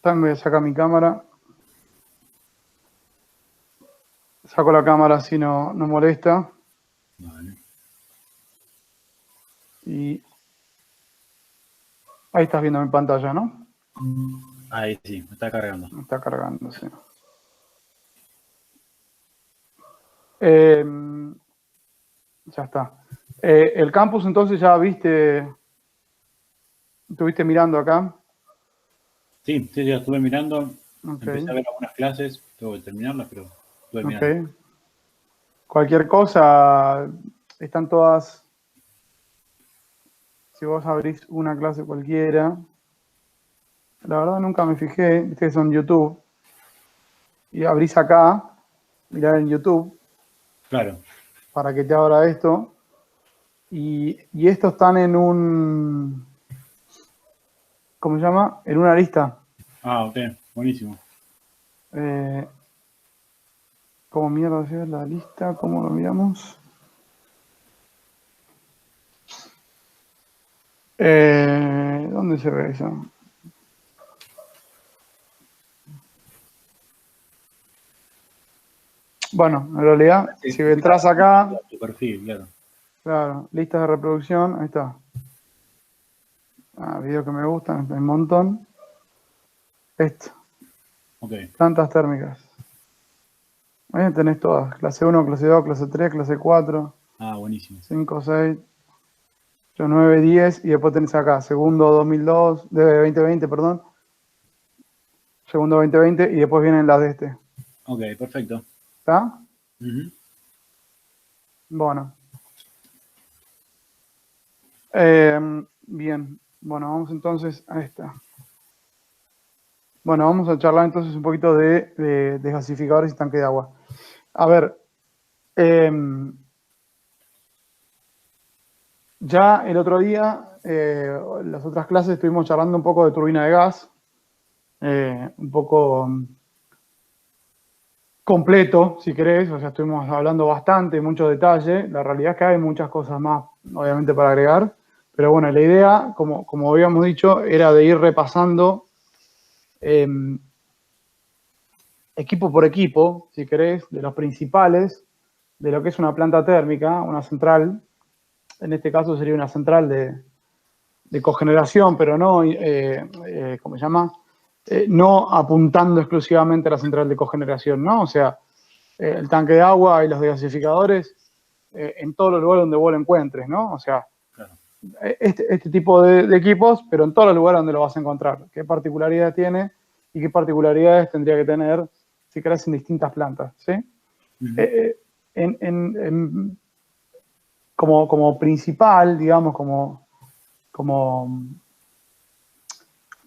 También voy a sacar mi cámara. Saco la cámara así no molesta. Vale. Y ahí estás viendo mi pantalla, ¿no? Ahí sí, me está cargando. Me está cargando, sí. Ya está. El campus entonces ya estuviste mirando acá. Sí, ya estuve mirando. Ok, Empecé a ver algunas clases. Tengo que terminarlas, pero estuve mirando. ok. Cualquier cosa, están todas, si vos abrís una clase cualquiera, la verdad nunca me fijé, viste que son YouTube, y abrís acá, mirar en YouTube, Claro. para que te abra esto, y estos están en un, ¿cómo se llama? En una lista. Ah, ok, buenísimo. ¿Cómo mierda es la lista? ¿Cómo lo miramos? ¿Dónde se ve eso? Bueno, en realidad, Sí, si entras acá, tu perfil, claro. claro, listas de reproducción, ahí está. Videos que me gustan, hay un montón. Esto, Ok, plantas térmicas. Ahí tenés todas, clase 1, clase 2, clase 3, clase 4, buenísimo. 5, 6, 8, 9, 10, y después tenés acá, segundo 2002, de 2020, perdón, segundo 2020, y después vienen las de este. Ok, perfecto. ¿Está? Ujú. Bueno. Bien, bueno, vamos entonces a esta. Bueno, vamos a charlar entonces un poquito de gasificadores y tanque de agua. A ver, ya el otro día, las otras clases estuvimos charlando un poco de turbina de gas, un poco completo, si querés, o sea, estuvimos hablando bastante, mucho detalle. La realidad es que hay muchas cosas más, obviamente, para agregar, pero bueno, la idea, como habíamos dicho, era de ir repasando equipo por equipo, si querés, de los principales, de lo que es una planta térmica, una central. En este caso sería una central de cogeneración, pero no, ¿cómo se llama? No apuntando exclusivamente a la central de cogeneración, ¿no? O sea, el tanque de agua y los gasificadores en todos los lugares donde vos lo encuentres, ¿no? O sea, Claro. este tipo de equipos, pero en todos los lugares donde lo vas a encontrar. ¿Qué particularidades tiene y qué particularidades tendría que tener si querés en distintas plantas, ¿sí? Ujú. Como principal, digamos,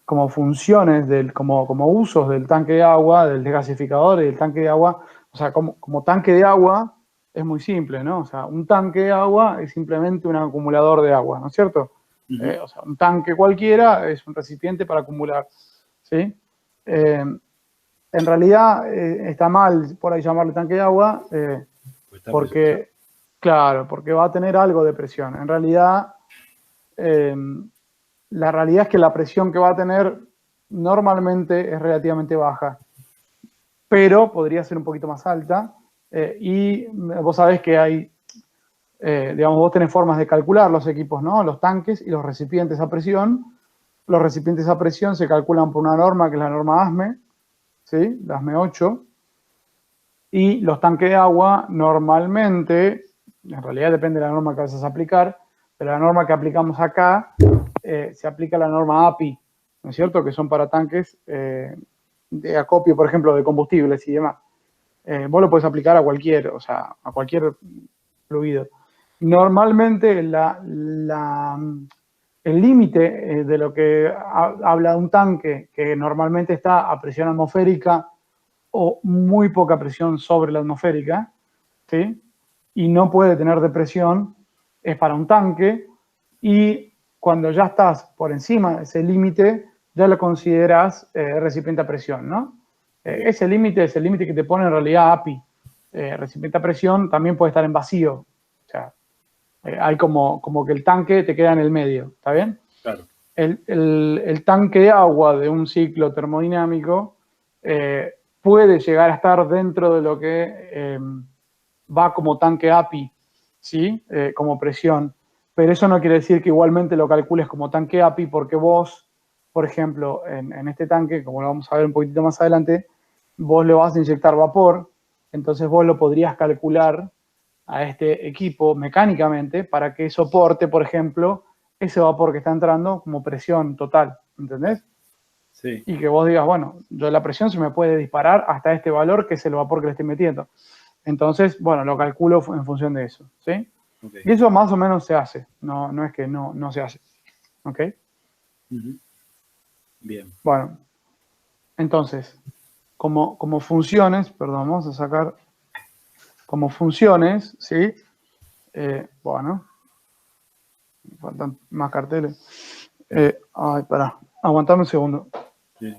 como funciones, como usos del tanque de agua, del desgasificador y del tanque de agua, o sea, como tanque de agua es muy simple, ¿no? O sea, un tanque de agua es simplemente un acumulador de agua, ¿no es cierto? Ujú. O sea, un tanque cualquiera es un recipiente para acumular, ¿sí? En realidad está mal por ahí llamarle tanque de agua, Pues está presionado. porque, claro, porque va a tener algo de presión. En realidad, la realidad es que la presión que va a tener normalmente es relativamente baja, pero podría ser un poquito más alta. Y vos sabés que hay, digamos, vos tenés formas de calcular los equipos, ¿no? Los tanques y los recipientes a presión. Los recipientes a presión se calculan por una norma que es la norma ASME, ¿sí? La ASME 8. Y los tanques de agua normalmente, en realidad depende de la norma que vas a aplicar, pero la norma que aplicamos acá se aplica la norma API, ¿no es cierto? Que son para tanques de acopio, por ejemplo, de combustibles y demás. Vos lo podés aplicar a cualquier, o sea, a cualquier fluido. Normalmente el límite de lo que habla de un tanque que normalmente está a presión atmosférica o muy poca presión sobre la atmosférica, ¿sí? Y no puede tener depresión, es para un tanque, y cuando ya estás por encima de ese límite, ya lo consideras recipiente a presión, ¿no? Ok. Ese límite es el límite que te pone en realidad API. Recipiente a presión también puede estar en vacío, o sea, hay como que el tanque te queda en el medio, ¿está bien? Claro. el tanque de agua de un ciclo termodinámico puede llegar a estar dentro de lo que va como tanque API, ¿sí? Como presión. Pero eso no quiere decir que igualmente lo calcules como tanque API, porque vos, por ejemplo, en este tanque, como lo vamos a ver un poquitito más adelante, vos le vas a inyectar vapor, entonces vos lo podrías calcular a este equipo mecánicamente para que soporte, por ejemplo, ese vapor que está entrando como presión total, ¿entendés? Sí. Y que vos digas, bueno, yo la presión se me puede disparar hasta este valor que es el vapor que le estoy metiendo. Entonces, bueno, lo calculo en función de eso, ¿sí? Ok. Y eso más o menos se hace, no es que no se hace, ¿ok? Bien. Bueno, entonces, como funciones, perdón, vamos a sacar como funciones, ¿sí? Bueno, faltan más carteles. Ay, pará, aguantame un segundo. Sí.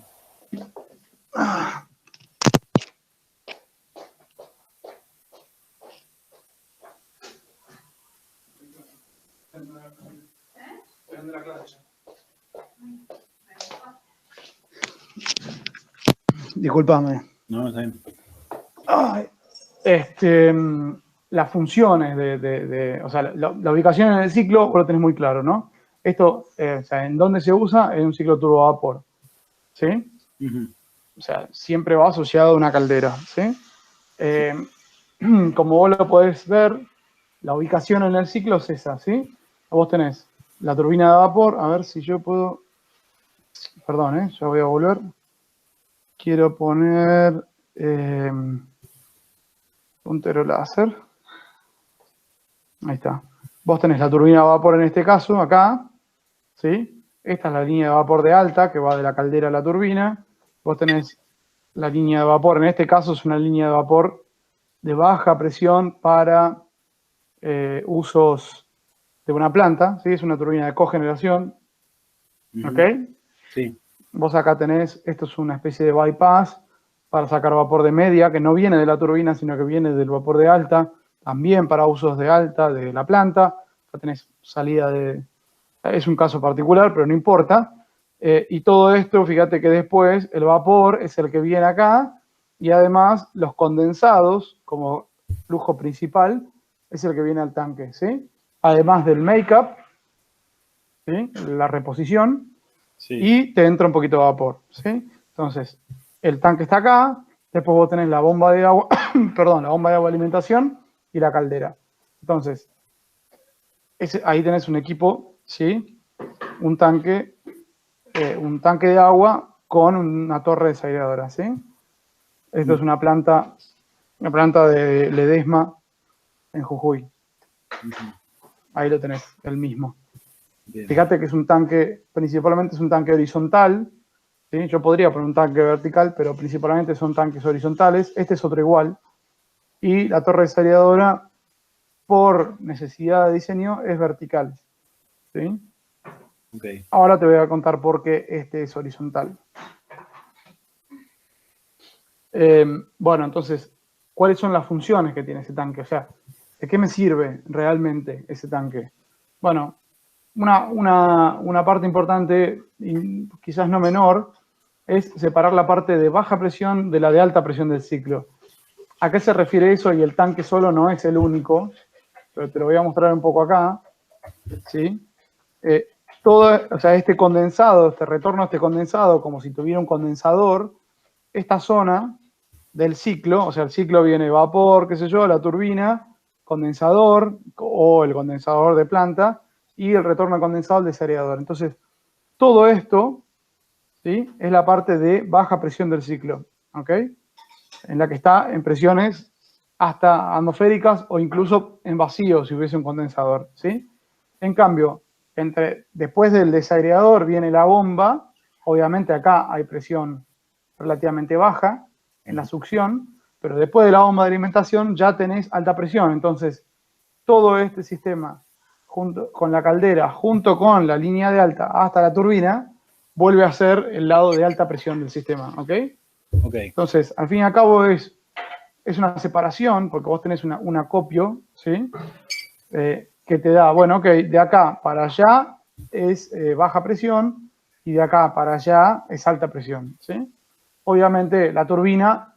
Disculpame. No, está bien. Ay, las funciones o sea, la ubicación en el ciclo, vos lo tenés muy claro, ¿no? Esto, o sea, ¿en dónde se usa? En un ciclo turbovapor, ¿sí? O sea, siempre va asociado a una caldera, ¿sí? Como vos lo podés ver, la ubicación en el ciclo es esa, ¿sí? Vos tenés la turbina de vapor, a ver si yo puedo... Perdón, ya voy a volver. Quiero poner puntero láser. Ahí está. Vos tenés la turbina de vapor en este caso, acá, ¿sí? Esta es la línea de vapor de alta que va de la caldera a la turbina. Vos tenés la línea de vapor, en este caso es una línea de vapor de baja presión para usos de una planta, ¿sí? Es una turbina de cogeneración, ¿ok? Sí. Vos acá tenés, esto es una especie de bypass para sacar vapor de media, que no viene de la turbina, sino que viene del vapor de alta, también para usos de alta de la planta. Acá tenés salida de... Es un caso particular, pero no importa. Y todo esto, fíjate que después el vapor es el que viene acá, y además los condensados, como flujo principal, es el que viene al tanque, ¿sí? Además del make-up, ¿sí? La reposición, Sí. y te entra un poquito de vapor, ¿sí? Entonces, el tanque está acá, después vos tenés la bomba de agua, perdón, la bomba de agua de alimentación y la caldera. Entonces, ahí tenés un equipo, ¿sí? Un tanque de agua con una torre desairadora, ¿sí? Esto es una planta de Ledesma en Jujuy. Ahí lo tenés, el mismo. Bien. Fíjate que es un tanque, principalmente es un tanque horizontal, ¿sí? Yo podría poner un tanque vertical, pero principalmente son tanques horizontales. Este es otro igual. Y la torre desariadora, por necesidad de diseño, es vertical, ¿sí? Okay. Ahora te voy a contar por qué este es horizontal. Bueno, entonces, ¿cuáles son las funciones que tiene ese tanque? O sea, ¿de qué me sirve realmente ese tanque? Bueno, una parte importante, y quizás no menor, es separar la parte de baja presión de la de alta presión del ciclo. ¿A qué se refiere eso? Y el tanque solo no es el único, pero te lo voy a mostrar un poco acá, ¿sí? O sea, este condensado, este retorno a este condensado, como si tuviera un condensador, esta zona del ciclo, o sea, el ciclo viene vapor, qué sé yo, la turbina, condensador o el condensador de planta y el retorno condensado al desariador. Entonces, todo esto, ¿sí? Es la parte de baja presión del ciclo, ¿ok? En la que está en presiones hasta atmosféricas o incluso en vacío si hubiese un condensador, ¿sí? En cambio, después del desaireador viene la bomba, obviamente acá hay presión relativamente baja en la succión, pero después de la bomba de alimentación ya tenés alta presión, entonces todo este sistema junto con la caldera, junto con la línea de alta hasta la turbina, vuelve a ser el lado de alta presión del sistema, ¿ok? Ok. Entonces, al fin y al cabo es una separación, porque vos tenés un acopio, ¿sí? Que te da, bueno, ok, de acá para allá es baja presión y de acá para allá es alta presión, ¿sí? Obviamente la turbina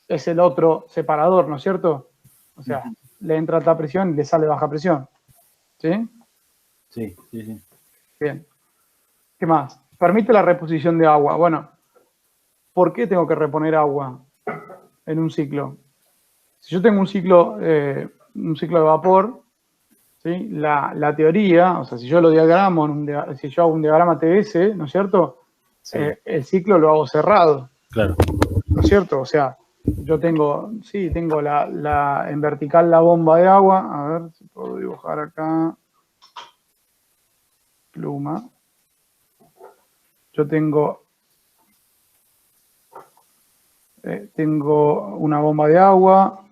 es el otro separador, ¿no es cierto? O sea, le entra alta presión y le sale baja presión, ¿sí? Sí, sí, sí. Bien. ¿Qué más? Permite la reposición de agua. Bueno, ¿por qué tengo que reponer agua en un ciclo? Si yo tengo un ciclo de vapor, ¿sí? La teoría, o sea, si yo lo diagramo, si yo hago un diagrama TS, ¿no es cierto? Sí, El ciclo lo hago cerrado, claro. ¿no es cierto? O sea, yo tengo, sí, tengo en vertical la bomba de agua. A ver si puedo dibujar acá. Pluma. Yo tengo una bomba de agua.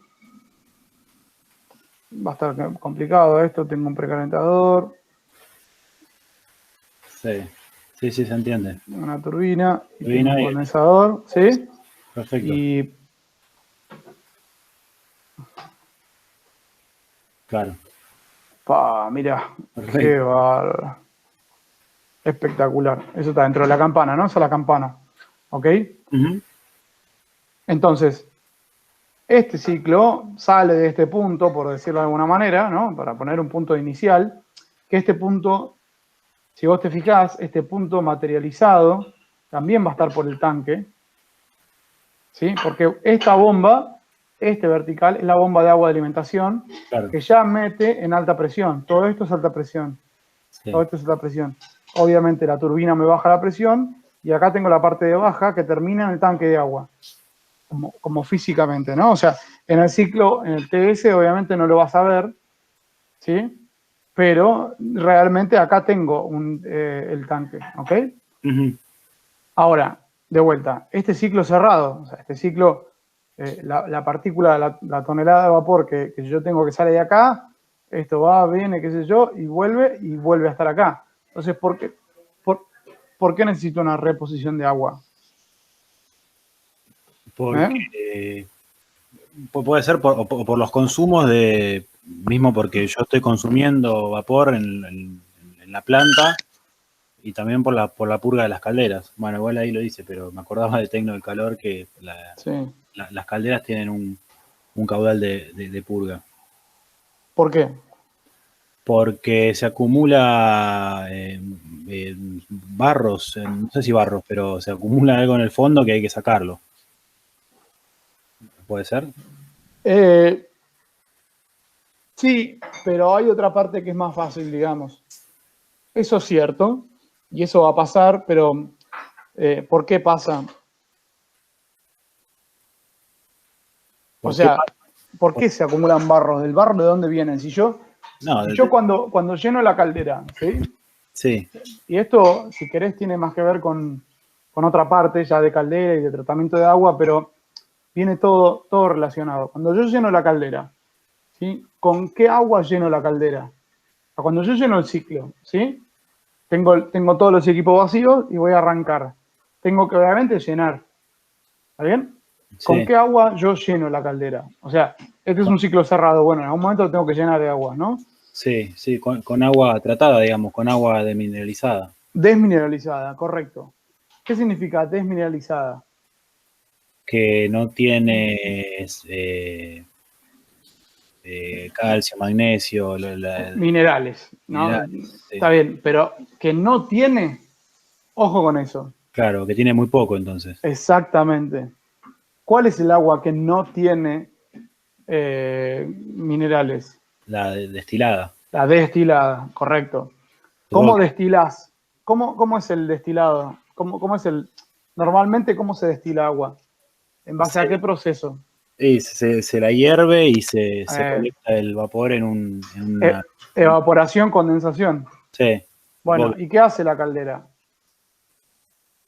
Va a estar complicado esto. Tengo un precalentador, Sí, sí, sí, se entiende. una turbina y tengo un Turbina y condensador, ¿sí? perfecto. Y Claro, mira, qué perfecto. bárbaro. Espectacular. Eso está dentro de la campana, ¿no? Esa es la campana. ¿Ok? Ujú. Entonces, este ciclo sale de este punto, por decirlo de alguna manera, ¿no? Para poner un punto inicial, que este punto, si vos te fijás, este punto materializado también va a estar por el tanque, ¿sí? Porque esta bomba, este vertical, es la bomba de agua de alimentación Claro, que ya mete en alta presión. Todo esto es alta presión. Todo sí, esto es alta presión. Obviamente la turbina me baja la presión y acá tengo la parte de baja que termina en el tanque de agua. Como físicamente, ¿no? O sea, en el ciclo, en el TS, obviamente no lo vas a ver, ¿sí? Pero realmente acá tengo el tanque, ¿ok? ujú, Ahora, de vuelta, este ciclo cerrado, o sea, este ciclo, la partícula, la tonelada de vapor que yo tengo que sale de acá, esto va, viene, qué sé yo, y vuelve a estar acá. Entonces, por, ¿por qué necesito una reposición de agua? ¿Eh? porque puede ser por los consumos mismo porque yo estoy consumiendo vapor en la planta y también por la purga de las calderas. Bueno, igual ahí lo dice, pero me acordaba de Tecno del Calor que Sí. las calderas tienen un caudal de purga. ¿Por qué? Porque se acumula barros, no sé si barros, pero se acumula algo en el fondo que hay que sacarlo. ¿Puede ser? Eh, sí, pero hay otra parte que es más fácil, digamos. Eso es cierto, y eso va a pasar, pero ¿por qué pasa? O ¿Por qué? sea, ¿por qué se acumulan barros? ¿Del barro de dónde vienen? No, Si yo cuando lleno la caldera, ¿sí? sí, Y esto, si querés, tiene más que ver con otra parte ya de caldera y de tratamiento de agua, pero viene todo relacionado. Cuando yo lleno la caldera, ¿sí? ¿Con qué agua lleno la caldera? Cuando yo lleno el ciclo, ¿sí? Tengo todos los equipos vacíos y voy a arrancar. Tengo que obviamente llenar. ¿Está bien? ¿Con sí. qué agua yo lleno la caldera? O sea, este es un ciclo cerrado. Bueno, en algún momento lo tengo que llenar de agua, ¿no? Sí, sí, con agua tratada, digamos, con agua demineralizada. Desmineralizada, correcto. ¿Qué significa desmineralizada? Que no tiene calcio, magnesio, Minerales, ¿no? minerales. Está Sí. bien, pero que no tiene, ojo con eso. Claro, que tiene muy poco entonces. Exactamente. ¿Cuál es el agua que no tiene minerales? La destilada. La destilada, correcto. Supongo ¿Cómo que destilás? ¿Cómo es el destilado? ¿Cómo es normalmente cómo se destila agua? ¿En base a qué proceso? y se la hierve y se Eh, colecta el vapor en e- una. evaporación, condensación. Sí, supongo Bueno, que ¿y qué hace la caldera?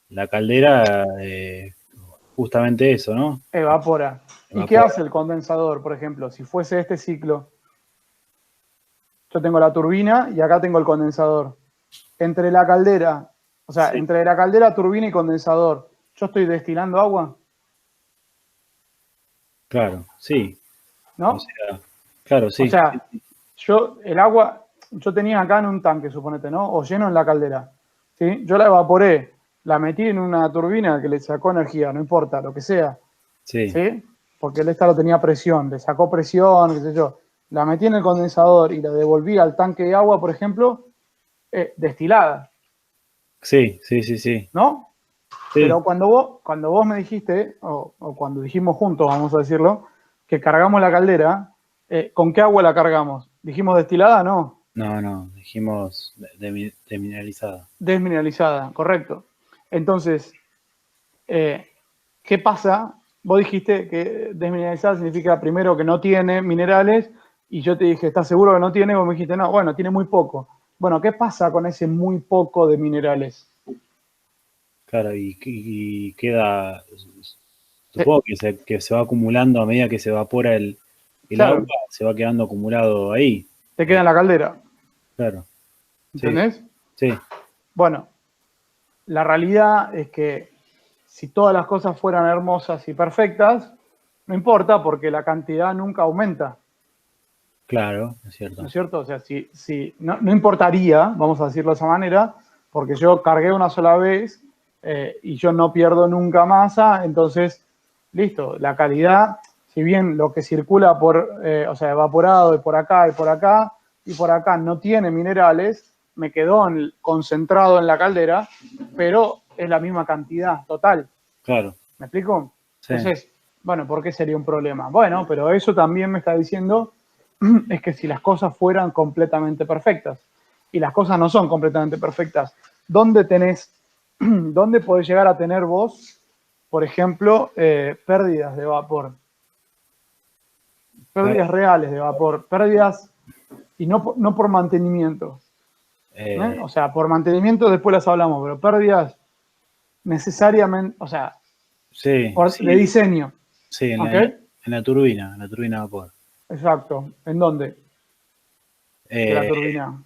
la caldera, justamente eso, ¿no? Evapora. ¿Y qué Evapora. hace el condensador, por ejemplo? Si fuese este ciclo, yo tengo la turbina y acá tengo el condensador. Entre la caldera, o sea, Sí, entre la caldera, turbina y condensador, ¿yo estoy destilando agua? claro, sí. O ¿No? sea, claro, O sí. sea, el agua, yo tenía acá en un tanque, suponete, ¿no? O lleno en la caldera, ¿sí? Yo la evaporé, la metí en una turbina que le sacó energía, no importa, lo que sea, Sí, ¿sí? Porque esta lo tenía presión, le sacó presión, qué sé yo. La metí en el condensador y la devolví al tanque de agua, por ejemplo, destilada, sí, sí, sí, sí. ¿no? Sí, Pero cuando vos me dijiste, o cuando dijimos juntos, vamos a decirlo, que cargamos la caldera, ¿con qué agua la cargamos? ¿Dijimos destilada? No. no, dijimos demineralizada. Desmineralizada, correcto. Entonces, ¿qué pasa? Vos dijiste que desmineralizada significa primero que no tiene minerales y yo te dije, ¿estás seguro que no tiene? Vos me dijiste, no, bueno, tiene muy poco. Bueno, ¿qué pasa con ese muy poco de minerales? Claro, y queda, Te- supongo que se va acumulando a medida que se evapora el agua, claro, se va quedando acumulado ahí. te queda en la caldera, Claro, sí, ¿entendés? sí, Bueno, la realidad es que si todas las cosas fueran hermosas y perfectas, no importa porque la cantidad nunca aumenta, claro, es ¿no cierto. es cierto? O sea, no importaría, vamos a decirlo de esa manera, porque yo cargué una sola vez y yo no pierdo nunca masa, entonces, listo, la calidad, si bien lo que circula o sea, evaporado y por acá, y por acá no tiene minerales, me quedó concentrado en la caldera, pero es la misma cantidad total. Claro, ¿Me explico? sí, Entonces, bueno, ¿por qué sería un problema? Bueno, pero eso también me está diciendo es que si las cosas fueran completamente perfectas, y las cosas no son completamente perfectas, ¿dónde dónde podés llegar a tener vos, por ejemplo, pérdidas de vapor? claro. Pérdidas reales de vapor, pérdidas y no por mantenimiento. ¿Eh? Eh, O sea, por mantenimiento después las hablamos, pero pérdidas necesariamente, o sea, sí, de sí, diseño. sí, ¿Ok? en la turbina de vapor. Exacto. ¿En dónde? De la Eh, turbina.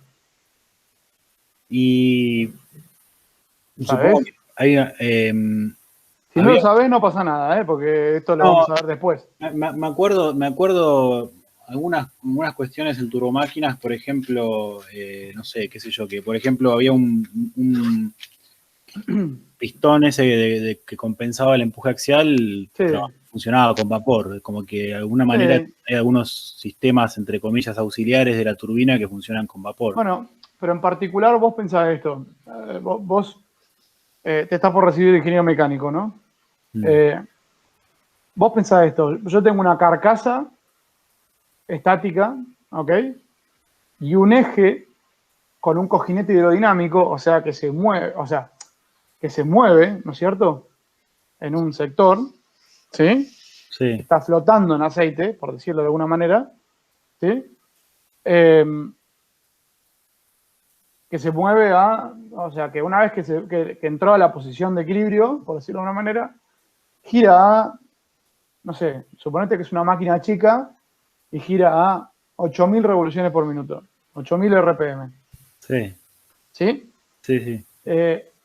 y supongo que ¿Sabes? hay, Si no lo había, sabes, no pasa nada, ¿eh? Porque esto lo no, vamos a ver después. me acuerdo algunas cuestiones en turbomáquinas, por ejemplo, no sé, qué sé yo, que por ejemplo había un pistón ese que compensaba el empuje axial, Sí, funcionaba con vapor, como que de alguna manera sí. hay algunos sistemas, entre comillas, auxiliares de la turbina que funcionan con vapor. Bueno, pero en particular vos pensás esto. Vos te estás por recibir ingeniero mecánico, ¿no? Mm, Eh, vos pensás esto. Yo tengo una carcasa estática, ¿ok? Y un eje con un cojinete hidrodinámico, o sea, que se mueve, ¿no es cierto? En un sector, ¿sí? sí, Está flotando en aceite, por decirlo de alguna manera, ¿sí? Eh, que se mueve o sea, que una vez que entró a la posición de equilibrio, por decirlo de alguna manera, gira no sé, suponete que es una máquina chica y gira a 8.000 revoluciones por minuto, 8.000 RPM, sí, ¿sí? sí, sí,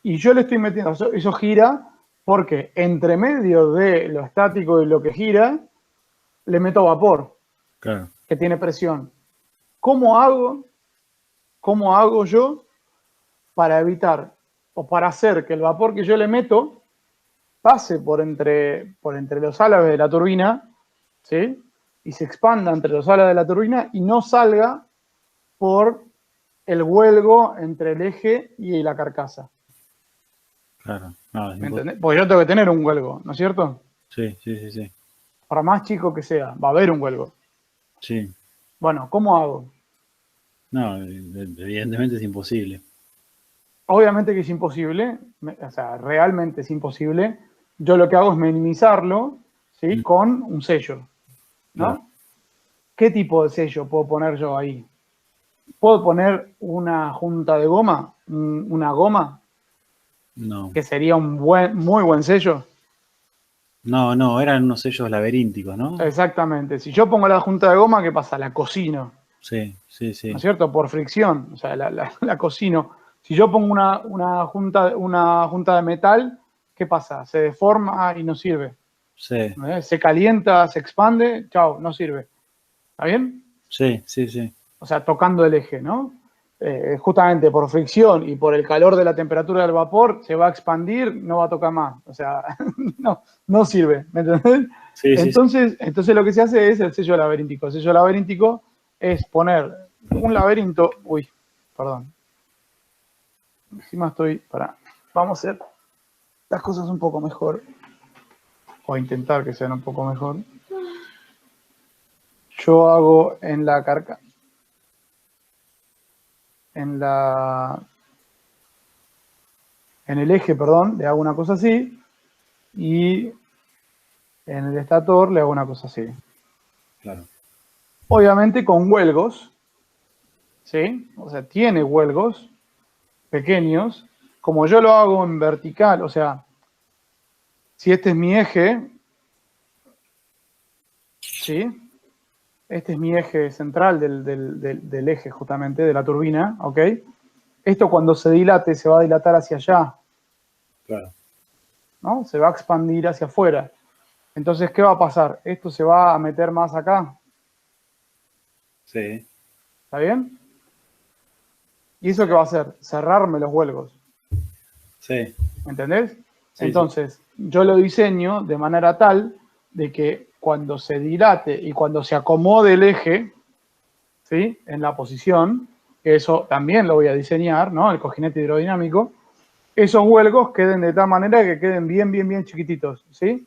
Y yo le estoy metiendo, eso gira porque entre medio de lo estático y lo que gira, le meto vapor, claro, que tiene presión. ¿Cómo hago, cómo hago yo para evitar o para hacer que el vapor que yo le meto pase por entre los álabes de la turbina, ¿sí? Y se expanda entre los álabes de la turbina y no salga por el huelgo entre el eje y la carcasa? claro, no, es ¿Me imposible. entendés? Porque yo tengo que tener un huelgo, ¿no es cierto? Sí, sí, sí, sí, Por más chico que sea, va a haber un huelgo. sí, Bueno, ¿cómo hago? no, evidentemente es imposible. Obviamente que es imposible, o sea, realmente es imposible. Yo lo que hago es minimizarlo, ¿sí? Mm, Con un sello, claro, ¿no? ¿Qué tipo de sello puedo poner yo ahí? ¿Puedo poner una junta de goma? ¿Una goma? no, Que sería un muy buen sello. no, eran unos sellos laberínticos, ¿no? Exactamente. Si yo pongo la junta de goma, ¿qué pasa? La cocino, Sí, sí, ¿no es sí, cierto? Por fricción, o sea, la cocino. Si yo pongo una junta de metal, ¿qué pasa? Se deforma y no sirve. sí, Se calienta, se expande, chao, no sirve. ¿Está bien? sí, sí, sí, O sea, tocando el eje, ¿no? justamente por fricción y por el calor de la temperatura del vapor, se va a expandir, no va a tocar más. O sea, no sirve, ¿me entendés? Sí, sí, sí. Entonces lo que se hace es el sello laberíntico. El sello laberíntico es poner un laberinto. Uy, perdón. Encima vamos a hacer las cosas un poco mejor. O intentar que sean un poco mejor. Yo hago en la carcasa. En el eje, perdón, le hago una cosa así. Y en el estator le hago una cosa así. Claro. Obviamente con huelgos. ¿Sí? O sea, tiene huelgos pequeños. Como yo lo hago en vertical, o sea, si este es mi eje, ¿sí? Este es mi eje central del eje justamente, de la turbina, ¿ok? Esto cuando se dilate se va a dilatar hacia allá, Claro. ¿no? Se va a expandir hacia afuera. Entonces, ¿qué va a pasar? Esto se va a meter más acá, Sí. ¿está bien? ¿Y eso qué va a hacer? Cerrarme los huelgos, Sí. ¿entendés? Sí, sí. Entonces, yo lo diseño de manera tal de que cuando se dilate y cuando se acomode el eje, ¿sí? En la posición, que eso también lo voy a diseñar, ¿no? El cojinete hidrodinámico, esos huelgos queden de tal manera que queden bien chiquititos, ¿sí?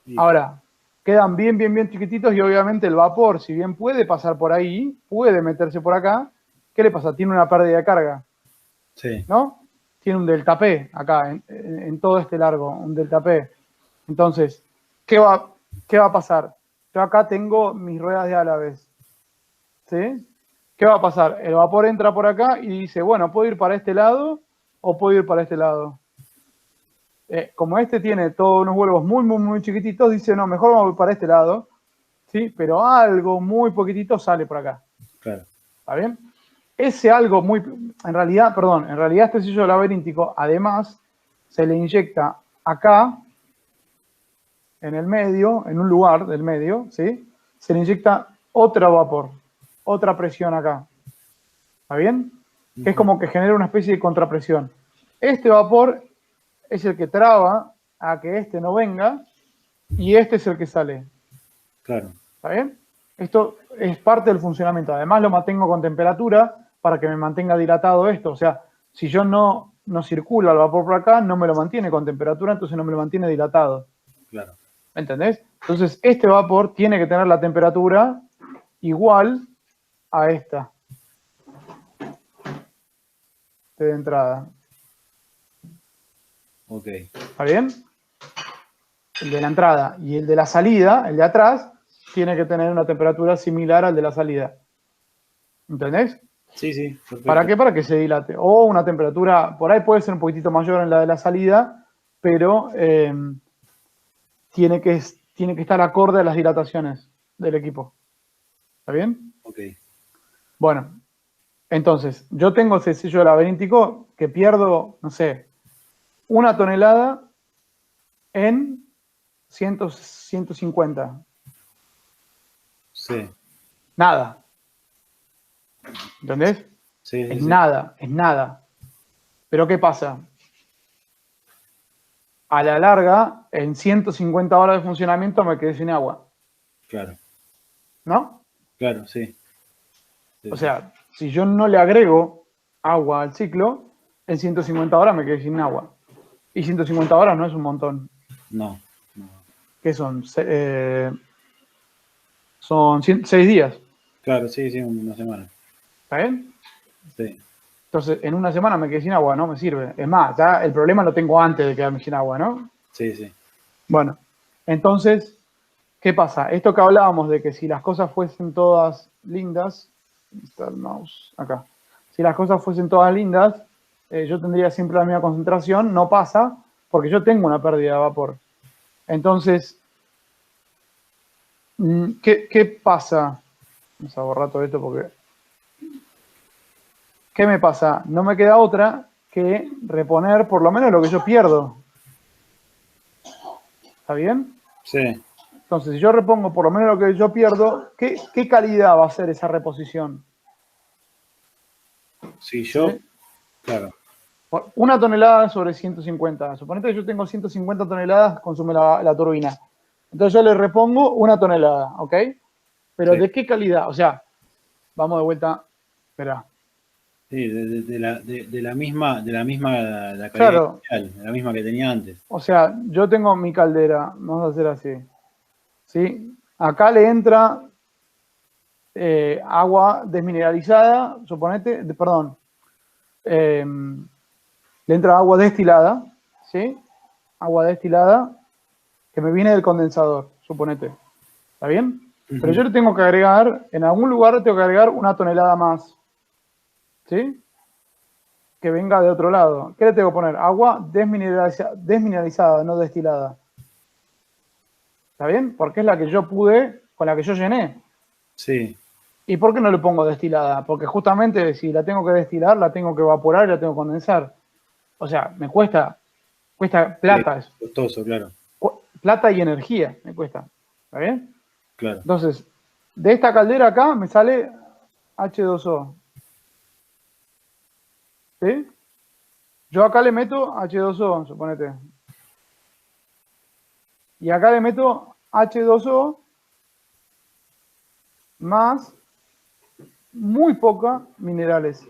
Y, Ahora, quedan bien chiquititos y obviamente el vapor, si bien puede pasar por ahí, puede meterse por acá, ¿qué le pasa? Tiene una pérdida de carga, sí. ¿no? Tiene un delta P acá, en todo este largo, un delta P. Entonces, ¿qué va a pasar? Yo acá tengo mis ruedas de Álaves, ¿sí? ¿Qué va a pasar? El vapor entra por acá y dice, bueno, ¿puedo ir para este lado o puedo ir para este lado? Como este tiene todos unos huevos muy chiquititos, dice, no, mejor vamos para este lado, ¿sí? Pero algo muy poquitito sale por acá, Claro. ¿está bien? Ese algo en realidad este sello laberíntico, además, se le inyecta acá, en el medio, en un lugar del medio, ¿sí? Se le inyecta otro vapor, otra presión acá, ¿está bien? Que es como que genera una especie de contrapresión. Este vapor es el que traba a que este no venga y este es el que sale. Claro. ¿Está bien? Esto es parte del funcionamiento. Además lo mantengo con temperatura para que me mantenga dilatado esto. O sea, si yo no circula el vapor por acá, no me lo mantiene con temperatura, entonces no me lo mantiene dilatado. Claro. ¿Me entendés? Entonces este vapor tiene que tener la temperatura igual a esta de entrada. Ok. ¿Está bien? El de la entrada y el de la salida, el de atrás, tiene que tener una temperatura similar al de la salida. ¿Entendés? Sí, sí, ¿Para perfecto. qué? Para que se dilate. O una temperatura, por ahí puede ser un poquitito mayor en la de la salida, pero tiene que estar acorde a las dilataciones del equipo. ¿Está bien? Ok. Bueno, entonces, yo tengo ese sello laberíntico que pierdo, no sé, 1 tonelada en 150. Sí. Nada. ¿Entendés? Sí, Es sí, sí. nada, es nada. Pero ¿qué pasa? A la larga, en 150 horas de funcionamiento me quedé sin agua. Claro. ¿No? Claro, sí. O Sí, sí. sea, si yo no le agrego agua al ciclo, en 150 horas me quedé sin agua. Y 150 horas no es un montón. No. No. ¿Qué son? Son 6 días. Claro, sí, sí, una semana. ¿Está bien? Sí. Entonces, en una semana me quedé sin agua, no me sirve. Es más, ya el problema lo tengo antes de quedarme sin agua, ¿no? Sí, sí. Bueno, entonces, ¿qué pasa? Esto que hablábamos de que si las cosas fuesen todas lindas, está el mouse acá. Si las cosas fuesen todas lindas, yo tendría siempre la misma concentración, no pasa, porque yo tengo una pérdida de vapor. Entonces, ¿qué pasa? Vamos a borrar todo esto porque... ¿Qué me pasa? No me queda otra que reponer por lo menos lo que yo pierdo. ¿Está bien? Sí. Entonces, si yo repongo por lo menos lo que yo pierdo, ¿qué calidad va a ser esa reposición? Si yo, ¿sí? claro, Una tonelada sobre 150. Suponete que yo tengo 150 toneladas, consume la turbina. Entonces yo le repongo una tonelada, ¿ok? Pero sí. ¿de qué calidad? O sea, vamos de vuelta. Espera. Sí, de la misma la calidad Claro, inicial, de la misma que tenía antes. o sea, yo tengo mi caldera, vamos a hacer así, ¿sí? Acá le entra agua desmineralizada, suponete, perdón, eh, le entra agua destilada, ¿sí? Agua destilada que me viene del condensador, suponete. ¿Está bien? Pero yo Ujú. le tengo que agregar, en algún lugar tengo que agregar una tonelada más, ¿sí? Que venga de otro lado. ¿Qué le tengo que poner? Agua desmineralizada, no destilada. ¿Está bien? Porque es la que yo pude, con la que yo llené. Sí, ¿Y por qué no le pongo destilada? Porque justamente si la tengo que destilar, la tengo que evaporar y la tengo que condensar. O sea, me cuesta sí, plata eso. costoso, claro, Plata y energía me cuesta. ¿Está bien? claro. Entonces, de esta caldera acá me sale H2O. ¿Sí? Yo acá le meto H2O, suponete. Y acá le meto H2O más muy poca minerales.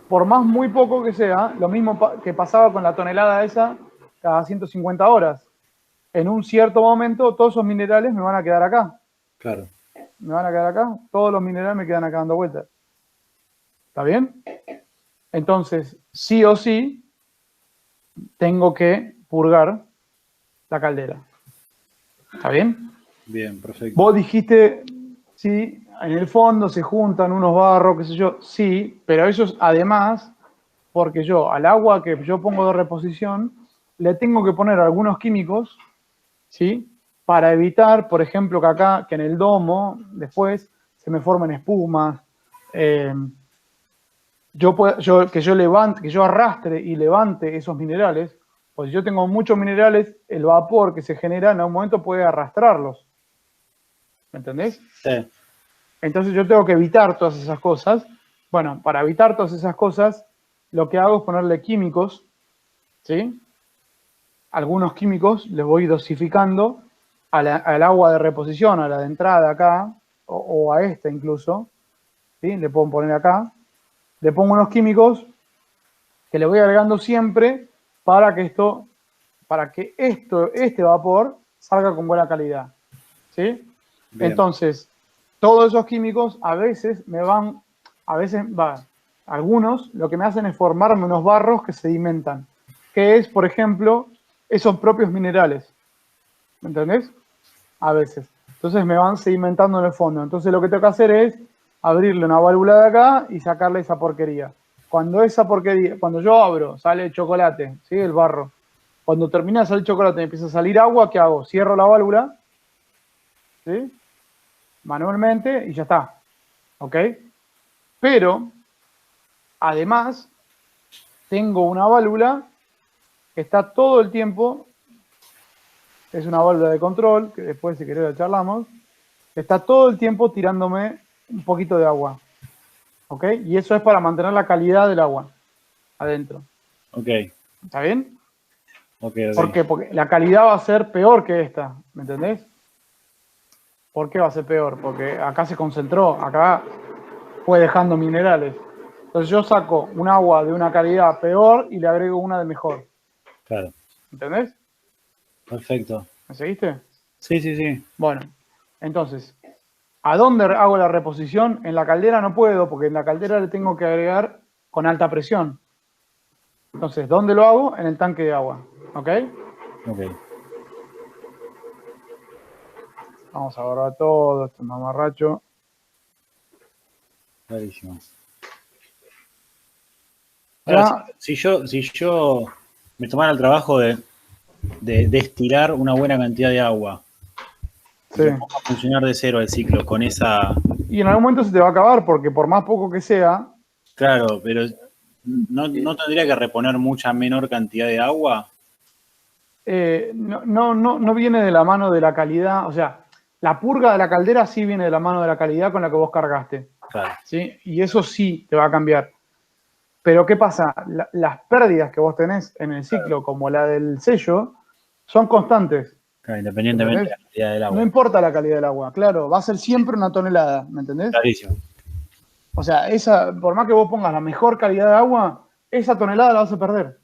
Por más muy poco que sea, lo mismo que pasaba con la tonelada esa cada 150 horas. En un cierto momento, todos esos minerales me van a quedar acá. Claro, Me van a quedar acá. Todos los minerales me quedan acá dando vueltas. ¿Está bien? Entonces, sí o sí, tengo que purgar la caldera. ¿Está bien? bien, perfecto. Vos dijiste, sí, en el fondo se juntan unos barros, qué sé yo, sí, pero ellos además, porque yo al agua que yo pongo de reposición, le tengo que poner algunos químicos, ¿sí? Para evitar, por ejemplo, que acá, que en el domo, después, se me formen espumas, eh, que yo levante, que yo arrastre y levante esos minerales, pues si yo tengo muchos minerales, el vapor que se genera en algún momento puede arrastrarlos, ¿me entendés? Sí, Entonces yo tengo que evitar todas esas cosas. Bueno, para evitar todas esas cosas, lo que hago es ponerle químicos, ¿sí? Algunos químicos les voy dosificando al agua de reposición, a la de entrada acá, o a esta incluso, ¿sí? Le puedo poner acá. Le pongo unos químicos que le voy agregando siempre para que este vapor salga con buena calidad, ¿sí? bien, Entonces, todos esos químicos algunos lo que me hacen es formarme unos barros que sedimentan, que es, por ejemplo, esos propios minerales, ¿me entendés? A veces. Entonces me van sedimentando en el fondo. Entonces lo que tengo que hacer es abrirle una válvula de acá y sacarle esa porquería. Cuando yo abro, sale el chocolate, ¿sí? El barro. Cuando termina de salir el chocolate y empieza a salir agua, ¿qué hago? Cierro la válvula, ¿sí? Manualmente y ya está. ¿Ok? Pero, además, tengo una válvula que está todo el tiempo, es una válvula de control, que después si querés la charlamos, está todo el tiempo tirándome un poquito de agua. ¿Ok? Y eso es para mantener la calidad del agua adentro. ok, ¿Está bien? ok, ¿Por ok. qué? Porque la calidad va a ser peor que esta. ¿Me entendés? ¿Por qué va a ser peor? Porque acá se concentró, acá fue dejando minerales. Entonces yo saco un agua de una calidad peor y le agrego una de mejor. Claro, ¿Entendés? perfecto. ¿Me seguiste? Sí, sí, sí, Bueno, entonces, ¿a dónde hago la reposición? En la caldera no puedo, porque en la caldera le tengo que agregar con alta presión. Entonces, ¿dónde lo hago? En el tanque de agua. ¿Ok? ok, Vamos a borrar todo este mamarracho. clarísimo. Ahora, Ya, si yo me tomara el trabajo de destilar una buena cantidad de agua y sí. lo pongo a funcionar de cero el ciclo con esa. Y en algún momento se te va a acabar, porque por más poco que sea, Claro, pero no tendría que reponer mucha menor cantidad de agua. no viene de la mano de la calidad. O sea, la purga de la caldera sí viene de la mano de la calidad con la que vos cargaste. Claro. ¿sí? Y eso sí te va a cambiar. Pero ¿qué pasa? Las pérdidas que vos tenés en el ciclo, como la del sello, son constantes. Claro, independientemente de ¿Entendés? la calidad del No agua. importa la calidad del agua, claro, va a ser siempre una tonelada, ¿me entendés? Clarísimo. O sea, por más que vos pongas la mejor calidad de agua, esa tonelada la vas a perder,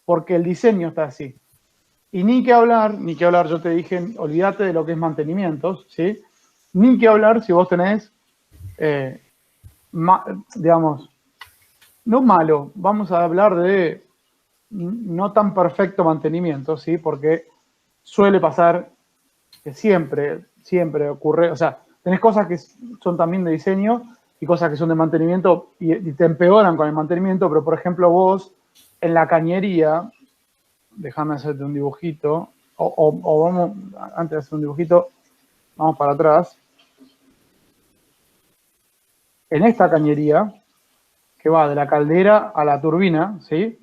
porque el diseño está así. Y ni que hablar, yo te dije, olvídate de lo que es mantenimientos, ¿sí? Ni que hablar si vos tenés, eh, digamos, no malo, vamos a hablar de no tan perfecto mantenimiento, ¿sí? Porque suele pasar que siempre ocurre, o sea, tenés cosas que son también de diseño y cosas que son de mantenimiento y te empeoran con el mantenimiento, pero por ejemplo vos en la cañería, déjame hacerte un dibujito, o vamos, antes de hacer un dibujito, vamos para atrás. En esta cañería, que va de la caldera a la turbina, ¿sí?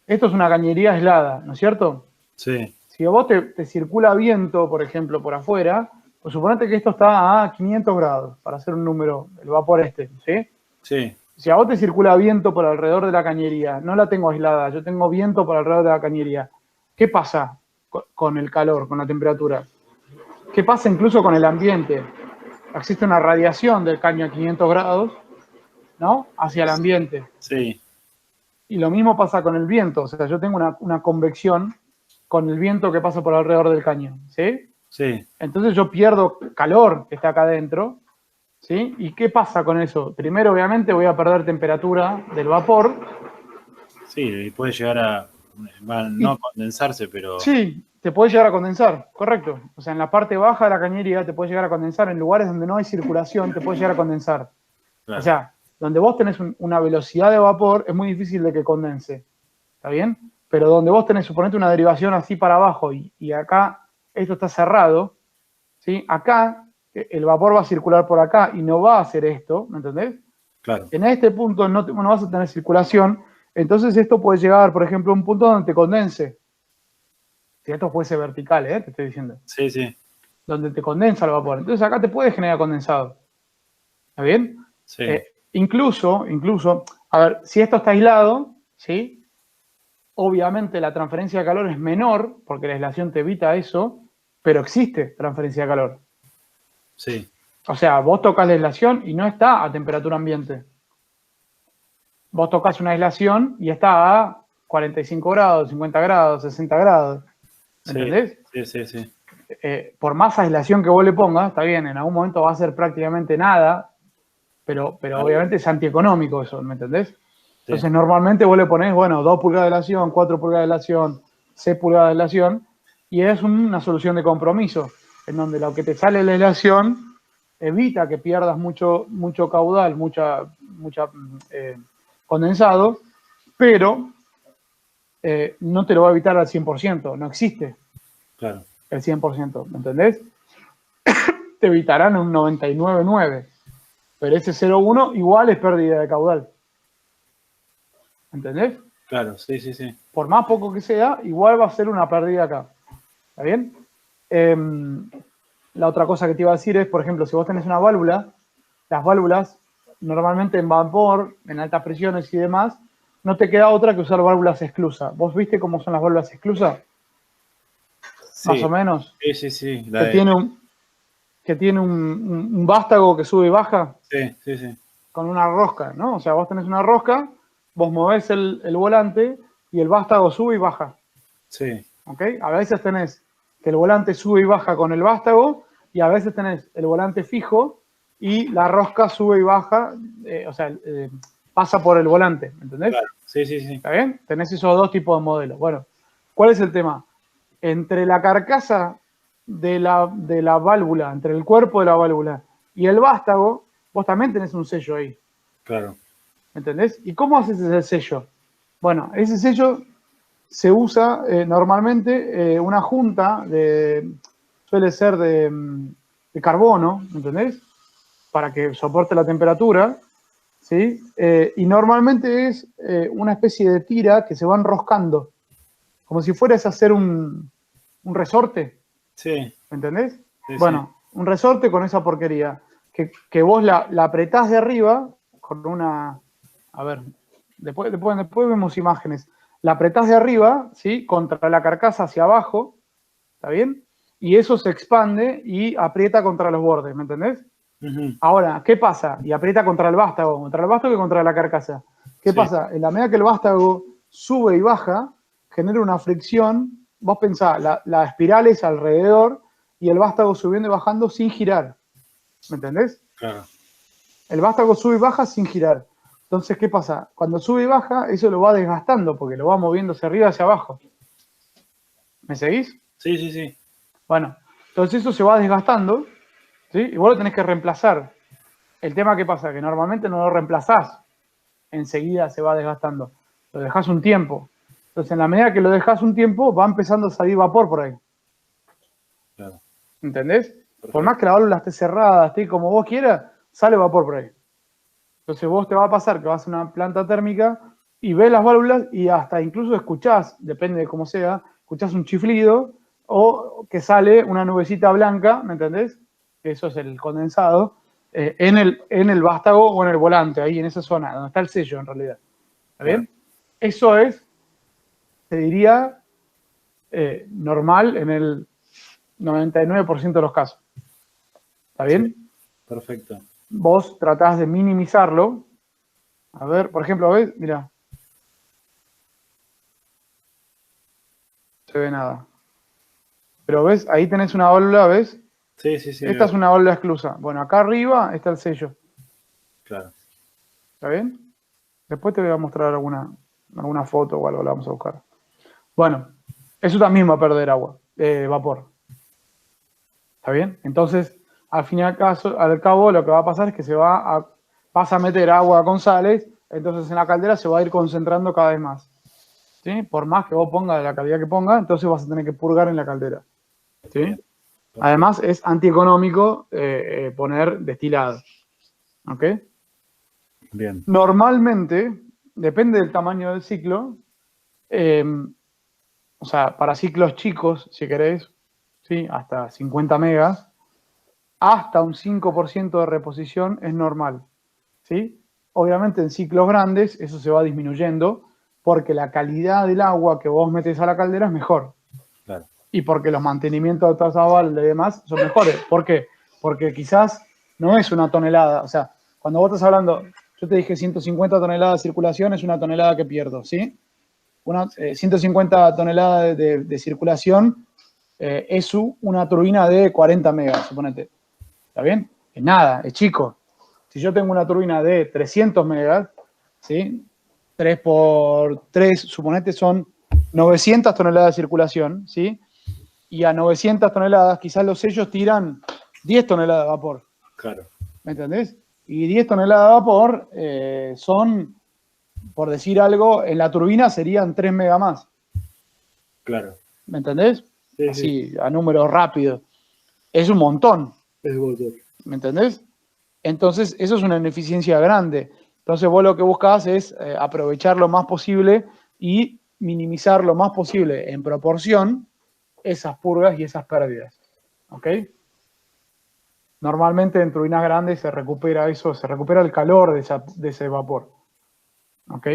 Esto es una cañería aislada, ¿no es cierto? Sí, Si a vos te circula viento, por ejemplo, por afuera, pues suponete que esto está a 500 grados, para hacer un número, el vapor este, ¿sí? sí, Si a vos te circula viento por alrededor de la cañería, no la tengo aislada, yo tengo viento por alrededor de la cañería, ¿qué pasa con el calor, con la temperatura? ¿Qué pasa incluso con el ambiente? Existe una radiación del caño a 500 grados, ¿no? Hacia el ambiente. sí, Y lo mismo pasa con el viento, o sea, yo tengo una convección con el viento que pasa por alrededor del caño, ¿sí? sí, Entonces yo pierdo calor que está acá adentro, ¿sí? ¿Y qué pasa con eso? Primero, obviamente, voy a perder temperatura del vapor. sí, y puede llegar a, no a Y condensarse, pero sí, te puede llegar a condensar, correcto. O sea, en la parte baja de la cañería te puede llegar a condensar, en lugares donde no hay circulación te puede llegar a condensar. O claro, sea, donde vos tenés una velocidad de vapor es muy difícil de que condense, ¿está bien? Pero donde vos tenés, suponete, una derivación así para abajo y acá esto está cerrado, ¿sí? Acá el vapor va a circular por acá y no va a hacer esto, ¿me entendés? claro, En este punto no vas a tener circulación, entonces esto puede llegar, por ejemplo, a un punto donde te condense. Si esto fuese vertical, te estoy diciendo. sí, sí, Donde te condensa el vapor. Entonces acá te puede generar condensado. ¿Está bien? sí, Incluso, a ver, si esto está aislado, ¿sí? Obviamente la transferencia de calor es menor, porque la aislación te evita eso, pero existe transferencia de calor. sí, O sea, vos tocas la aislación y no está a temperatura ambiente. Vos tocas una aislación y está a 45 grados, 50 grados, 60 grados. ¿Me sí, entendés? sí, sí, sí, Por más aislación que vos le pongas, está bien, en algún momento va a ser prácticamente nada, pero obviamente es antieconómico eso, ¿me entendés? sí, Entonces normalmente vos le ponés, bueno, 2 pulgadas de aislación, 4 pulgadas de aislación, 6 pulgadas de aislación, y es una solución de compromiso, en donde lo que te sale de la aislación evita que pierdas mucho caudal, mucha condensado, pero no te lo va a evitar al 100%, no existe claro, el 100%, ¿me entendés? Te evitarán un 99,9, pero ese 0,1 igual es pérdida de caudal, ¿entendés? claro, sí, sí, sí, Por más poco que sea, igual va a ser una pérdida acá, ¿está bien? La otra cosa que te iba a decir es, por ejemplo, si vos tenés una válvula, las válvulas normalmente en vapor, en altas presiones y demás, no te queda otra que usar válvulas esclusas. ¿Vos viste cómo son las válvulas esclusas? Más sí, o menos. sí, sí, sí, Que tiene un vástago que sube y baja sí, sí, sí, con una rosca, ¿no? O sea, vos tenés una rosca, vos movés el volante y el vástago sube y baja, sí, ¿ok? A veces tenés que el volante sube y baja con el vástago y a veces tenés el volante fijo y la rosca sube y baja, o sea, pasa por el volante, ¿entendés? claro, sí, sí, sí, ¿Está bien? Tenés esos dos tipos de modelos. Bueno, ¿cuál es el tema? Entre la carcasa de la válvula, entre el cuerpo de la válvula y el vástago, vos también tenés un sello ahí, claro, ¿entendés? ¿Y cómo haces ese sello? Bueno, ese sello se usa normalmente una junta suele ser de carbono, ¿entendés? Para que soporte la temperatura, ¿sí? Y normalmente es una especie de tira que se va enroscando, como si fueras a hacer un resorte, sí, ¿entendés? sí, sí, Bueno, un resorte con esa porquería. que vos la apretás de arriba con una... A ver, después vemos imágenes. La apretás de arriba, ¿sí? Contra la carcasa hacia abajo, ¿está bien? Y eso se expande y aprieta contra los bordes, ¿me entendés? Ahora, ¿qué pasa? Y aprieta contra el vástago y contra la carcasa. ¿Qué pasa? En la medida que el vástago sube y baja, genera una fricción. Vos pensás, la espiral es alrededor y el vástago subiendo y bajando sin girar. ¿Me entendés? Claro. El vástago sube y baja sin girar. Entonces, ¿qué pasa? Cuando sube y baja, eso lo va desgastando porque lo va moviendo hacia arriba y hacia abajo. ¿Me seguís? Sí, sí, sí. Bueno, entonces eso se va desgastando, ¿sí? Y vos lo tenés que reemplazar. El tema que pasa, que normalmente no lo reemplazás, enseguida se va desgastando. Lo dejás un tiempo. Entonces, en la medida que lo dejás un tiempo, va empezando a salir vapor por ahí. Claro. ¿Entendés? Perfecto. Por más que la válvula esté cerrada, esté como vos quieras, sale vapor por ahí. Entonces vos te va a pasar que vas a una planta térmica y ves las válvulas y hasta incluso escuchás, depende de cómo sea, escuchás un chiflido o que sale una nubecita blanca, ¿me entendés? Eso es el condensado, en el vástago o en el volante, ahí en esa zona, donde está el sello en realidad. ¿Está bien? Eso es, te diría, normal en el 99% de los casos. ¿Está bien? Sí. Perfecto. Vos tratás de minimizarlo. A ver, por ejemplo, ¿ves? Mira. No se ve nada. Pero ¿ves? Ahí tenés una válvula, ¿ves? Sí, sí, sí. Esta es una válvula exclusa. Bueno, acá arriba está el sello. Claro. ¿Está bien? Después te voy a mostrar alguna foto o algo, la vamos a buscar. Bueno, eso también va a perder agua, vapor. ¿Está bien? Entonces, al fin y al cabo, lo que va a pasar es que vas a meter agua con sales, entonces en la caldera se va a ir concentrando cada vez más. ¿Sí? Por más que vos pongas la calidad que pongas, entonces vas a tener que purgar en la caldera. ¿Sí? Además, es antieconómico poner destilado. ¿Ok? Bien. Normalmente, depende del tamaño del ciclo, o sea, para ciclos chicos, si querés, ¿sí? Hasta 50 megas, hasta un 5% de reposición es normal. ¿Sí? Obviamente en ciclos grandes eso se va disminuyendo porque la calidad del agua que vos metes a la caldera es mejor. Claro. Y porque los mantenimientos de Tarzabal y demás son mejores. ¿Por qué? Porque quizás no es una tonelada. O sea, cuando vos estás hablando, yo te dije 150 toneladas de circulación es una tonelada que pierdo, ¿sí? 150 toneladas de circulación es una turbina de 40 megas, suponete. ¿Está bien? Es nada, es chico. Si yo tengo una turbina de 300 megas, ¿sí? 3 por 3, suponete, son 900 toneladas de circulación, ¿sí? Y a 900 toneladas, quizás los sellos tiran 10 toneladas de vapor. Claro. ¿Me entendés? Y 10 toneladas de vapor son, por decir algo, en la turbina serían 3 megas más. Claro. ¿Me entendés? Sí, así, sí. A números rápidos. Es un montón. Es montón. ¿Me entendés? Entonces, eso es una ineficiencia grande. Entonces, vos lo que buscás es aprovechar lo más posible y minimizar lo más posible en proporción esas purgas y esas pérdidas. ¿Ok? Normalmente en turbinas grandes se recupera eso, se recupera el calor de ese vapor. ¿Ok?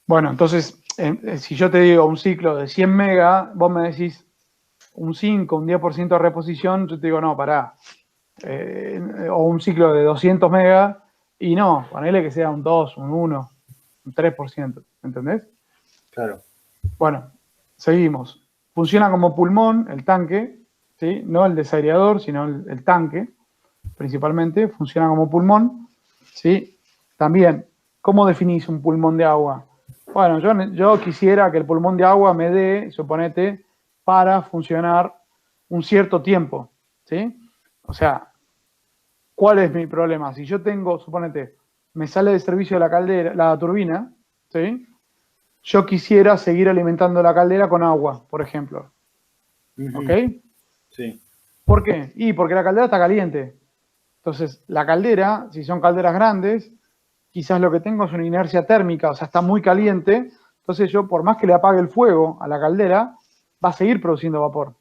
Bueno, entonces, si yo te digo un ciclo de 100 megas, vos me decís un 5, un 10% de reposición, yo te digo, no, pará. O un ciclo de 200 megas, y no, ponele que sea un 2, un 1, un 3%, ¿entendés? Claro. Bueno, seguimos. Funciona como pulmón el tanque, ¿sí? No el desaireador, sino el tanque, principalmente, funciona como pulmón, ¿sí? También, ¿cómo definís un pulmón de agua? Bueno, yo quisiera que el pulmón de agua me dé, suponete, para funcionar un cierto tiempo, ¿sí? O sea, ¿cuál es mi problema? Si yo tengo, suponete, me sale de servicio la caldera, la turbina, ¿sí? Yo quisiera seguir alimentando la caldera con agua, por ejemplo. ¿Ok? Sí. ¿Por qué? Y porque la caldera está caliente. Entonces, la caldera, si son calderas grandes, quizás lo que tengo es una inercia térmica, o sea, está muy caliente. Entonces yo, por más que le apague el fuego a la caldera, va a seguir produciendo vapor.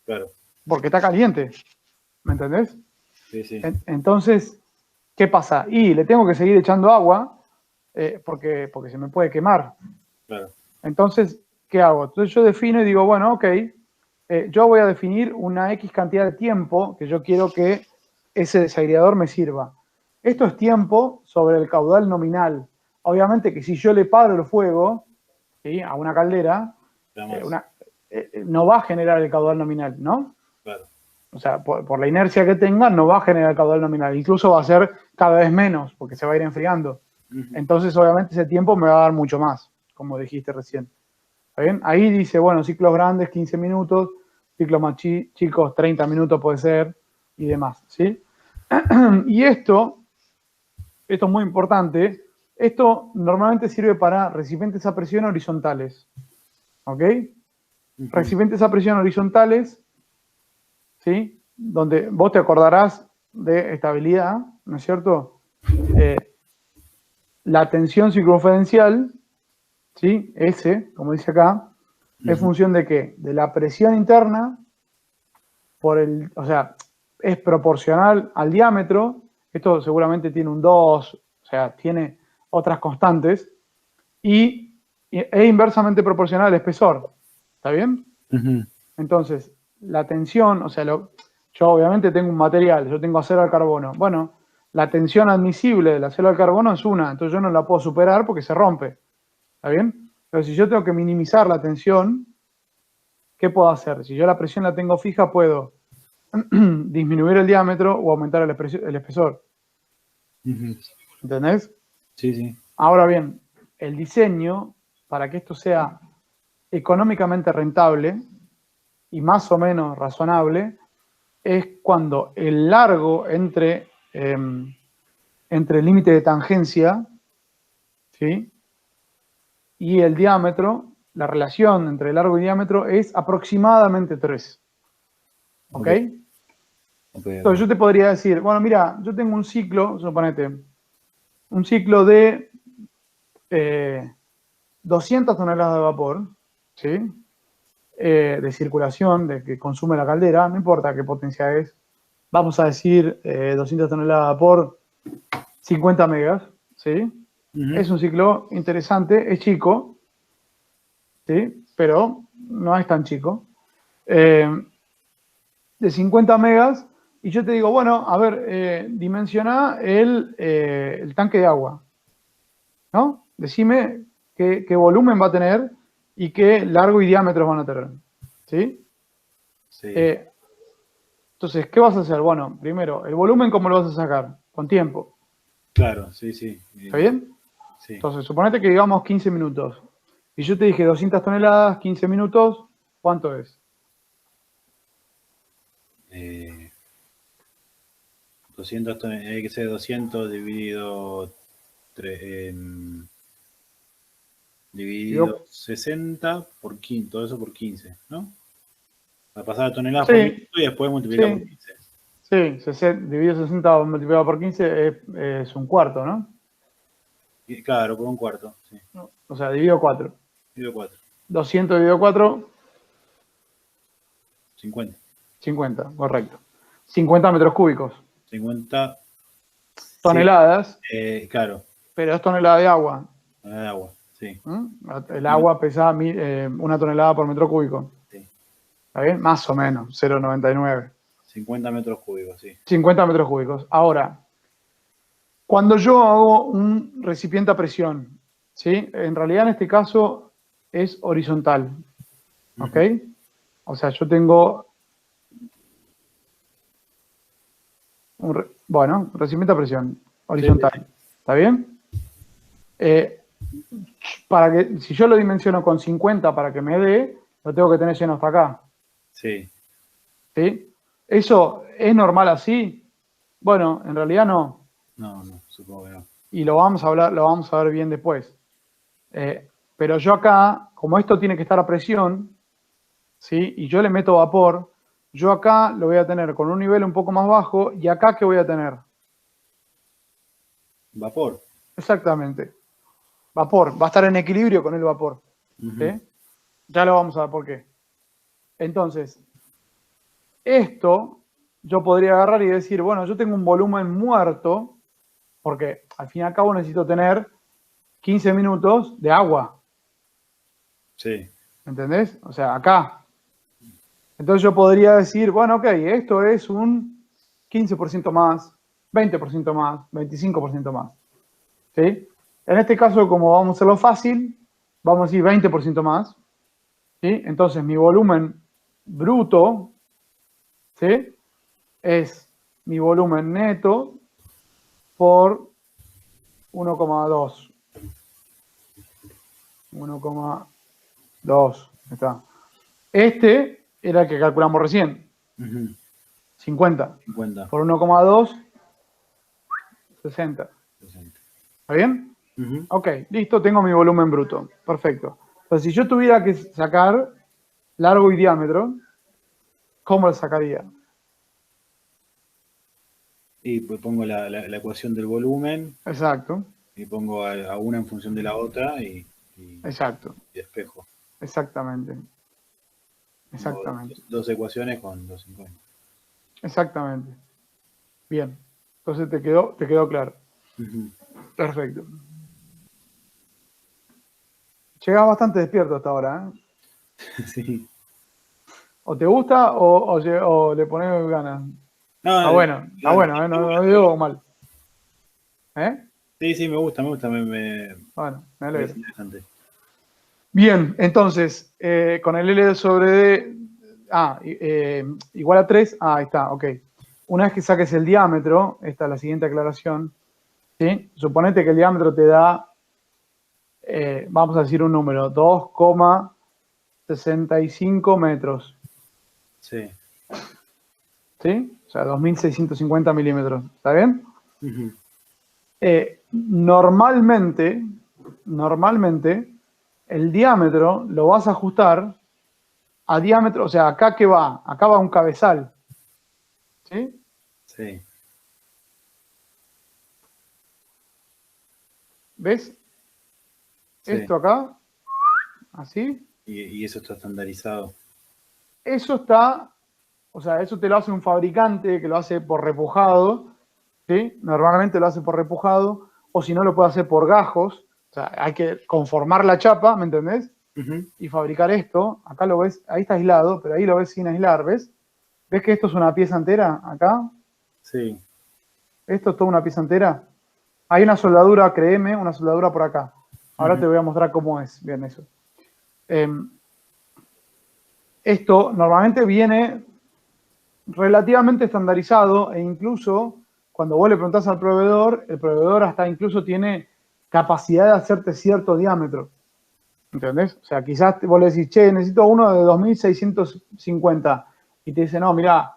Claro. Porque está caliente. ¿Me entendés? Sí, sí. Entonces, ¿qué pasa? Y le tengo que seguir echando agua porque se me puede quemar. Claro. Entonces, ¿qué hago? Entonces yo defino y digo, bueno, ok, yo voy a definir una X cantidad de tiempo que yo quiero que ese desagregador me sirva. Esto es tiempo sobre el caudal nominal. Obviamente que si yo le paro el fuego, ¿sí?, a una caldera, no va a generar el caudal nominal, ¿no? Claro. O sea, por la inercia que tenga, no va a generar el caudal nominal. Incluso va a ser cada vez menos, porque se va a ir enfriando. Entonces, obviamente, ese tiempo me va a dar mucho más, como dijiste recién. ¿Está bien? Ahí dice, bueno, ciclos grandes, 15 minutos, ciclos más chicos, 30 minutos puede ser, y demás, ¿sí? Y esto es muy importante, esto normalmente sirve para recipientes a presión horizontales, ¿ok? Recipientes a presión horizontales, ¿sí? Donde vos te acordarás de estabilidad, ¿no es cierto? La tensión circunferencial, ¿sí? S, como dice acá, es función de ¿qué? De la presión interna o sea, es proporcional al diámetro. Esto seguramente tiene un 2, o sea, tiene otras constantes, y es inversamente proporcional al espesor. ¿Está bien? Entonces, la tensión, o sea, yo obviamente tengo un material, yo tengo acero al carbono. Bueno, la tensión admisible del acero al carbono es 1, entonces yo no la puedo superar porque se rompe. ¿Está bien? Pero si yo tengo que minimizar la tensión, ¿qué puedo hacer? Si yo la presión la tengo fija, puedo disminuir el diámetro o aumentar el espesor. ¿Entendés? Sí, sí. Ahora bien, el diseño, para que esto sea económicamente rentable y más o menos razonable, es cuando el largo entre el límite de tangencia, ¿sí?, y el diámetro, la relación entre largo y diámetro es aproximadamente 3. ¿Ok? Entonces yo te podría decir, bueno, mira, yo tengo un ciclo, suponete, un ciclo de 200 toneladas de vapor, ¿sí?, de circulación, de que consume la caldera, no importa qué potencia es, vamos a decir 200 toneladas de vapor, 50 megas, ¿sí? Es un ciclo interesante, es chico, ¿sí?, pero no es tan chico. De 50 megas, y yo te digo, bueno, a ver, dimensiona el tanque de agua, ¿no? Decime qué volumen va a tener y qué largo y diámetros van a tener, ¿sí? Sí. Entonces, ¿qué vas a hacer? Bueno, primero, el volumen, ¿cómo lo vas a sacar? Con tiempo. Claro, sí, sí. ¿Está bien? Sí. Entonces, suponete que digamos 15 minutos. Y yo te dije 200 toneladas, 15 minutos, ¿cuánto es? 200 hay que ser 200 dividido Digo, 60 por 15, todo eso por 15, ¿no? Para pasar a toneladas por sí, minuto y después multiplicar por sí, 15. sí, dividido 60 multiplicado por 15 es un cuarto, ¿no? Y, claro, por un cuarto, sí. O sea, dividido 4. Dividido 4. 200 dividido 4, 50. 50, correcto. 50 metros cúbicos. 50, sí. Toneladas, Claro, pero es tonelada de agua. de agua, sí. El agua pesa 1 tonelada por metro cúbico. Sí. ¿Está bien? Más o menos, 0,99. 50 metros cúbicos, sí. 50 metros cúbicos. Ahora, cuando yo hago un recipiente a presión, ¿sí?, en realidad en este caso es horizontal. ¿Ok? O sea, yo tengo un recipiente a presión Sí, sí, horizontal. sí. ¿Está bien? Si yo lo dimensiono con 50 para que me dé, lo tengo que tener lleno hasta acá. Sí. ¿Sí? ¿Eso es normal así? Bueno, en realidad no. No, supongo que no. Y lo vamos a ver bien después. Pero yo acá, como esto tiene que estar a presión, ¿sí?, y yo le meto vapor, yo acá lo voy a tener con un nivel un poco más bajo, y acá ¿qué voy a tener? Vapor. Exactamente. Vapor. Va a estar en equilibrio con el vapor. ¿Sí? Ya lo vamos a ver por qué. Entonces, esto yo podría agarrar y decir, bueno, yo tengo un volumen muerto, porque al fin y al cabo necesito tener 15 minutos de agua. Sí. ¿Entendés? O sea, acá. Entonces yo podría decir, bueno, ok, esto es un 15% más, 20% más, 25% más. ¿Sí? En este caso, como vamos a hacerlo fácil, vamos a decir 20% más. ¿Sí? Entonces mi volumen bruto, ¿sí? Es mi volumen neto por 1,2. 1,2. Está. Este era el que calculamos recién. 50. 50. Por 1,2, 60. 60. ¿Está bien? Ok, listo, tengo mi volumen bruto. Perfecto. Entonces, si yo tuviera que sacar largo y diámetro, ¿cómo lo sacaría? Y pues pongo la ecuación del volumen Exacto, y pongo a una en función de la otra y exacto, despejo. exactamente, Tengo exactamente, dos ecuaciones con 250. exactamente. Bien. Entonces te quedó claro. Ujú. Perfecto. Llegas bastante despierto hasta ahora, ¿eh? Sí. O te gusta o le pones ganas. No, Está bueno, ¿eh? No, no digo mal. ¿Eh? sí, sí, me gusta, Bueno, me parece alegro. interesante. Bien, entonces, con el L sobre D, igual a 3, ahí está, ok. Una vez que saques el diámetro, esta es la siguiente aclaración, ¿sí? Suponete que el diámetro te da, vamos a decir un número, 2,65 metros, Sí. ¿sí? O sea, 2.650 milímetros, ¿está bien? Ujú. Normalmente, el diámetro lo vas a ajustar a diámetro, o sea, ¿acá qué va? Acá va un cabezal, ¿sí? Sí. ¿Ves? Sí. Esto acá, así. Y eso está estandarizado. Eso está, o sea, eso te lo hace un fabricante que lo hace por repujado, ¿sí? Normalmente lo hace por repujado, o si no lo puede hacer por gajos. O sea, hay que conformar la chapa, ¿me entendés? Ujú. Y fabricar esto. Acá lo ves, ahí está aislado, pero ahí lo ves sin aislar, ¿ves? ¿Ves que esto es una pieza entera acá? Sí. Esto es toda una pieza entera. Hay una soldadura, créeme, una soldadura por acá. Ahora Ujú. te voy a mostrar cómo es. Bien, eso. Esto normalmente viene relativamente estandarizado e incluso cuando vos le preguntás al proveedor, el proveedor hasta incluso tiene capacidad de hacerte cierto diámetro. ¿Entendés? O sea, quizás vos le decís, che, necesito uno de 2.650 y te dice, no, mirá,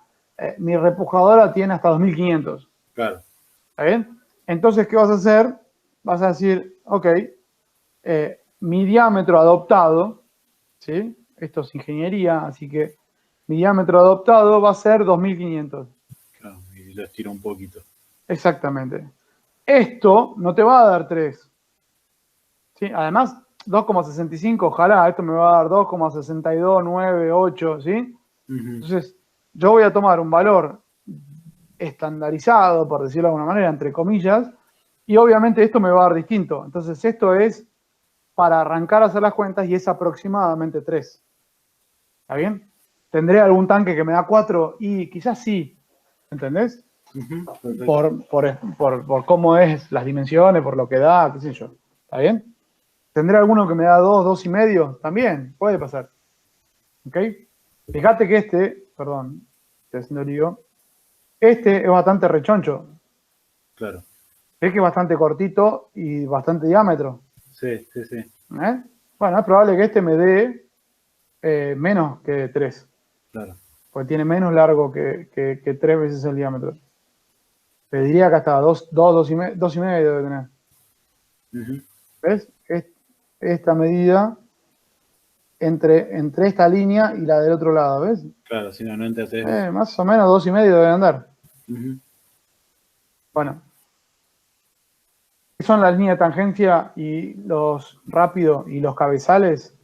mi repujadora tiene hasta 2.500. Claro. ¿Está bien? Entonces, ¿qué vas a hacer? Vas a decir, ok, mi diámetro adoptado, ¿sí? Esto es ingeniería, así que mi diámetro adoptado va a ser 2.500. Claro. Y lo estiro un poquito. Exactamente. Esto no te va a dar 3. ¿Sí? Además, 2,65, ojalá, esto me va a dar 2,6298, ¿sí? Ujú. Entonces, yo voy a tomar un valor estandarizado, por decirlo de alguna manera, entre comillas, y obviamente esto me va a dar distinto. Entonces, esto es para arrancar a hacer las cuentas y es aproximadamente 3. ¿Está bien? ¿Tendré algún tanque que me da 4? Y quizás sí, ¿entendés? Ujú. Perfecto. Por cómo es las dimensiones, por lo que da, qué sé yo. ¿Está bien? ¿Tendré alguno que me da 2, 2,5? También, puede pasar. ¿Ok? Fíjate que perdón, estoy haciendo lío. Este es bastante rechoncho. Claro. Es que es bastante cortito y bastante diámetro. Sí, sí, sí. ¿Eh? Bueno, es probable que este me dé menos que 3, Claro. porque tiene menos largo que 3 veces el diámetro. Te diría que hasta 2,5 debe tener. Ujú. ¿Ves? Esta medida entre esta línea y la del otro lado, ¿ves? Claro, si no, no entra 3 veces. Más o menos 2,5 deben andar. Ujú. Bueno, ¿qué son las líneas de tangencia y los rápidos y los cabezales?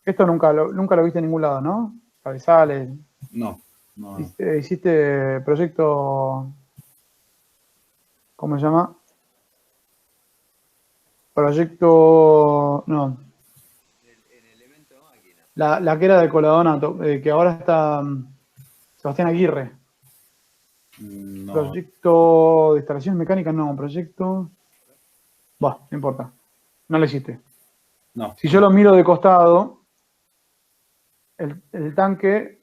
Esto nunca lo viste en ningún lado, ¿no? Cabezales. No. No, no. Hiciste proyecto, ¿cómo se llama? Proyecto, no, la que era de Coladonato, que ahora está Sebastián Aguirre. No, Proyecto de instalaciones mecánicas, no, proyecto. Va, no importa. No lo hiciste. no. Si yo lo miro de costado, el tanque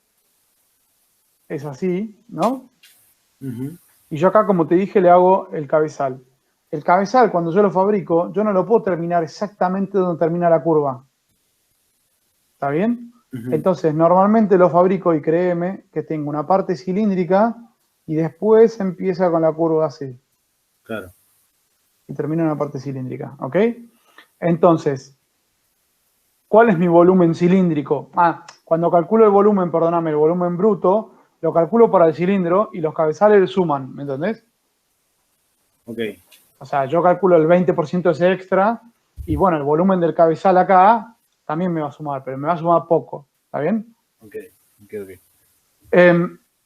es así, ¿no? Ujú. Y yo acá, como te dije, le hago el cabezal. El cabezal, cuando yo lo fabrico, yo no lo puedo terminar exactamente donde termina la curva. ¿Está bien? Ujú. Entonces, normalmente lo fabrico y créeme que tengo una parte cilíndrica y después empieza con la curva así. Claro. Y termina en una parte cilíndrica. ¿Ok? Entonces, ¿cuál es mi volumen cilíndrico? Cuando calculo el volumen, perdóname, el volumen bruto, lo calculo para el cilindro y los cabezales suman, ¿me entendés? Ok, O sea, yo calculo el 20% de ese extra y bueno, el volumen del cabezal acá también me va a sumar, pero me va a sumar poco, ¿está bien? ok, ok, ok.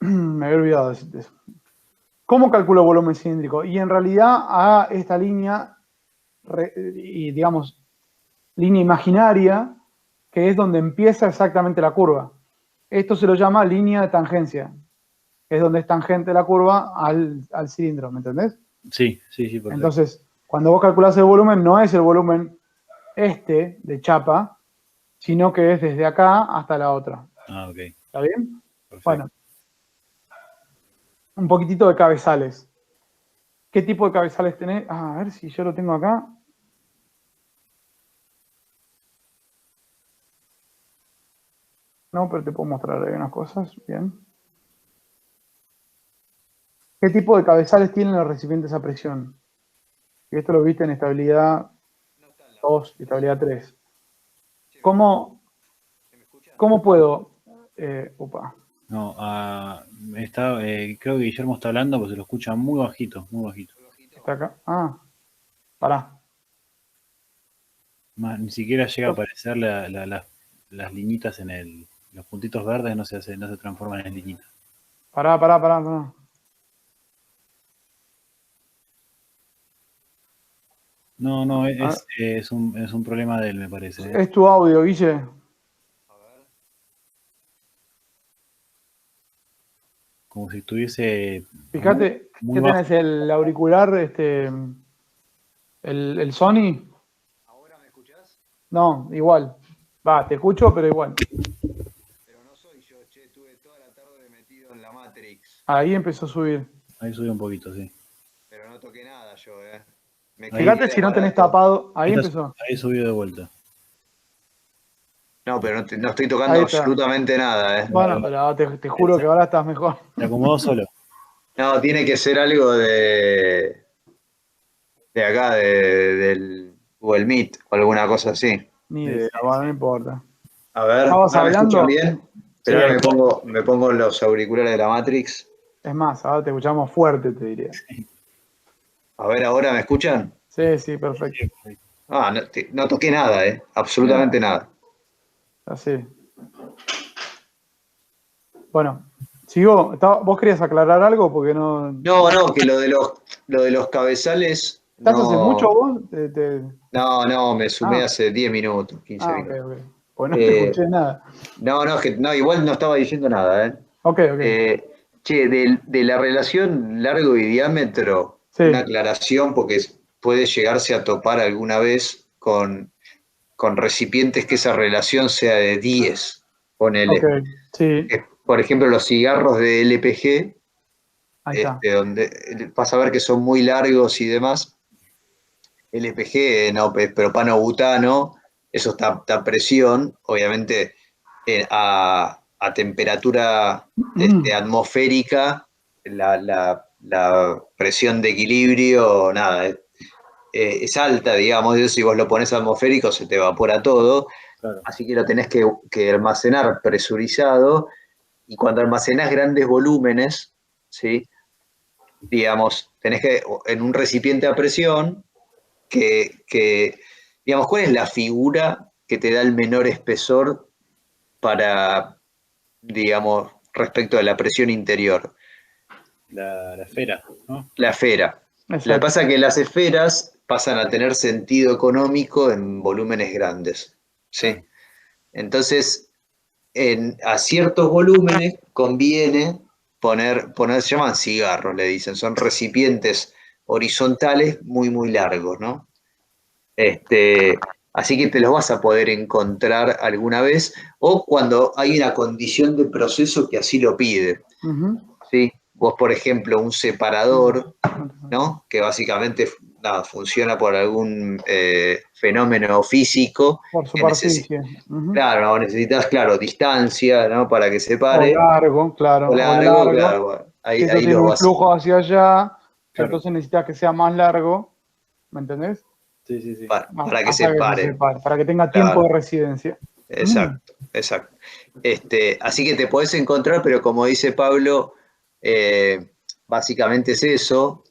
Me había olvidado de decirte eso. ¿Cómo calculo volumen cilíndrico? Y en realidad a esta línea, y digamos, línea imaginaria, que es donde empieza exactamente la curva. Esto se lo llama línea de tangencia, es donde es tangente la curva al cilindro, ¿me entendés? Sí, sí, sí, perfecto. Entonces, cuando vos calculás el volumen, no es el volumen este de chapa, sino que es desde acá hasta la otra. Ah, ok, ¿Está bien? perfecto. Bueno, un poquitito de cabezales. ¿Qué tipo de cabezales tenés? A ver si yo lo tengo acá. No, pero te puedo mostrar ahí unas cosas. Bien. ¿Qué tipo de cabezales tienen los recipientes a presión? Y esto lo viste en estabilidad 2 y estabilidad 3. ¿Cómo, cómo puedo? Upa, No, creo que Guillermo está hablando, pues se lo escucha muy bajito, muy bajito. está acá. Pará. Ni siquiera llega a aparecer las liñitas los puntitos verdes no se transforman en liñitas. Pará. No, no, A ver, es un problema de él, me parece, ¿eh? es tu audio, Guille. Como si estuviese muy, Fíjate, muy ¿qué bajo. tenés? ¿El auricular, el Sony? No, igual. Va, te escucho, pero igual. Pero no soy yo, che, estuve toda la tarde metido en la Matrix. Ahí empezó a subir. Ahí sube un poquito, sí. Pero no toqué nada yo, Me Ahí, cambié Fíjate de si no tenés aparato. tapado. ahí, Ahí empezó. ahí subió de vuelta. No, pero no estoy tocando Ahí está. absolutamente nada, Ahí Bueno, va. pero te juro que ahora estás mejor. Se acomodó solo. No, tiene que ser algo de acá, del Google Meet o alguna cosa así. Ni Sí, idea, sí, bueno, sí. no importa. A ver, ¿Estabas ¿ahora me escuchan hablando? bien? Sí, Pero ahora ahí está. me pongo los auriculares de la Matrix. Es más, ahora te escuchamos fuerte, te diría. A ver, ¿ahora me escuchan? Sí, perfecto. Sí, perfecto. No, no toqué nada, absolutamente nada. Así. Bueno, sigo. ¿Vos querías aclarar algo? Porque no. No, no, que lo de los cabezales, ¿Estás hace mucho no, vos? no, me sumé Ah, hace 10 minutos, 15 minutos. ok. Pues no te Eh, escuché nada. no, no, igual no estaba diciendo nada, Ok. Che, de la relación largo y diámetro, una Sí, aclaración, porque puede llegarse a topar alguna vez con recipientes que esa relación sea de 10, ok. ponele. Sí, Por ejemplo, los cigarros de LPG, ahí está. donde vas a ver que son muy largos y demás. LPG, no, propano-butano, eso está a presión, obviamente a temperatura atmosférica, la presión de equilibrio, nada, es alta, digamos, si vos lo pones atmosférico se te evapora todo, Claro. así que lo tenés que almacenar presurizado, y cuando almacenás grandes volúmenes, ¿sí? Digamos, tenés que, en un recipiente a presión, digamos, ¿cuál es la figura que te da el menor espesor para, digamos, respecto de la presión interior. La esfera, ¿no? La esfera. Exacto. Lo que pasa es que las esferas pasan a tener sentido económico en volúmenes grandes, ¿sí? Entonces, a ciertos volúmenes conviene poner, se llaman cigarros, le dicen, son recipientes horizontales muy, muy largos, ¿no? Así que te los vas a poder encontrar alguna vez o cuando hay una condición de proceso que así lo pide, ¿sí? Vos, por ejemplo, un separador, ¿no? Que básicamente nada, funciona por algún fenómeno físico. Por superficie. Claro, necesitas, claro, distancia, ¿no? Para que se O pare. largo, claro. O largo, claro. Bueno, Si eso ahí tiene lo un vas. flujo hacia allá, Claro. entonces necesitas que sea más largo, ¿me entendés? Sí, sí, sí. Para que se pare. Para que tenga Claro. tiempo de residencia. Exacto, exacto. Así que te podés encontrar, pero como dice Pablo, básicamente es eso.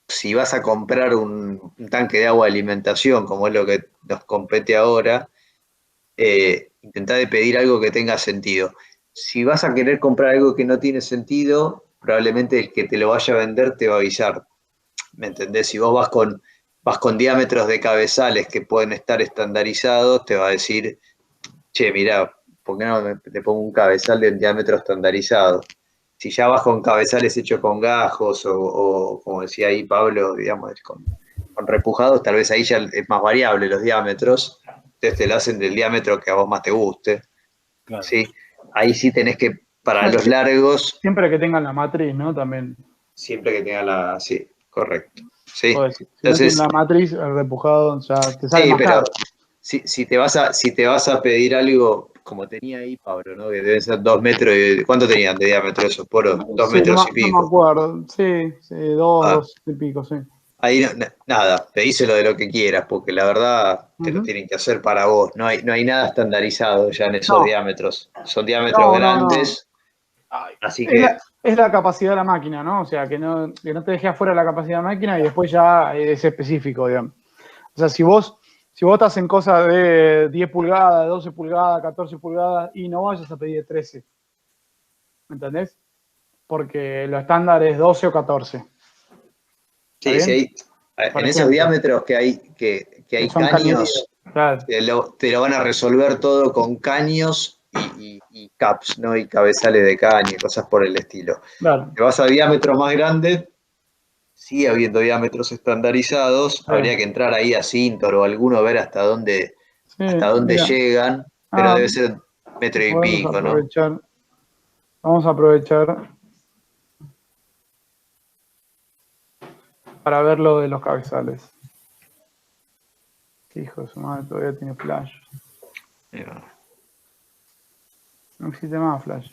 Si vas a comprar un tanque de agua de alimentación, como es lo que nos compete ahora, intentá de pedir algo que tenga sentido. Si vas a querer comprar algo que no tiene sentido, probablemente el que te lo vaya a vender te va a avisar. ¿Me entendés? Si vos vas con diámetros de cabezales que pueden estar estandarizados, te va a decir, che, mirá, ¿por qué no te pongo un cabezal de un diámetro estandarizado? Si ya vas con cabezales hechos con gajos o como decía ahí Pablo, digamos, con repujados, tal vez ahí ya es más variable los diámetros, entonces te lo hacen del diámetro que a vos más te guste, Claro. ¿sí? Ahí sí tenés que, para los largos, Siempre que tengan la matriz, ¿no? También. siempre que tenga la, sí, correcto, ¿sí? Pues, si no Entonces, tiene la matriz, el repujado ya te sale sí, más pero caro. si te vas a pedir algo como tenía ahí Pablo, ¿no? Que deben ser 2 metros, ¿cuánto tenían de diámetro esos poros? 2 Sí, metros y no me pico. acuerdo. Sí, dos y pico, sí. Ahí nada, pedíselo de lo que quieras, porque la verdad te lo tienen que hacer para vos. No hay nada estandarizado ya en esos No, diámetros. Son diámetros no. grandes, así Es que es la capacidad de la máquina, ¿no? O sea, que no te deje afuera la capacidad de la máquina y después ya es específico, digamos. O sea, si vos estás en cosas de 10 pulgadas, 12 pulgadas, 14 pulgadas, y no vayas a pedir 13. ¿Me entendés? Porque lo estándar es 12 o 14. ¿Está sí, bien? Por en esos ejemplo, diámetros que hay son cañerías. caños, Claro. te lo van a resolver todo con caños y caps, ¿no? Y cabezales de caño y cosas por el estilo. Claro. Te vas a diámetros más grandes, sigue habiendo diámetros estandarizados, habría que entrar ahí a Cintor o alguno, ver hasta dónde Sí, mira. llegan, pero debe ser metro y Podemos pico, ¿no? aprovechar. Vamos a aprovechar para ver lo de los cabezales. Hijo de su madre, todavía tiene flash. No existe más flash.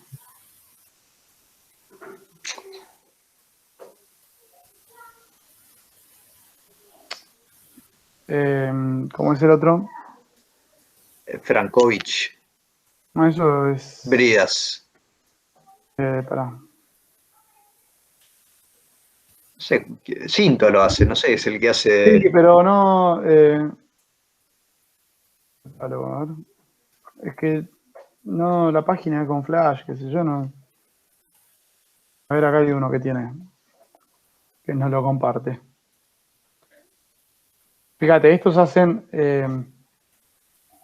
¿Cómo es el otro? Frankovich, No, eso es. Bridas. Pará. No sé, Cinto lo hace, no sé, es el que hace. Sí, pero no. A ver. Es que no, la página con flash, qué sé yo, no. A ver, acá hay uno que tiene. Que nos lo comparte. Fíjate, estos hacen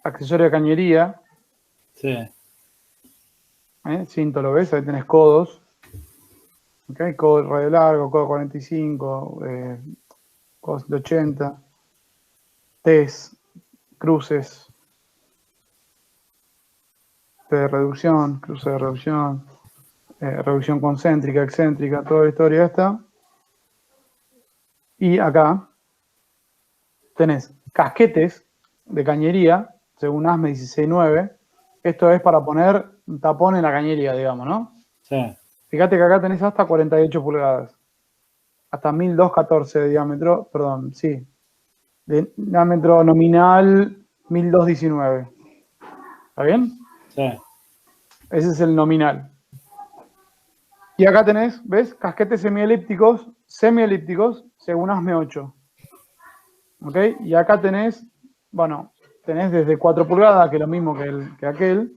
accesorio de cañería. Sí. Cinto, ¿lo ves? Ahí tenés codos. Okay, codo radio largo, codo 45, codos de 80. Ts, cruces de reducción, cruce de reducción, reducción concéntrica, excéntrica, toda la historia esta. Y acá tenés casquetes de cañería, según ASME 169. Esto es para poner un tapón en la cañería, digamos, ¿no? Sí. Fíjate que acá tenés hasta 48 pulgadas. Hasta 1214 de diámetro, perdón, sí. De diámetro nominal 1219. ¿Está bien? Sí. Ese es el nominal. Y acá tenés, ¿ves? Casquetes semielípticos, según ASME 8. ¿Ok? Y acá tenés, bueno, tenés desde 4 pulgadas, que es lo mismo que aquel,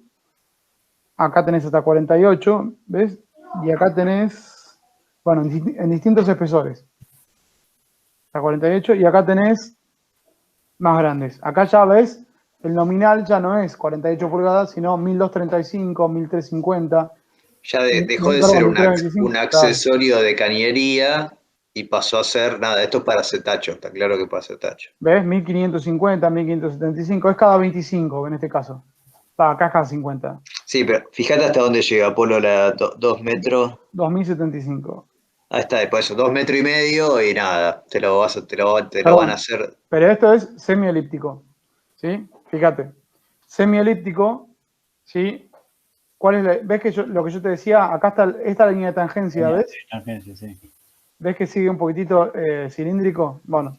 acá tenés hasta 48, ¿ves? Y acá tenés, bueno, en distintos espesores. Hasta 48, y acá tenés más grandes. Acá ya ves, el nominal ya no es 48 pulgadas, sino 1235, 1350. Ya dejó de Perdón, ser 1325, un claro. accesorio de cañería y pasó a ser, nada, esto es para hacer tacho, está claro que para hacer tacho. ¿Ves? 1550, 1575, es cada 25 en este caso. Acá es cada 50. Sí, pero fíjate hasta dónde llega, Polo, 2 metros. 2075. Ahí está, después eso, 2,5 metros y nada, te lo van a Perdón, hacer. pero esto es semielíptico. ¿Sí? Fíjate. Semielíptico, ¿sí? ¿Ves que lo que yo te decía? Acá está esta línea de tangencia, ¿ves? Tangencia, sí. ¿Ves que sigue un poquitito cilíndrico? Bueno,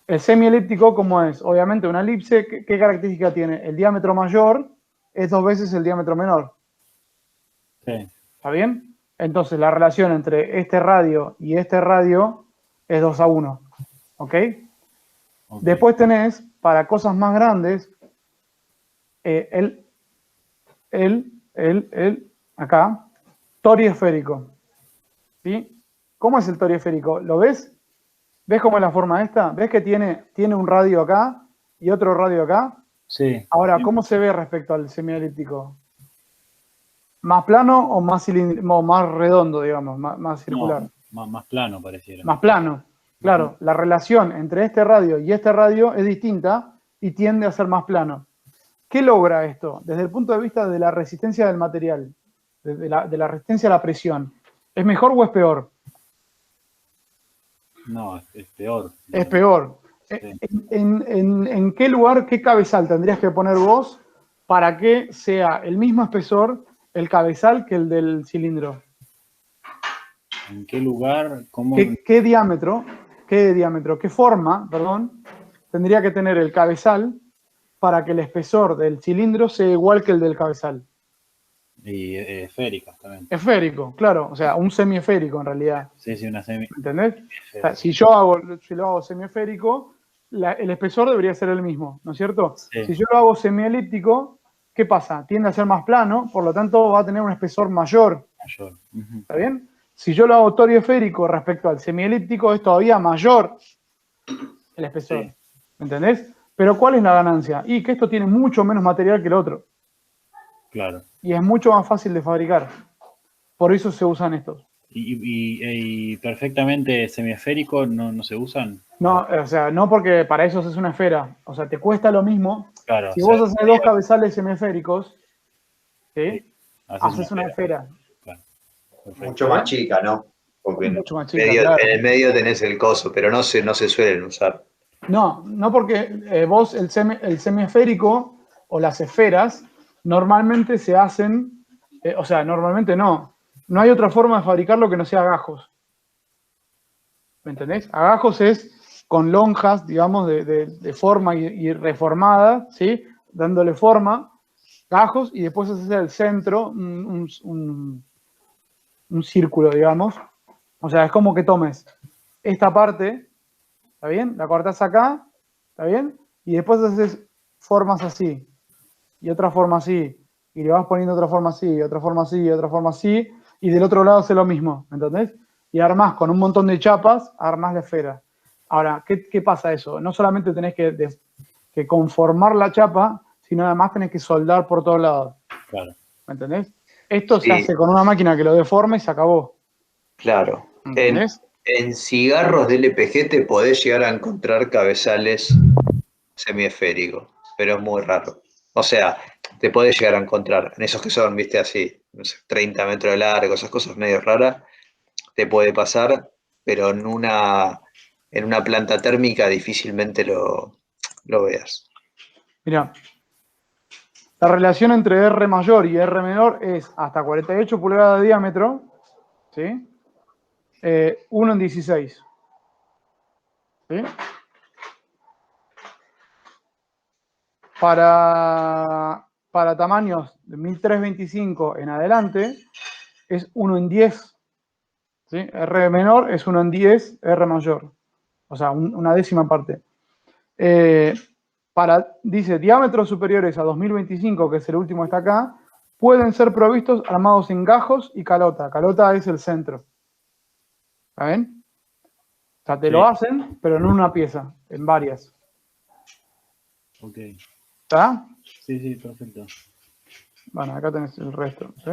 el semielíptico, ¿cómo es? Obviamente una elipse, ¿qué característica tiene? El diámetro mayor es 2 veces el diámetro menor. Sí. ¿Está bien? Entonces la relación entre este radio y este radio es 2:1. ¿Ok? Ok. Después tenés, para cosas más grandes, acá, tori esférico. ¿Sí? ¿Cómo es el tori esférico? ¿Lo ves? ¿Ves cómo es la forma esta? ¿Ves que tiene un radio acá y otro radio acá? Sí. Ahora, ¿cómo se ve respecto al semielíptico? ¿Más plano o más cilíndrico, más redondo, digamos, más circular? No, más plano pareciera. Más plano. Claro, la relación entre este radio y este radio es distinta y tiende a ser más plano. ¿Qué logra esto? Desde el punto de vista de la resistencia del material, de la resistencia a la presión. ¿Es mejor o es peor? No, es peor. Es peor. Sí. ¿En qué lugar, qué cabezal tendrías que poner vos para que sea el mismo espesor el cabezal que el del cilindro? ¿En qué lugar? ¿Cómo? ¿Qué diámetro, qué forma, perdón, tendría que tener el cabezal para que el espesor del cilindro sea igual que el del cabezal? Y esféricas también. Esférico, claro, o sea, un semiesférico en realidad. Sí, sí, una semi. ¿Entendés? O sea, si lo hago semiesférico, el espesor debería ser el mismo, ¿no es cierto? Sí. Si yo lo hago semielíptico, ¿qué pasa? Tiende a ser más plano, por lo tanto va a tener un espesor mayor. Mayor. ¿Está bien? Si yo lo hago toriesférico respecto al semielíptico, es todavía mayor el espesor. Sí. ¿Entendés? Pero ¿cuál es la ganancia? Y que esto tiene mucho menos material que el otro. Claro. Y es mucho más fácil de fabricar. Por eso se usan estos. ¿Y perfectamente semiesférico no se usan? No, o sea, no porque para eso es una esfera. O sea, te cuesta lo mismo. Claro. Si vos haces dos cabezales semiesféricos, ¿sí? Sí, Haces una esfera. Claro. Perfecto. Mucho más chica, ¿no? Porque Mucho más chica, claro. en el medio tenés el coso, pero no se suelen usar. No porque vos el semiesférico o las esferas normalmente se hacen, o sea, normalmente no. No hay otra forma de fabricarlo que no sea gajos. ¿Me entendés? Agajos es con lonjas, digamos, de forma y reformada, ¿sí? Dándole forma, gajos, y después haces el centro, un círculo, digamos. O sea, es como que tomes esta parte, ¿está bien? La cortás acá, ¿está bien? Y después haces formas así, y otra forma así, y le vas poniendo otra forma así, otra forma así, otra forma así, y del otro lado hace lo mismo, ¿me entendés? Y armás con un montón de chapas, armás la esfera. Ahora, ¿qué pasa eso? No solamente tenés que conformar la chapa, sino además tenés que soldar por todos lados. Claro. ¿Me entendés? Esto Sí. se hace con una máquina que lo deforma y se acabó. Claro. ¿Entendés? En cigarros de LPG te podés llegar a encontrar cabezales semiesféricos, pero es muy raro. O sea, te podés llegar a encontrar en esos que son, viste, así, no sé, 30 metros de largo, esas cosas medio raras, te puede pasar, pero en una planta térmica difícilmente lo veas. Mirá, la relación entre R mayor y R menor es hasta 48 pulgadas de diámetro, ¿sí? 1 en 16. ¿Sí? Para tamaños de 1325 en adelante es 1 en 10. ¿Sí? R menor es 1 en 10, R mayor. O sea, una décima parte. Dice diámetros superiores a 2025, que es el último que está acá, pueden ser provistos armados en gajos y calota. Calota es el centro. ¿Está bien? O sea, te lo hacen, pero no en una pieza, en varias. Ok. ¿Está? Sí, perfecto. Bueno, acá tenés el resto. ¿Sí?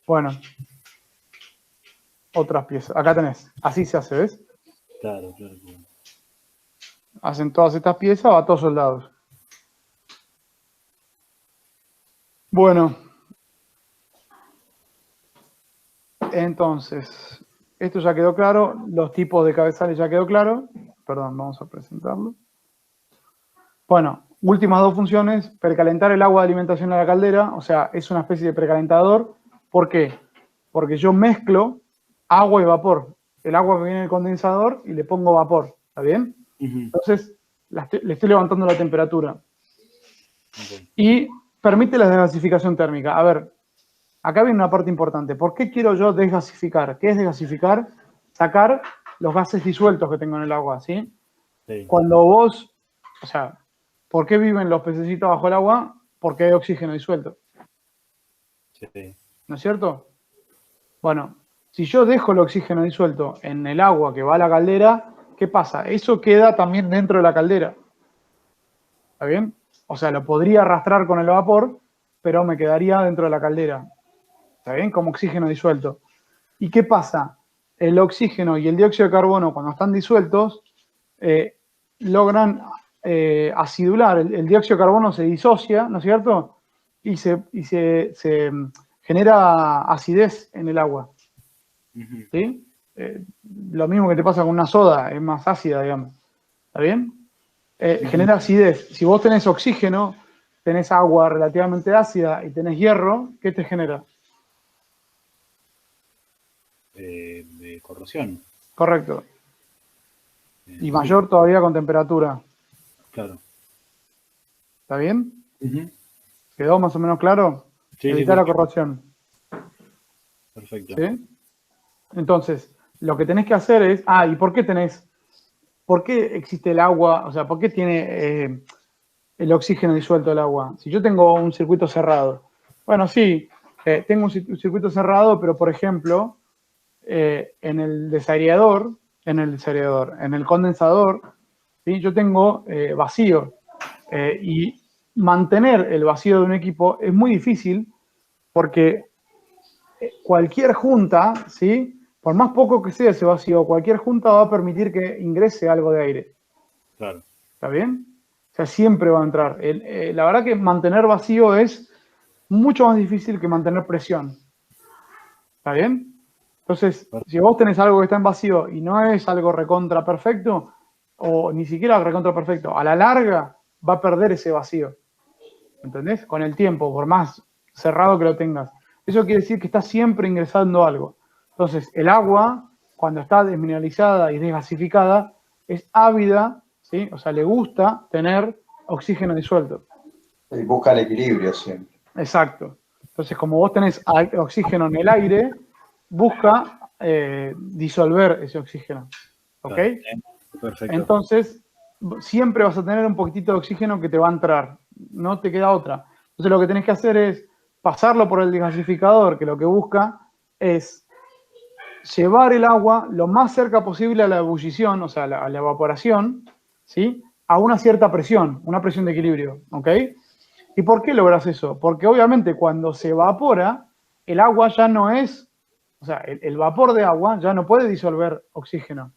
Bueno. Otras piezas. Acá tenés. Así se hace, ¿ves? Claro. Hacen todas estas piezas a todos soldados. Bueno. Entonces, esto ya quedó claro. Los tipos de cabezales ya quedó claro. Perdón, vamos a presentarlo. Bueno, últimas dos funciones. Precalentar el agua de alimentación a la caldera. O sea, es una especie de precalentador. ¿Por qué? Porque yo mezclo agua y vapor. El agua que viene del condensador y le pongo vapor. ¿Está bien? Entonces, le estoy levantando la temperatura. Okay. Y permite la desgasificación térmica. A ver, acá viene una parte importante. ¿Por qué quiero yo desgasificar? ¿Qué es desgasificar? Sacar los gases disueltos que tengo en el agua, ¿sí? Sí. Cuando vos, o sea, ¿por qué viven los pececitos bajo el agua? Porque hay oxígeno disuelto. Sí. ¿No es cierto? Bueno, si yo dejo el oxígeno disuelto en el agua que va a la caldera, ¿qué pasa? Eso queda también dentro de la caldera. ¿Está bien? O sea, lo podría arrastrar con el vapor, pero me quedaría dentro de la caldera. ¿Está bien? Como oxígeno disuelto. ¿Y qué pasa? El oxígeno y el dióxido de carbono, cuando están disueltos, logran acidular. El dióxido de carbono se disocia, ¿no es cierto? Y se genera acidez en el agua. ¿Sí? Lo mismo que te pasa con una soda, es más ácida, digamos. ¿Está bien? Genera acidez. Si vos tenés oxígeno, tenés agua relativamente ácida y tenés hierro, ¿qué te genera? De corrosión. Correcto. Y mayor todavía con temperatura. Claro. ¿Está bien? ¿Quedó más o menos claro? Sí, Evitar la corrosión. Perfecto. ¿Sí? Entonces, lo que tenés que hacer es... ¿y por qué existe el agua? O sea, ¿por qué tiene el oxígeno disuelto el agua? Si yo tengo un circuito cerrado. Bueno, sí, tengo un circuito cerrado, pero por ejemplo, en el condensador, ¿sí? Yo tengo vacío. Y mantener el vacío de un equipo es muy difícil porque cualquier junta, ¿sí? Por más poco que sea ese vacío, cualquier junta va a permitir que ingrese algo de aire. Claro. ¿Está bien? O sea, siempre va a entrar. La verdad que mantener vacío es mucho más difícil que mantener presión. ¿Está bien? Entonces, si vos tenés algo que está en vacío y no es algo recontra perfecto, o ni siquiera recontra perfecto, a la larga va a perder ese vacío. ¿Entendés? Con el tiempo, por más cerrado que lo tengas. Eso quiere decir que está siempre ingresando algo. Entonces, el agua, cuando está desmineralizada y desgasificada, es ávida, ¿sí? O sea, le gusta tener oxígeno disuelto. Y busca el equilibrio siempre. Exacto. Entonces, como vos tenés oxígeno en el aire, busca disolver ese oxígeno. ¿Ok? Perfecto. Entonces, siempre vas a tener un poquitito de oxígeno que te va a entrar. No te queda otra. Entonces, lo que tenés que hacer es pasarlo por el desgasificador, que lo que busca es llevar el agua lo más cerca posible a la ebullición, o sea, a la evaporación, ¿sí? A una cierta presión, una presión de equilibrio. ¿Ok? ¿Y por qué logras eso? Porque obviamente cuando se evapora, el agua ya no es, o sea, el vapor de agua ya no puede disolver oxígeno.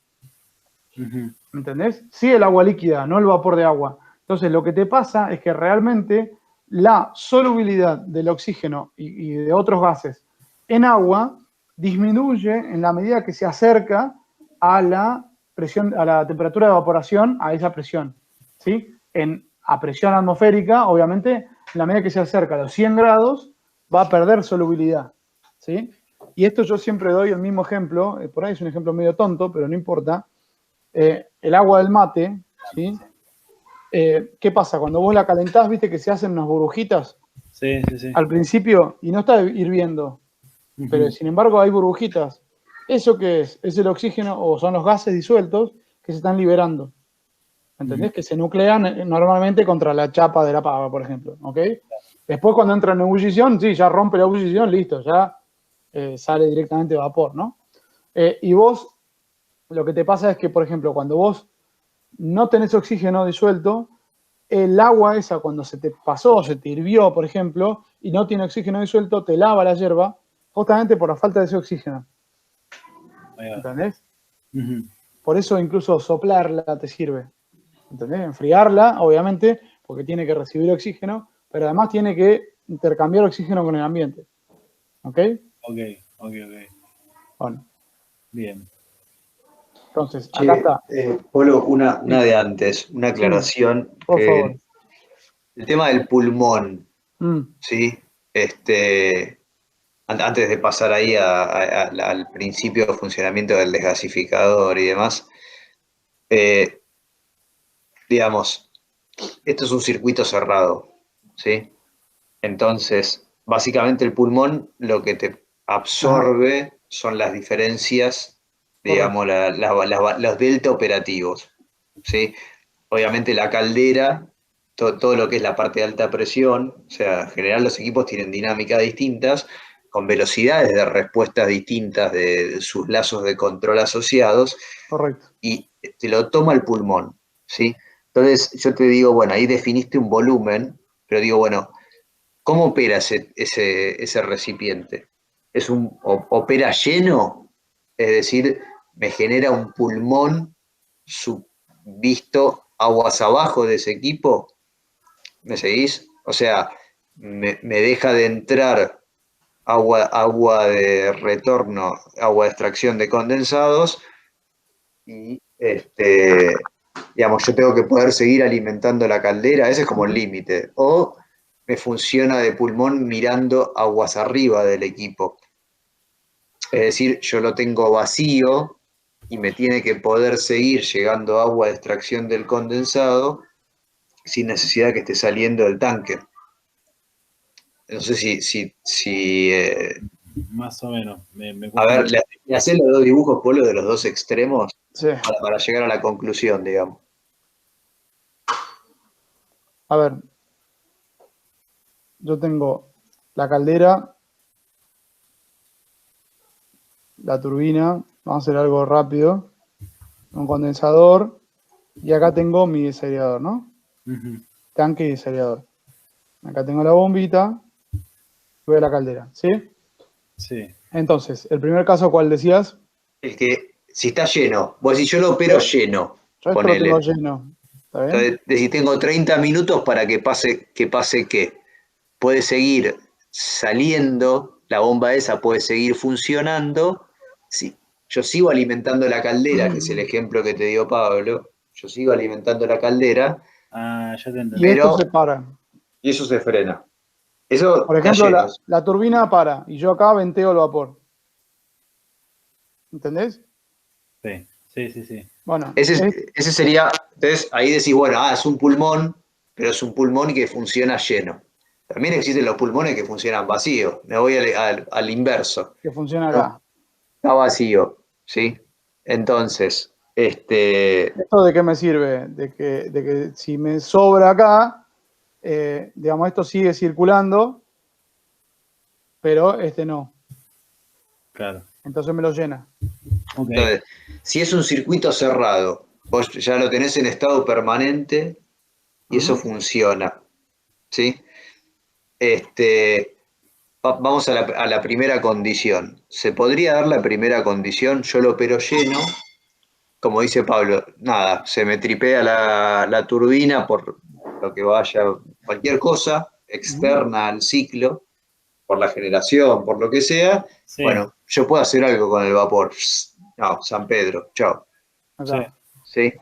¿Me entendés? Sí, el agua líquida, no el vapor de agua. Entonces, lo que te pasa es que realmente la solubilidad del oxígeno y de otros gases en agua disminuye en la medida que se acerca a la presión, a la temperatura de evaporación, a esa presión. ¿Sí? A presión atmosférica, obviamente, en la medida que se acerca a los 100 grados, va a perder solubilidad. ¿Sí? Y esto yo siempre doy el mismo ejemplo, por ahí es un ejemplo medio tonto, pero no importa. El agua del mate, ¿sí? ¿Qué pasa? Cuando vos la calentás, viste que se hacen unas burbujitas Sí. al principio y no está hirviendo, pero sin embargo hay burbujitas. ¿Eso qué es? Es el oxígeno o son los gases disueltos que se están liberando. ¿Entendés? Que se nuclean normalmente contra la chapa de la pava, por ejemplo. ¿Ok? Después cuando entra en ebullición, sí, ya rompe la ebullición, listo, ya sale directamente vapor, ¿no? Y vos, lo que te pasa es que, por ejemplo, cuando vos no tenés oxígeno disuelto, el agua esa cuando se te pasó, se te hirvió, por ejemplo, y no tiene oxígeno disuelto, te lava la yerba justamente por la falta de ese oxígeno. ¿Entendés? Ujú. Por eso incluso soplarla te sirve. ¿Entendés? Enfriarla, obviamente, porque tiene que recibir oxígeno, pero además tiene que intercambiar oxígeno con el ambiente. ¿Ok? Ok. Bueno, Bien. entonces, acá Che, está. Polo, una de antes, una aclaración. Por favor. El tema del pulmón, Mm, ¿sí? Antes de pasar ahí al principio de funcionamiento del desgasificador y demás, eh, digamos, esto es un circuito cerrado, ¿sí? Entonces, básicamente el pulmón lo que te ajá, absorbe son las diferencias, correcto. digamos, los delta operativos, ¿sí? Obviamente la caldera, todo lo que es la parte de alta presión, o sea, en general los equipos tienen dinámicas distintas, con velocidades de respuestas distintas de sus lazos de control asociados, Correcto. y te lo toma el pulmón, ¿sí? Entonces yo te digo, bueno, ahí definiste un volumen, pero digo, bueno, ¿cómo opera ese recipiente? ¿Opera lleno? Es decir, me genera un pulmón visto aguas abajo de ese equipo. ¿Me seguís? O sea, me deja de entrar agua de retorno, agua de extracción de condensados y digamos, yo tengo que poder seguir alimentando la caldera, ese es como el límite. O me funciona de pulmón mirando aguas arriba del equipo. Es decir, yo lo tengo vacío y me tiene que poder seguir llegando agua de extracción del condensado sin necesidad que esté saliendo del tanque. No sé Más o menos. Me a cuesta un ver, poco. le hacés los dos dibujos, Polo, de los dos extremos Sí. para llegar a la conclusión, digamos. A ver, yo tengo la caldera, la turbina, vamos a hacer algo rápido, un condensador, y acá tengo mi desagregador, ¿no? Ujú. Tanque y desagregador. Acá tengo la bombita, voy a la caldera, ¿sí? Sí. Entonces, el primer caso, ¿cuál decías? El que, si está lleno, vos si yo lo opero Yo, lleno, yo esto lo tengo ponele. lleno, ¿está bien? Entonces, si tengo 30 minutos para que pase qué. Puede seguir saliendo, la bomba esa puede seguir funcionando. Sí, yo sigo alimentando la caldera, que es el ejemplo que te dio Pablo. Yo sigo alimentando la caldera, Ah, ya te Y entendí. esto pero se para. y eso se frena. Eso Por está ejemplo, lleno. la turbina para y yo acá venteo el vapor. ¿Entendés? Sí. Bueno, Ese sería, entonces ahí decís, bueno, es un pulmón, pero es un pulmón que funciona lleno. También existen los pulmones que funcionan vacíos. Me voy al inverso. que funciona ¿No? acá. Está vacío, ¿sí? Entonces, ¿Esto de qué me sirve? De que si me sobra acá, digamos, esto sigue circulando, pero este no. Claro. Entonces me lo llena. Ok. entonces, si es un circuito cerrado, vos ya lo tenés en estado permanente y eso Ujú. funciona, ¿sí? Vamos a la primera condición. ¿Se podría dar la primera condición? Yo lo opero lleno, como dice Pablo, nada, se me tripea la turbina por lo que vaya, cualquier cosa Ujú. externa al ciclo, por la generación, por lo que sea, Sí, bueno, yo puedo hacer algo con el vapor. No, San Pedro, chao. sí. Acá. ¿Sí? Ahí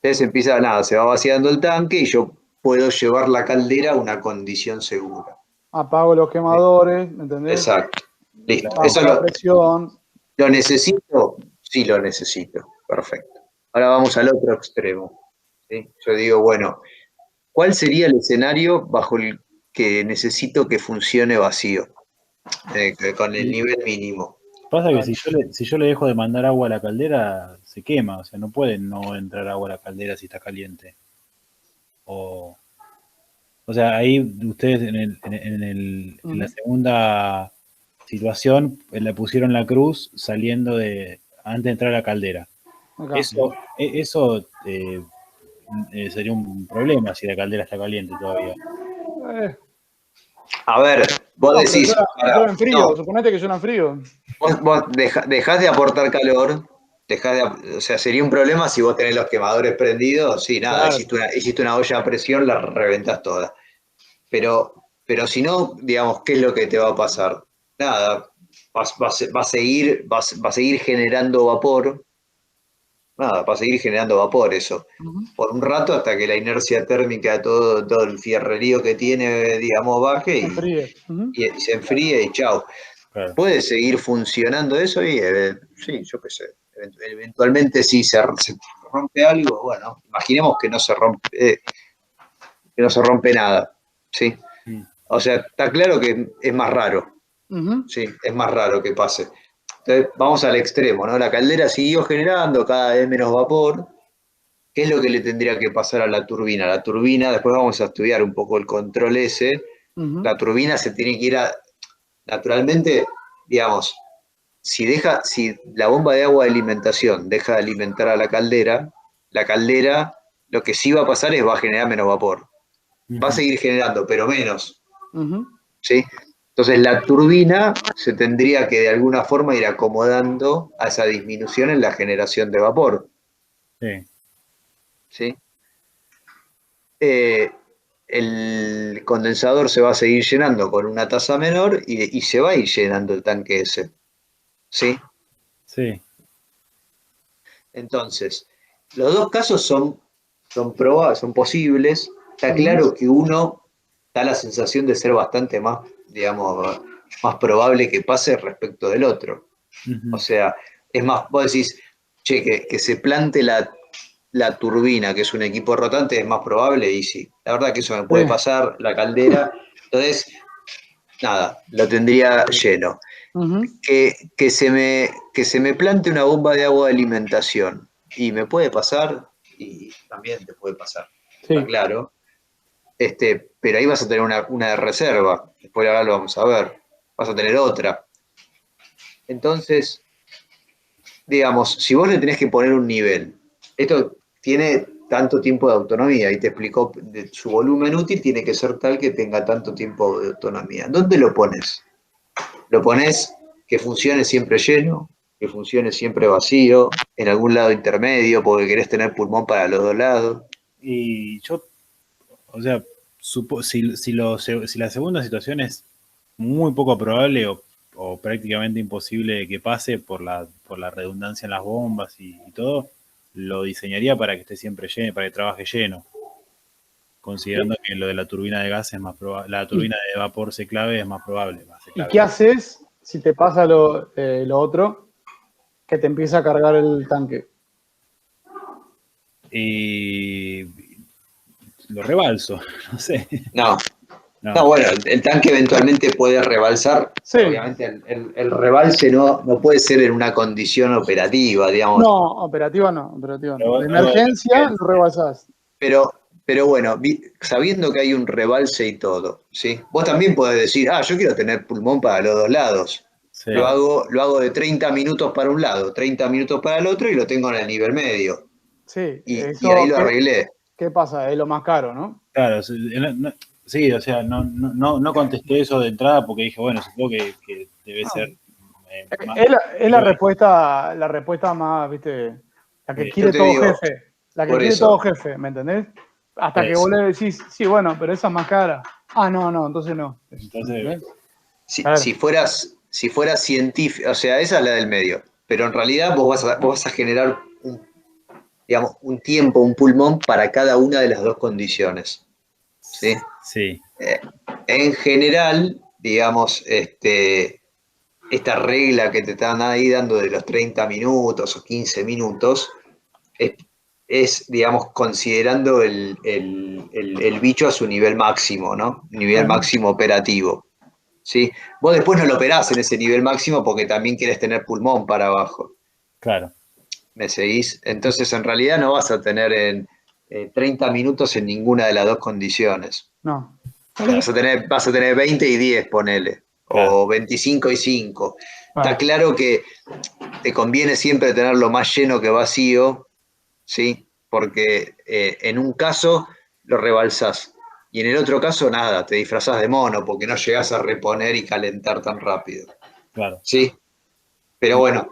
Entonces empieza, nada, se va vaciando el tanque y yo puedo llevar la caldera a una condición segura. apago los ¿Sí? quemadores, ¿me entendés? Exacto. Listo. Bajo la presión. ¿Lo necesito? Sí, lo necesito. Perfecto. Ahora vamos al otro extremo. ¿Sí? Yo digo, bueno, ¿cuál sería el escenario bajo el que necesito que funcione vacío? Con el Y nivel mínimo. pasa que Dale. si yo le dejo de mandar agua a la caldera, se quema. O sea, no puede no entrar agua a la caldera si está caliente. O O sea, ahí ustedes en la segunda situación le pusieron la cruz saliendo antes de entrar a la caldera. Acá. Eso sería un problema si la caldera está caliente todavía. A ver, vos No, pero decís, llueve en frío, no, suponete que llueve en frío. vos dejás de aportar calor, o sea, sería un problema si vos tenés los quemadores prendidos, sí, nada, Claro. hiciste una olla a presión, la reventás toda. Pero si no, digamos, ¿qué es lo que te va a pasar? Nada, va a seguir generando vapor, nada, va a seguir generando vapor eso, por un rato hasta que la inercia térmica, todo el fierrerío que tiene, digamos, baje En frío. Ujú. y se enfríe y chau. Claro. ¿Puede seguir funcionando eso? Y sí, yo qué sé. Eventualmente si se rompe algo, bueno, imaginemos que no se rompe nada, ¿sí? Mm. O sea, está claro que es más raro, Ujú. ¿sí? Es más raro que pase. Entonces, vamos al extremo, ¿no? La caldera siguió generando cada vez menos vapor. ¿Qué es lo que le tendría que pasar a la turbina? La turbina, después vamos a estudiar un poco el control ese. Ujú. La turbina se tiene que ir naturalmente, digamos, si la bomba de agua de alimentación deja de alimentar a la caldera lo que sí va a pasar es va a generar menos vapor. Va a Ujú. seguir generando, pero menos, Ujú. ¿sí? Entonces la turbina se tendría que de alguna forma ir acomodando a esa disminución en la generación de vapor, Sí, ¿sí? Eh, el condensador se va a seguir llenando con una tasa menor y se va a ir llenando el tanque ese, ¿sí? sí. Entonces, los dos casos son probables, son posibles. Está Ujú. claro que uno da la sensación de ser bastante más, digamos, más probable que pase respecto del otro. O Ujú. sea, es más, vos decís, che, que se plante la turbina, que es un equipo rotante, es más probable, y sí, la verdad que eso me puede Sí. pasar, la caldera. Entonces, nada, lo tendría lleno. Ujú. Que se me plante una bomba de agua de alimentación y me puede pasar, y también te puede pasar, está Sí. claro. Pero ahí vas a tener una de reserva, después ahora lo vamos a ver, vas a tener otra. Entonces, digamos, si vos le tenés que poner un nivel, esto tiene tanto tiempo de autonomía y te explicó, su volumen útil tiene que ser tal que tenga tanto tiempo de autonomía. ¿Dónde lo pones? Lo pones que funcione siempre lleno, que funcione siempre vacío, en algún lado intermedio, porque querés tener pulmón para los dos lados. Y yo, o sea, si la segunda situación es muy poco probable o prácticamente imposible de que pase por la redundancia en las bombas y todo, lo diseñaría para que esté siempre lleno, para que trabaje lleno, considerando que lo de la turbina de gas es más probable, la ¿Y, turbina de vapor C clave es más probable, más C y clave. qué haces si te pasa lo otro, que te empieza a cargar el tanque? Y lo rebalso, no sé. No, no, No, bueno, el tanque eventualmente puede rebalsar. Sí. Obviamente el rebalse no puede ser en una condición operativa, digamos. No, operativa no, operativa no. De luego de emergencia lo rebasás. Pero, pero bueno, sabiendo que hay un rebalse y todo, ¿sí? Vos también podés decir, yo quiero tener pulmón para los dos lados. sí, Lo hago de 30 minutos para un lado, 30 minutos para el otro y lo tengo en el nivel medio. Sí, Y ahí eso, lo arreglé. ¿qué pasa? Es lo más caro, ¿no? claro, sí, o sea, no contesté eso de entrada porque dije, bueno, supongo que debe No. ser más. Es la respuesta más, viste, la que Yo quiere te todo digo, jefe. La que por quiere todo eso, jefe, ¿me entendés? Hasta que vos Sí. le decís, sí, bueno, pero esa es más cara. No, entonces no. Entonces, ¿Entendés? si, Claro. si fueras científico, o sea, esa es la del medio, pero en realidad vos vas a generar digamos, un tiempo, un pulmón para cada una de las dos condiciones. ¿Sí? sí, En general, digamos, esta regla que te están ahí dando de los 30 minutos o 15 minutos digamos, considerando el bicho a su nivel máximo, ¿no? Nivel Ajá. máximo operativo. ¿Sí? Vos después no lo operás en ese nivel máximo porque también quieres tener pulmón para abajo. claro. ¿Me seguís? Entonces, en realidad no vas a tener 30 minutos en ninguna de las dos condiciones. No. Vas a tener 20 y 10, ponele. Claro. O 25 y 5. Bueno, Está claro que te conviene siempre tenerlo más lleno que vacío, ¿sí? Porque en un caso lo rebalsás y en el otro caso nada, te disfrazás de mono porque no llegás a reponer y calentar tan rápido, Claro. ¿sí? Pero bueno,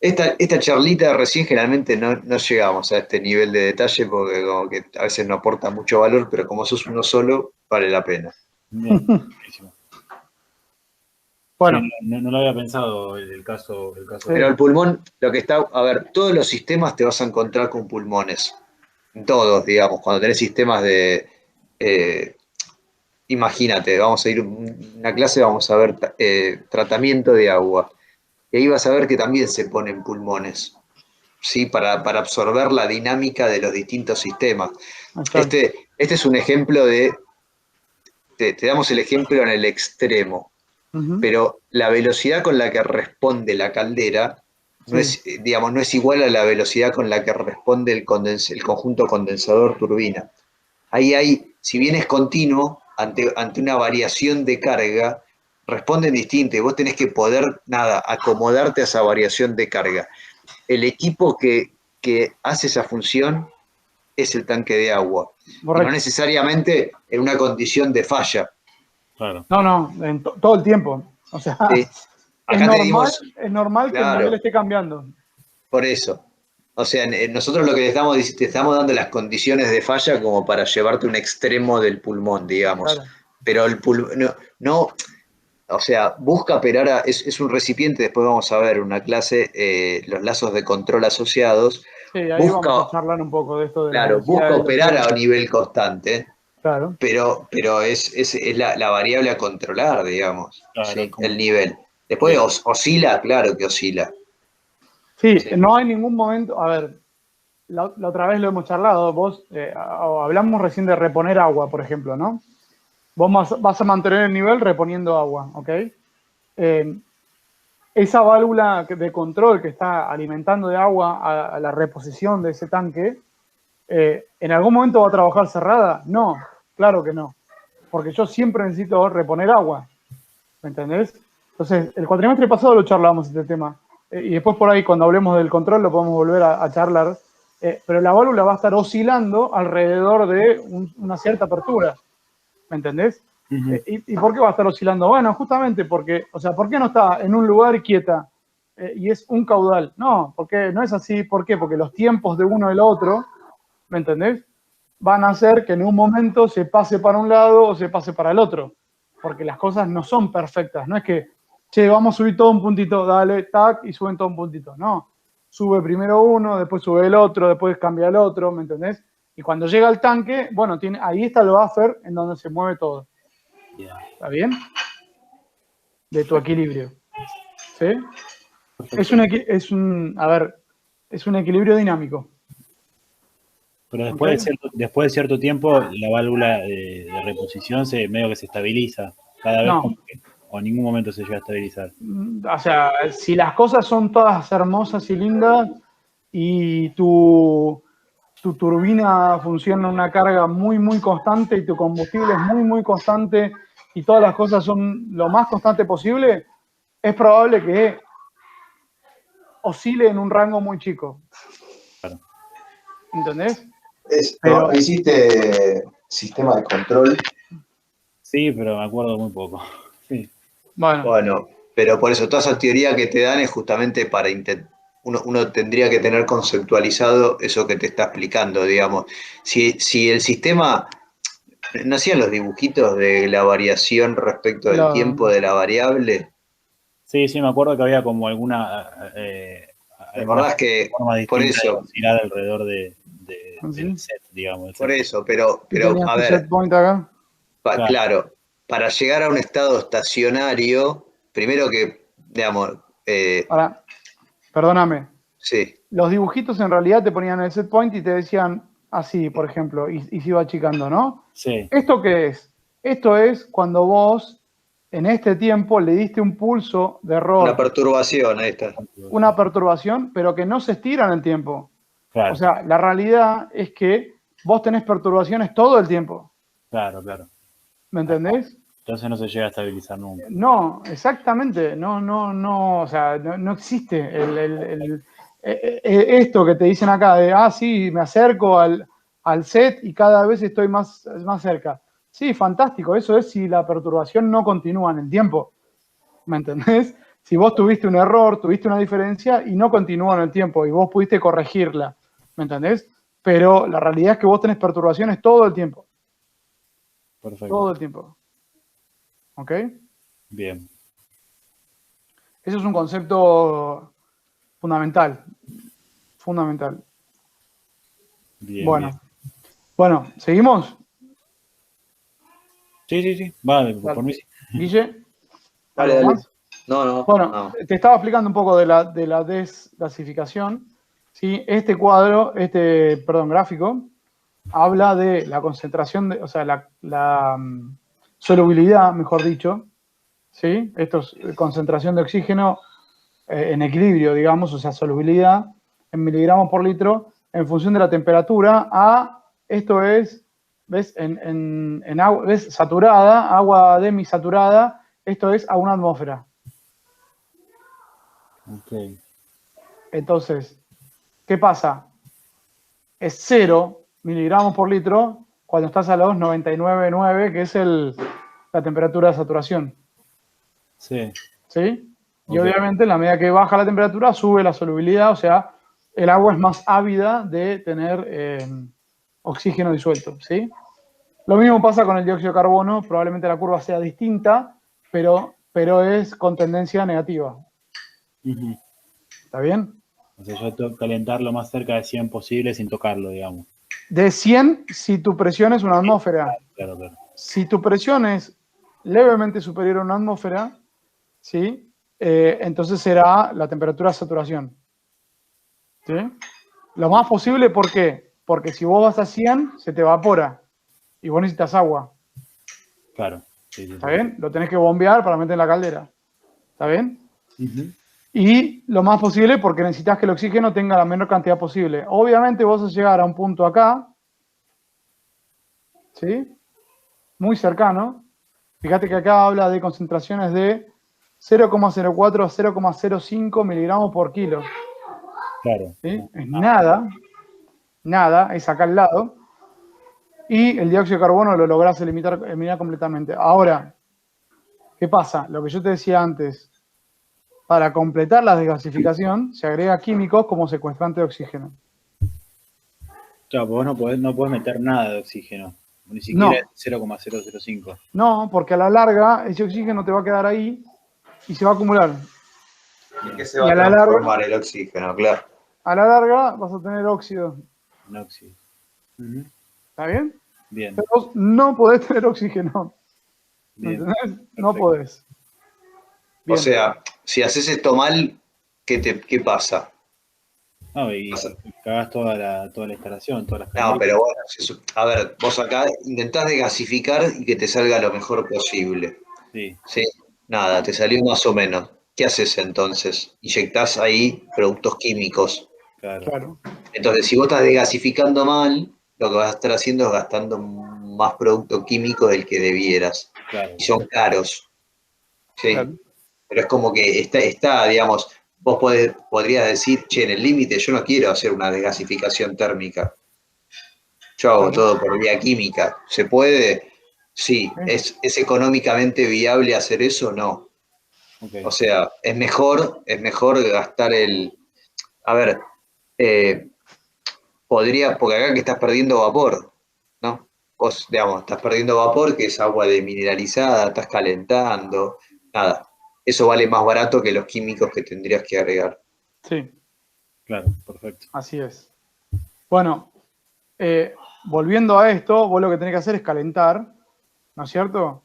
esta charlita recién generalmente no llegamos a este nivel de detalle porque como que a veces no aporta mucho valor, pero como sos uno solo, vale la pena. Bien, buenísimo. Sí, bueno, no lo había pensado el caso. sí, Pero el pulmón, lo que está, a ver, todos los sistemas te vas a encontrar con pulmones. Todos, digamos, cuando tenés sistemas de, eh, imagínate, vamos a ir a una clase, vamos a ver tratamiento de agua. Y ahí vas a ver que también se ponen pulmones, ¿sí? Para absorber la dinámica de los distintos sistemas. exacto. Este es un ejemplo te damos el ejemplo en el extremo, Ujú, pero la velocidad con la que responde la caldera no sí, es, digamos, no es igual a la velocidad con la que responde el conjunto condensador-turbina. Ahí hay, si bien es continuo, ante una variación de carga, responden distinto y vos tenés que poder, nada, acomodarte a esa variación de carga. El equipo que hace esa función es el tanque de agua, y no correcto. necesariamente en una condición de falla. Claro. No, no, todo el tiempo. O sea, ¿Sí? Acá tenemos, es normal que el nivel claro, esté cambiando. por eso. O sea, nosotros lo que te estamos dando las condiciones de falla como para llevarte un extremo del pulmón, digamos. Claro. Pero el pulmón, no, o sea, busca operar, es un recipiente, después vamos a ver una clase, los lazos de control asociados, Sí, ahí busca, vamos a charlar un poco de esto de la claro, velocidad busca de los operar a iones. nivel constante, Claro. pero es la variable a controlar, digamos, Claro, ¿sí? El nivel. Después bien. oscila, claro que oscila. Sí, Sí. no hay ningún momento. A ver, la otra vez lo hemos charlado. Vos, hablamos recién de reponer agua, por ejemplo, ¿no? Vos vas a mantener el nivel reponiendo agua, ¿ok? Eh, esa válvula de control que está alimentando de agua a la reposición de ese tanque, ¿en algún momento va a trabajar cerrada? No, claro que no. Porque yo siempre necesito reponer agua. ¿Me entendés? Entonces, el cuatrimestre pasado lo charlábamos este tema. Y después por ahí, cuando hablemos del control, lo podemos volver a charlar. Pero la válvula va a estar oscilando alrededor de una cierta apertura. ¿Me entendés? Ujú. ¿Y por qué va a estar oscilando? Bueno, justamente porque, o sea, ¿por qué no está en un lugar quieta y es un caudal? No, porque no es así. ¿Por qué? Porque los tiempos de uno y el otro, ¿me entendés? Van a hacer que en un momento se pase para un lado o se pase para el otro. Porque las cosas no son perfectas. No es que, che, vamos a subir todo un puntito, dale, tac, y suben todo un puntito. No. Sube primero uno, después sube el otro, después cambia el otro, ¿me entendés? Y cuando llega al tanque, bueno, ahí está el buffer en donde se mueve todo. Bien, ¿Está bien? De tu equilibrio. ¿Sí? perfecto. A ver, es un equilibrio dinámico. Pero ¿Ok? después de cierto tiempo, la válvula de reposición medio que se estabiliza. Cada vez como No. que, o en ningún momento se llega a estabilizar. O sea, si las cosas son todas hermosas y lindas y tu turbina funciona en una carga muy, muy constante y tu combustible es muy, muy constante y todas las cosas son lo más constante posible, es probable que oscile en un rango muy chico. Claro. ¿Entendés? No Pero, hiciste sistema de control. Sí, pero me acuerdo muy poco. Sí, bueno, Bueno, pero por eso toda esa teoría que te dan es justamente para uno tendría que tener conceptualizado eso que te está explicando, digamos. Si el sistema, ¿no hacían los dibujitos de la variación respecto del tiempo lo, de la variable? sí, me acuerdo que había como ¿Te alguna acordás que forma por distinta de eso, oscilar alrededor del ¿sí? set, digamos, del por set. eso, Y pero tenías a tu set ver, point acá. Claro, claro, para llegar a un estado estacionario, primero que, digamos, Ahora, perdóname, sí, los dibujitos en realidad te ponían el set point y te decían así, por ejemplo, y se iba achicando, ¿no? sí, ¿Esto qué es? Esto es cuando vos en este tiempo le diste un pulso de una error, perturbación, ahí está. una perturbación, pero que no se estira en el tiempo. O claro, sea, la realidad es que vos tenés perturbaciones todo el tiempo. claro. ¿Me entendés? Entonces no se llega a estabilizar nunca. No, exactamente. O sea, no existe esto que te dicen acá de, sí, me acerco al set y cada vez estoy más cerca. Sí, fantástico. Eso es si la perturbación no continúa en el tiempo. ¿Me entendés? Si vos tuviste un error, tuviste una diferencia y no continúa en el tiempo y vos pudiste corregirla. ¿Me entendés? Pero la realidad es que vos tenés perturbaciones todo el tiempo. Perfecto. Todo el tiempo. ¿Ok? Bien. Eso es un concepto fundamental. Fundamental. Bien, Bueno. bien. Bueno, ¿seguimos? Sí. Vale, Dale. por mí sí. Guille. Dale, ¿Algo dale. más? No. Bueno, te estaba explicando un poco de la desgasificación. ¿Sí? Este cuadro, gráfico, habla de la concentración, o sea, la solubilidad, mejor dicho. ¿Sí? Esto es concentración de oxígeno en equilibrio, digamos, o sea, solubilidad en miligramos por litro en función de la temperatura esto es, ¿ves? En agua, ¿ves? Saturada, agua demisaturada, esto es a una atmósfera. Ok. Entonces, ¿qué pasa? Es 0 miligramos por litro cuando estás a los 99,9, que es la temperatura de saturación. Sí. ¿Sí? Y Ok. obviamente, en la medida que baja la temperatura, sube la solubilidad, o sea, el agua es más ávida de tener oxígeno disuelto, ¿sí? Lo mismo pasa con el dióxido de carbono, probablemente la curva sea distinta, pero es con tendencia negativa. Ujú. ¿Está bien? O sea, yo tengo que calentar lo más cerca de 100 posible sin tocarlo, digamos. De 100 si tu presión es una atmósfera. Claro. Si tu presión es levemente superior a una atmósfera, ¿sí? Entonces será la temperatura de saturación. ¿Sí? Lo más posible, ¿por qué? Porque si vos vas a 100, se te evapora y vos necesitas agua. Claro. Sí. ¿Está bien? Lo tenés que bombear para meter en la caldera. ¿Está bien? Ujú. Y lo más posible porque necesitas que el oxígeno tenga la menor cantidad posible. Obviamente vos vas a llegar a un punto acá, ¿sí? Muy cercano. Fíjate que acá habla de concentraciones de 0,04 a 0,05 miligramos por kilo. Claro. ¿Sí? Es nada, es acá al lado. Y el dióxido de carbono lo lográs eliminar completamente. Ahora, ¿qué pasa? Lo que yo te decía antes, para completar la desgasificación se agrega químicos como secuestrante de oxígeno. Claro, vos no podés meter nada de oxígeno. Ni siquiera No, 0,005. no, porque a la larga ese oxígeno te va a quedar ahí y se va a acumular. ¿En qué se Y va a transformar el oxígeno? Claro. a la larga vas a tener óxido. En óxido. Ujú. ¿Está bien? Bien. Pero vos no podés tener oxígeno. ¿Me Bien. entendés? No Perfecto. podés. O Bien. sea, si haces esto mal, ¿qué pasa? No, y cagás toda la instalación, todas las No, calderas. pero bueno, a ver, vos acá intentás desgasificar y que te salga lo mejor posible. Sí. Sí, nada, te salió más o menos. ¿Qué haces entonces? Inyectás ahí productos químicos. Claro. Claro. Entonces, si vos estás desgasificando mal, lo que vas a estar haciendo es gastando más producto químico del que debieras. Claro. Y son caros. Sí, Claro. pero es como que digamos, vos podrías decir, che, en el límite yo no quiero hacer una desgasificación térmica. Yo hago Claro. todo por vía química. ¿Se puede? Sí. Sí. ¿Es económicamente viable hacer eso? No. Ok. O sea, es mejor gastar A ver, eh, porque acá que estás perdiendo vapor, ¿no? Vos, digamos, estás perdiendo vapor, que es agua demineralizada, estás calentando, nada. Eso vale más barato que los químicos que tendrías que agregar. Sí, Claro, perfecto. así es. Bueno, volviendo a esto, vos lo que tenés que hacer es calentar, ¿no es cierto?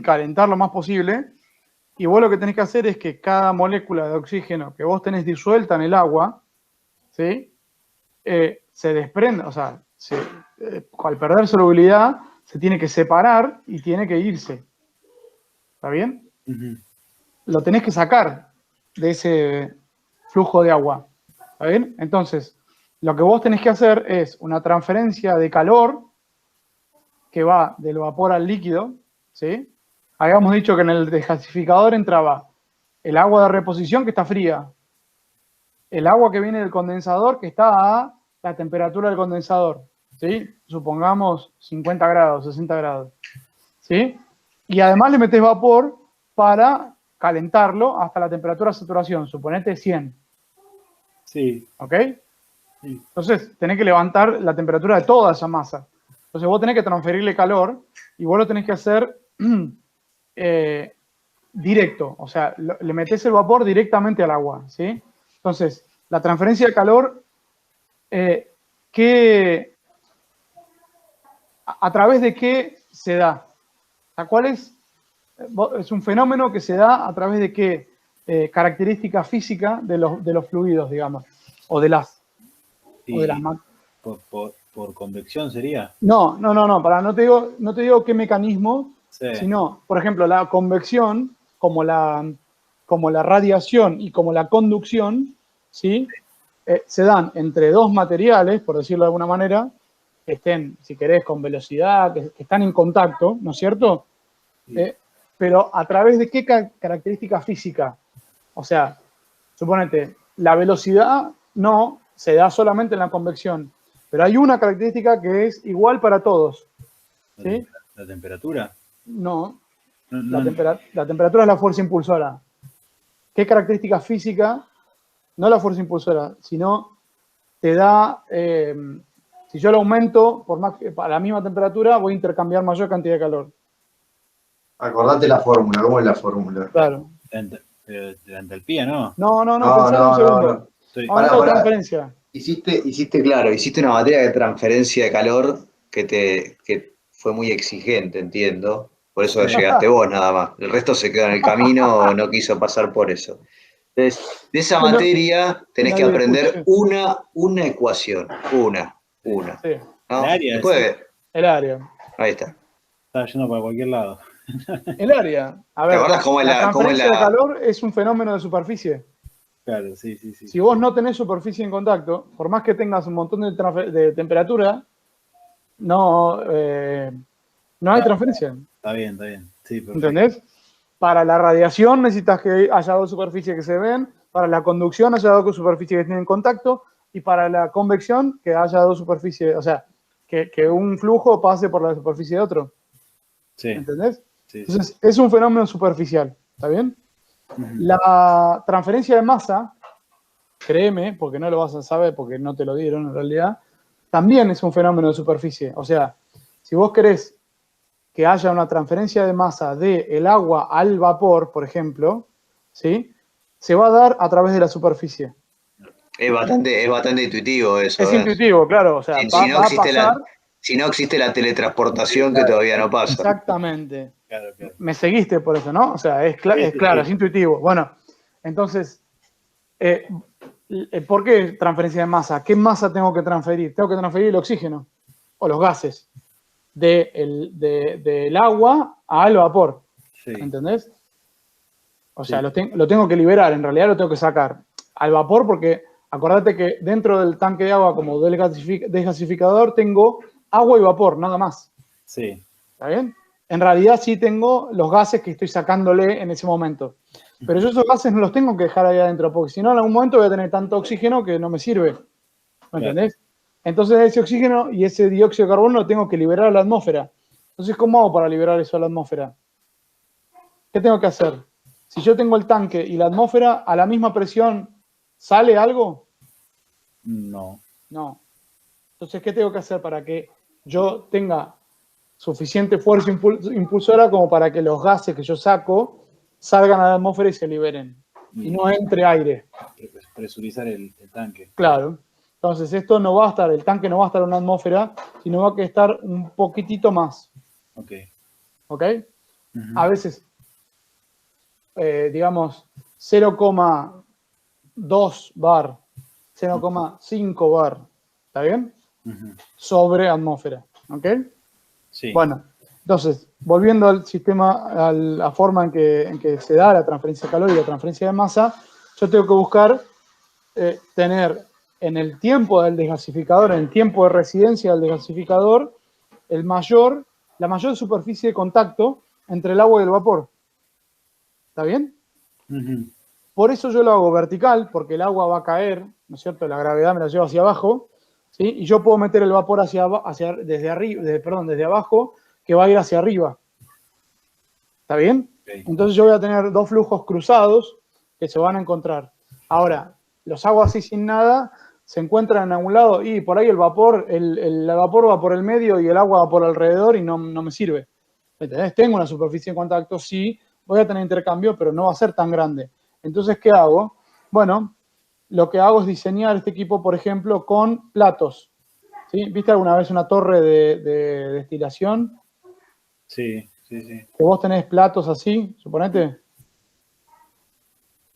Calentar lo más posible. Y vos lo que tenés que hacer es que cada molécula de oxígeno que vos tenés disuelta en el agua, ¿sí? Se desprenda, o sea, al perder solubilidad, se tiene que separar y tiene que irse. ¿Está bien? Ujú. Lo tenés que sacar de ese flujo de agua. ¿Está bien? Entonces, lo que vos tenés que hacer es una transferencia de calor que va del vapor al líquido, ¿sí? Habíamos dicho que en el desgasificador entraba el agua de reposición que está fría, el agua que viene del condensador que está a la temperatura del condensador, ¿sí? Supongamos 50 grados, 60 grados, ¿sí? Y además le metes vapor para calentarlo hasta la temperatura de saturación, suponete 100. Sí. ¿Ok? Sí. Entonces, tenés que levantar la temperatura de toda esa masa. Entonces, vos tenés que transferirle calor y vos lo tenés que hacer directo. O sea, le metés el vapor directamente al agua, ¿sí? Entonces, la transferencia de calor, ¿a través de qué se da? ¿Cuál es? Es un fenómeno que se da a través de qué característica física de los fluidos, digamos, o de las... Y o de las por convección sería. no, no te digo qué mecanismo, Sí. sino, por ejemplo, la convección, como la radiación y como la conducción, ¿sí? Se dan entre dos materiales, por decirlo de alguna manera, que estén, si querés, con velocidad, que están en contacto, ¿no es cierto? Sí. Pero a través de qué característica física. O sea, suponete, la velocidad no se da solamente en la convección, pero hay una característica que es igual para todos. ¿Sí? ¿La temperatura? No, No, la temperatura es la fuerza impulsora. ¿Qué característica física? No la fuerza impulsora, sino te da, si yo lo aumento a la misma temperatura, voy a intercambiar mayor cantidad de calor. Acordate la fórmula, ¿cómo es la fórmula? Claro. la entalpía, ¿no? No, pensalo un segundo. Estoy- Aumento de Pará. transferencia. Hiciste una materia de transferencia de calor que fue muy exigente, entiendo. Por eso llegaste vos nada más. El resto se quedó en el camino, no quiso pasar por eso. Entonces, de esa materia tenés que nadie aprender escucha. una ecuación. Una. Sí, ¿No? El área, Después, el área. ahí está. Estaba yendo para cualquier lado. El área. A ¿Te ver, acordás cómo es la cómo es transferencia de calor es un fenómeno de superficie. Claro, sí. Si vos no tenés superficie en contacto, por más que tengas un montón de temperatura, no hay transferencia. Está bien. Sí, perfecto. ¿Entendés? Para la radiación necesitas que haya dos superficies que se ven, para la conducción haya dos superficies que estén en contacto, y para la convección que haya dos superficies, o sea, que un flujo pase por la superficie de otro. Sí. ¿Entendés? Sí. Entonces, es un fenómeno superficial. ¿Está bien? La transferencia de masa, créeme, porque no lo vas a saber, porque no te lo dieron en realidad, también es un fenómeno de superficie. O sea, si vos querés que haya una transferencia de masa del agua al vapor, por ejemplo, ¿sí? Se va a dar a través de la superficie. Es bastante intuitivo eso. Es intuitivo, claro. O sea, Si va a pasar. Si no existe la teletransportación que todavía no pasa. Exactamente. Claro. Me seguiste por eso, ¿no? O sea, es claro, es intuitivo. Bueno, entonces, ¿por qué transferencia de masa? ¿Qué masa tengo que transferir? Tengo que transferir el oxígeno o los gases del agua al vapor. Sí. ¿Entendés? O sea, Sí. lo tengo que liberar, en realidad lo tengo que sacar al vapor porque acordate que dentro del tanque de agua como desgasificador tengo agua y vapor, nada más. Sí. ¿Está bien? En realidad sí tengo los gases que estoy sacándole en ese momento. Pero yo esos gases no los tengo que dejar ahí adentro, porque si no en algún momento voy a tener tanto oxígeno que no me sirve. ¿Me entendés? Entonces ese oxígeno y ese dióxido de carbono lo tengo que liberar a la atmósfera. Entonces, ¿cómo hago para liberar eso a la atmósfera? ¿Qué tengo que hacer? Si yo tengo el tanque y la atmósfera a la misma presión, ¿sale algo? No. No. Entonces, ¿qué tengo que hacer para que yo tenga suficiente fuerza impulsora como para que los gases que yo saco salgan a la atmósfera y se liberen? Y no entre aire. Presurizar el tanque. Claro. Entonces, esto no va a estar, el tanque no va a estar en una atmósfera, sino va a estar un poquitito más. Ok. ¿Ok? A veces, digamos, 0,2 bar, 0,5 bar, ¿está bien? Sobre atmósfera, ¿ok? Sí. Bueno, entonces, volviendo al sistema, a la forma en que se da la transferencia de calor y la transferencia de masa, yo tengo que buscar tener en el tiempo del desgasificador, en el tiempo de residencia del desgasificador, el mayor la mayor superficie de contacto entre el agua y el vapor. ¿Está bien? Ujú. Por eso yo lo hago vertical, porque el agua va a caer, ¿no es cierto? La gravedad me la lleva hacia abajo, ¿sí? Y yo puedo meter el vapor desde abajo, que va a ir hacia arriba. ¿Está bien? Ok. Entonces yo voy a tener dos flujos cruzados que se van a encontrar. Ahora, los hago así sin nada, se encuentran a un lado y por ahí el vapor va por el medio y el agua va por alrededor y no me sirve. ¿Entendés? Tengo una superficie de contacto, sí, voy a tener intercambio, pero no va a ser tan grande. Entonces, ¿qué hago? Bueno, lo que hago es diseñar este equipo, por ejemplo, con platos. ¿Sí? ¿Viste alguna vez una torre de destilación? Sí, sí, sí. Que vos tenés platos así, suponete,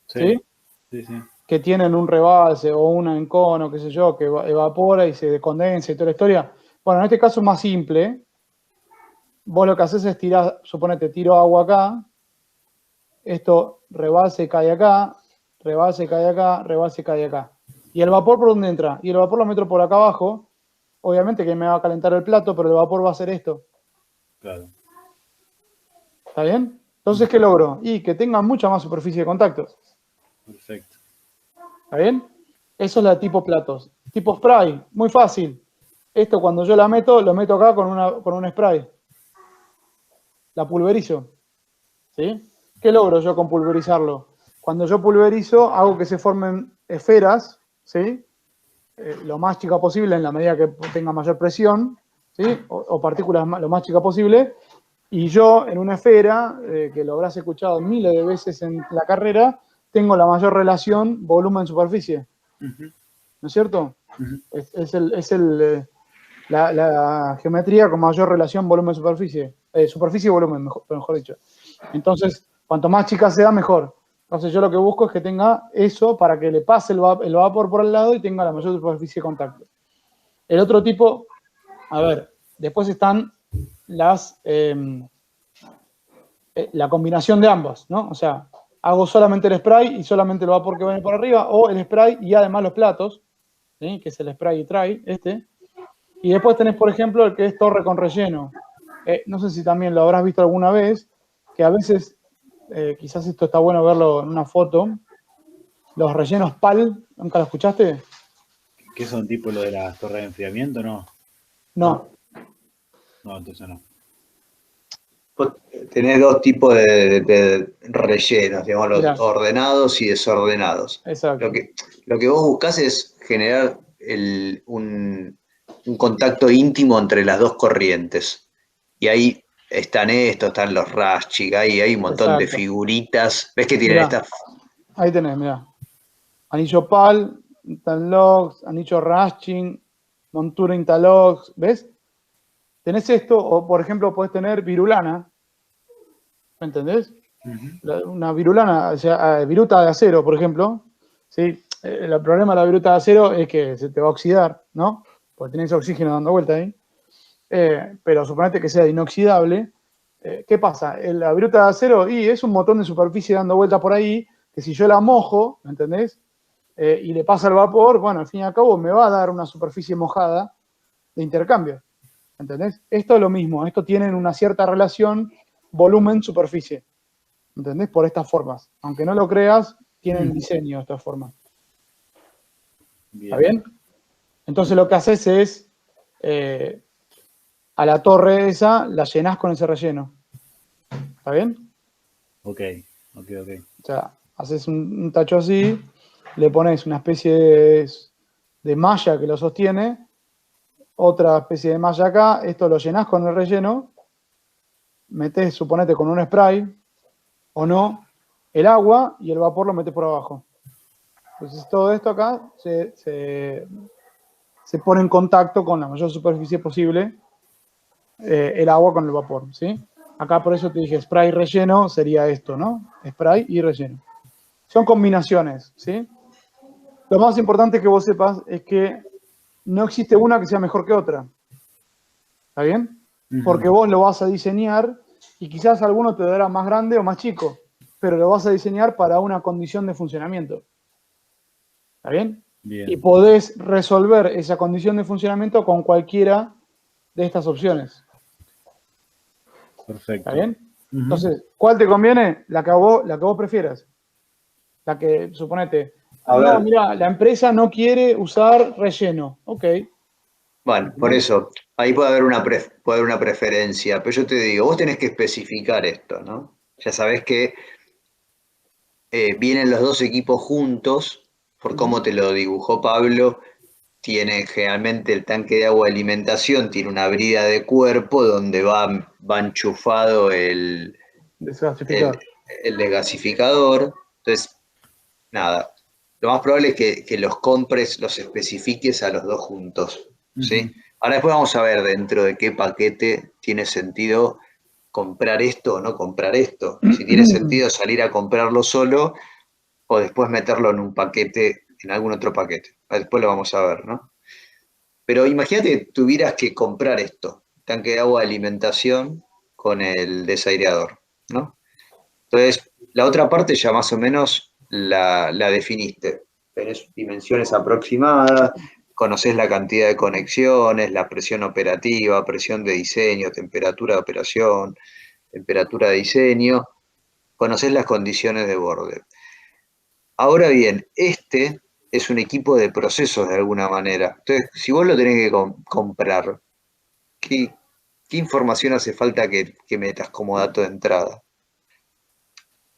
¿sí? Sí, sí, sí. Que tienen un rebalse o un encono, qué sé yo, que evapora y se condensa y toda la historia. Bueno, en este caso es más simple. Vos lo que haces es tirar, suponete, tiro agua acá, esto rebalse y cae acá, rebalse y cae acá, rebalse y cae acá. ¿Y el vapor por dónde entra? Y el vapor lo meto por acá abajo. Obviamente que me va a calentar el plato, pero el vapor va a hacer esto. Claro. ¿Está bien? Entonces, ¿qué logro? Y que tenga mucha más superficie de contacto. Perfecto. ¿Está bien? Eso es la tipo platos. Tipo spray, muy fácil. Esto cuando yo la meto, lo meto acá con un spray. La pulverizo. ¿Sí? ¿Qué logro yo con pulverizarlo? Cuando yo pulverizo, hago que se formen esferas, ¿sí? Lo más chica posible en la medida que tenga mayor presión, ¿sí? O partículas lo más chica posible. Y yo en una esfera, que lo habrás escuchado miles de veces en la carrera, tengo la mayor relación volumen-superficie. Ujú, ¿No es cierto? ujú. La geometría con mayor relación volumen-superficie. Superficie-volumen, mejor dicho. Entonces, cuanto más chica sea, mejor. Entonces, yo lo que busco es que tenga eso para que le pase el vapor por el lado y tenga la mayor superficie de contacto. El otro tipo, a ver, después están la combinación de ambas, ¿no? O sea, hago solamente el spray y solamente el vapor que viene por arriba, o el spray y además los platos, ¿sí? Que es el spray y tray, este. Y después tenés, por ejemplo, el que es torre con relleno. No sé si también lo habrás visto alguna vez, que a veces, quizás esto está bueno verlo en una foto, los rellenos PAL, ¿nunca lo escuchaste? ¿Qué son tipo lo de las torres de enfriamiento? No, No, no, entonces no. Vos tenés dos tipos de rellenos, digamos, los mirá, ordenados y desordenados. exacto. Lo que vos buscás es generar un contacto íntimo entre las dos corrientes. Y ahí están los Raschig, hay un montón de Exacto. figuritas. ¿Ves que tienen Mirá, estas? ahí tenés, mirá. Anillo PAL, interlocks, anillo Raschig, montura interlocks, ¿ves? Tenés esto, o por ejemplo podés tener virulana, ¿me entendés? Ujú. Una virulana, o sea, viruta de acero, por ejemplo, ¿sí? El problema de la viruta de acero es que se te va a oxidar, ¿no? Porque tenés oxígeno dando vuelta ahí. Pero suponete que sea inoxidable. ¿Qué pasa? La viruta de acero y es un montón de superficie dando vuelta por ahí, que si yo la mojo, ¿me entendés? Y le pasa el vapor, bueno, al fin y al cabo me va a dar una superficie mojada de intercambio. ¿Entendés? Esto es lo mismo, esto tiene una cierta relación volumen-superficie. ¿Entendés? Por estas formas. Aunque no lo creas, tienen diseño estas formas. ¿Está Bien. bien? Entonces lo que haces es, a la torre esa, la llenás con ese relleno. ¿Está bien? Ok, ok, ok. O sea, haces un tacho así, le pones una especie de malla que lo sostiene, otra especie de malla acá, esto lo llenás con el relleno, metés, suponete, con un spray, o no, el agua y el vapor lo metés por abajo. Entonces todo esto acá se pone en contacto con la mayor superficie posible, el agua con el vapor, ¿sí? Acá por eso te dije spray y relleno sería esto, ¿no? Spray y relleno. Son combinaciones, ¿sí? Lo más importante que vos sepas es que no existe una que sea mejor que otra. ¿Está bien? Porque Ujú. vos lo vas a diseñar y quizás alguno te dará más grande o más chico, pero lo vas a diseñar para una condición de funcionamiento. ¿Está bien? Y Bien. podés resolver esa condición de funcionamiento con cualquiera de estas opciones. Perfecto. ¿Está bien? Ujú. Entonces, ¿cuál te conviene? La que vos prefieras. La que, suponete, A no, ver. mira, la empresa no quiere usar relleno. Ok. Bueno, por eso, ahí puede haber una preferencia, pero yo te digo, vos tenés que especificar esto, ¿no? Ya sabés que vienen los dos equipos juntos, por cómo te lo dibujó Pablo, tiene generalmente el tanque de agua de alimentación, tiene una brida de cuerpo donde va enchufado el, Desgasificador. el desgasificador. Entonces, nada, lo más probable es que los compres, los especifiques a los dos juntos, ¿sí? Ujú. Ahora después vamos a ver dentro de qué paquete tiene sentido comprar esto o no comprar esto. Si tiene sentido salir a comprarlo solo o después meterlo en un paquete, en algún otro paquete. Después lo vamos a ver, ¿no? Pero imagínate que tuvieras que comprar esto, tanque de agua de alimentación con el desaireador, ¿no? Entonces, la otra parte ya más o menos la definiste. Tenés dimensiones aproximadas, conocés la cantidad de conexiones, la presión operativa, presión de diseño, temperatura de operación, temperatura de diseño, conocés las condiciones de borde. Ahora bien, este es un equipo de procesos de alguna manera. Entonces, si vos lo tenés que comprar, ¿qué, qué información hace falta que metas como dato de entrada?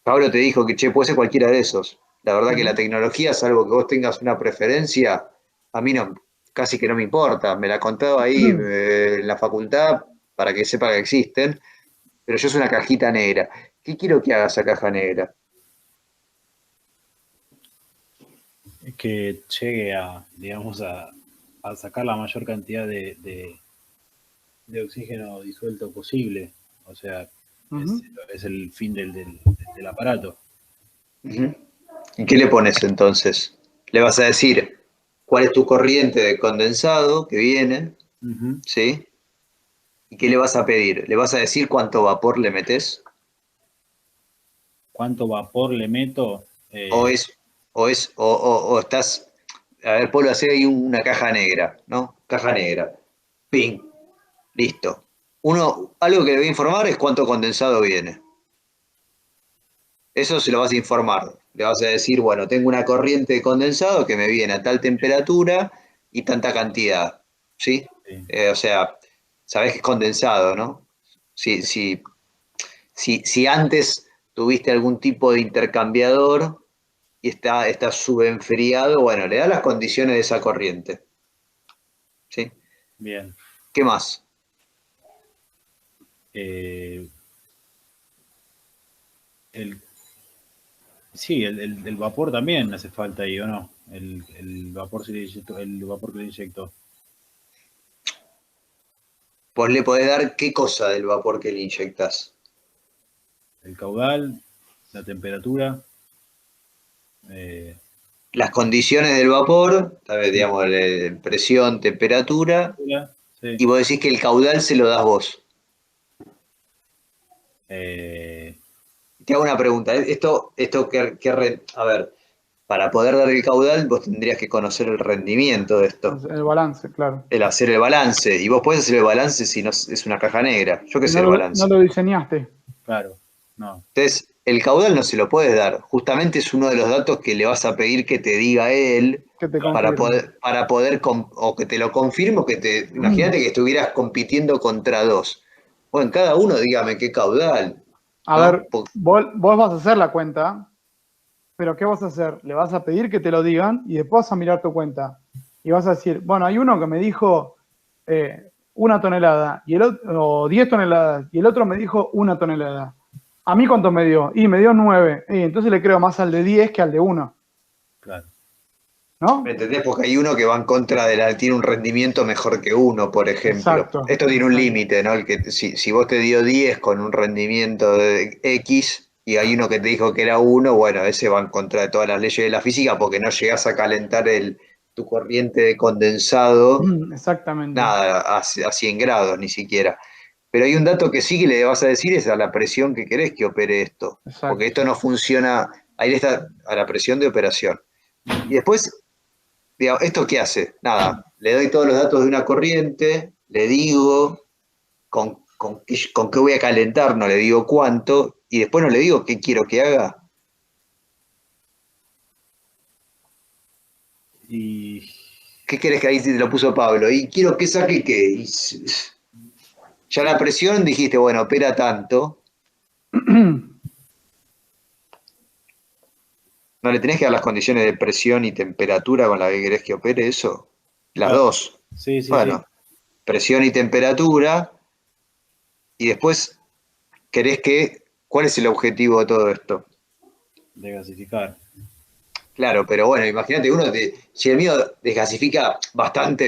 Pablo te dijo que, che, puede ser cualquiera de esos. La verdad que la tecnología, salvo que vos tengas una preferencia, a mí no, casi que no me importa. Me la contaba ahí en la facultad para que sepa que existen, pero yo soy una cajita negra. ¿Qué quiero que haga esa caja negra? Que llegue a, digamos, a sacar la mayor cantidad de oxígeno disuelto posible. O sea, es el fin del aparato. Ujú. ¿Y qué le pones entonces? Le vas a decir cuál es tu corriente de condensado que viene, Ujú. ¿sí? ¿Y qué le vas a pedir? ¿Le vas a decir cuánto vapor le metes? ¿Cuánto vapor le meto? ¿O o estás, a ver, Pablo, hacer ahí una caja negra, ¿no? Caja negra. Ping, listo. Algo que le voy a informar es cuánto condensado viene. Eso se lo vas a informar. Le vas a decir, bueno, tengo una corriente de condensado que me viene a tal temperatura y tanta cantidad, ¿sí? Sí. O sea, sabés que es condensado, ¿no? Si antes tuviste algún tipo de intercambiador y está subenfriado, bueno, le da las condiciones de esa corriente, ¿sí? Bien. ¿Qué más? Eh, el, sí, el vapor también hace falta ahí, ¿o no? El vapor, el vapor que le inyecto. Pues le podés dar qué cosa del vapor que le inyectás. El caudal, la temperatura. eh, Las condiciones del vapor, a ver, digamos, presión, temperatura, sí. y vos decís que el caudal se lo das vos. Eh, Te hago una pregunta, a ver, para poder dar el caudal vos tendrías que conocer el rendimiento de esto, El balance, claro. el hacer el balance, y vos podés hacer el balance si no es una caja negra, yo qué Si sé no el no balance. lo diseñaste. claro, no. Entonces, el caudal no se lo puedes dar, justamente es uno de los datos que le vas a pedir que te diga él Que te para confirme. poder o que te lo confirme, o imagínate que estuvieras compitiendo contra dos. Bueno, cada uno dígame qué caudal, A ¿no? ver, vos vas a hacer la cuenta, pero ¿qué vas a hacer? Le vas a pedir que te lo digan y después vas a mirar tu cuenta. Y vas a decir, bueno, hay uno que me dijo 1 tonelada y o 10 toneladas y el otro me dijo 1 tonelada. ¿A mí cuánto me dio? Y me dio 9. Y entonces le creo más al de 10 que al de 1. Claro. ¿No? ¿Me entendés? Porque hay uno que va en contra tiene un rendimiento mejor que uno, por ejemplo. Exacto. Esto tiene un Exacto. límite, ¿no? El que si vos te dio 10 con un rendimiento de X y hay uno que te dijo que era 1, bueno, ese va en contra de todas las leyes de la física porque no llegás a calentar tu corriente de condensado, Exactamente. nada, a 100 grados ni siquiera. Pero hay un dato que sí que le vas a decir, es a la presión que querés que opere esto. Porque Exacto. esto no funciona, ahí está a la presión de operación. Y después, digamos, ¿esto qué hace? Nada, le doy todos los datos de una corriente, le digo con con qué voy a calentar, no le digo cuánto, y después no le digo qué quiero que haga. Y ¿Qué querés que ahí te lo puso Pablo? Y quiero que saque qué. Ya la presión dijiste, bueno, opera tanto. ¿No le tenés que dar las condiciones de presión y temperatura con las que querés que opere eso? Las claro, dos. sí, sí, Bueno, sí, presión y temperatura. Y después querés que. ¿Cuál es el objetivo de todo esto? de gasificar. Claro, pero bueno, imagínate si el mío desgasifica Sí, bastante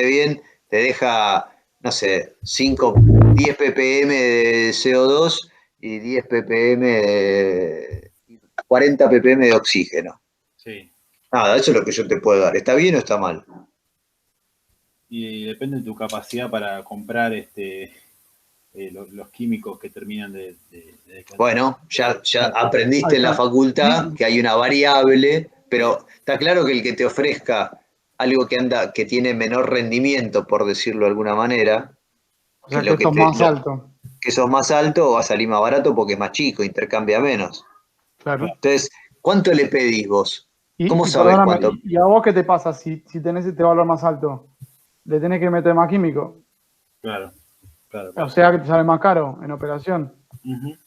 bien, te deja, no sé, 10 ppm de CO2 y 10 ppm de 40 ppm de oxígeno. sí. Nada, eso es lo que yo te puedo dar. ¿Está bien o está mal? Y depende de tu capacidad para comprar los químicos que terminan de Bueno, ya Ahí aprendiste en la está. facultad que hay una variable, pero está claro que el que te ofrezca algo que tiene menor rendimiento, por decirlo de alguna manera, O que sea que lo que esto es más lo, alto. que sos más alto va a salir más barato porque es más chico, intercambia menos. Claro. Entonces, ¿cuánto le pedís vos? ¿Cómo Y sabés perdóname, cuánto? ¿y a vos qué te pasa si tenés este valor más alto? ¿Le tenés que meter más químico? Claro, claro, O claro. sea que te sale más caro en operación. Ujú.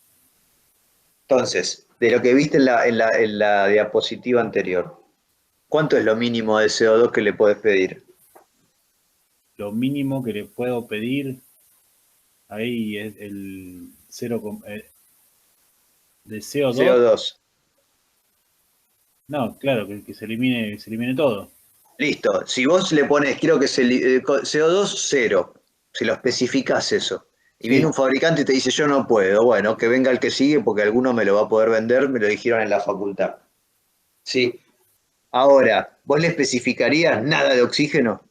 Entonces, de lo que viste en la diapositiva anterior, ¿cuánto es lo mínimo de CO2 que le podés pedir? Lo mínimo que le puedo pedir ahí es el de CO2. CO2. No, claro, que se elimine todo. Listo. Si vos le pones, quiero que CO2 cero, si lo especificás eso, y viene un Sí, fabricante y te dice yo no puedo, bueno, que venga el que sigue porque alguno me lo va a poder vender, me lo dijeron en la facultad. Sí. Ahora, ¿vos le especificarías nada de oxígeno?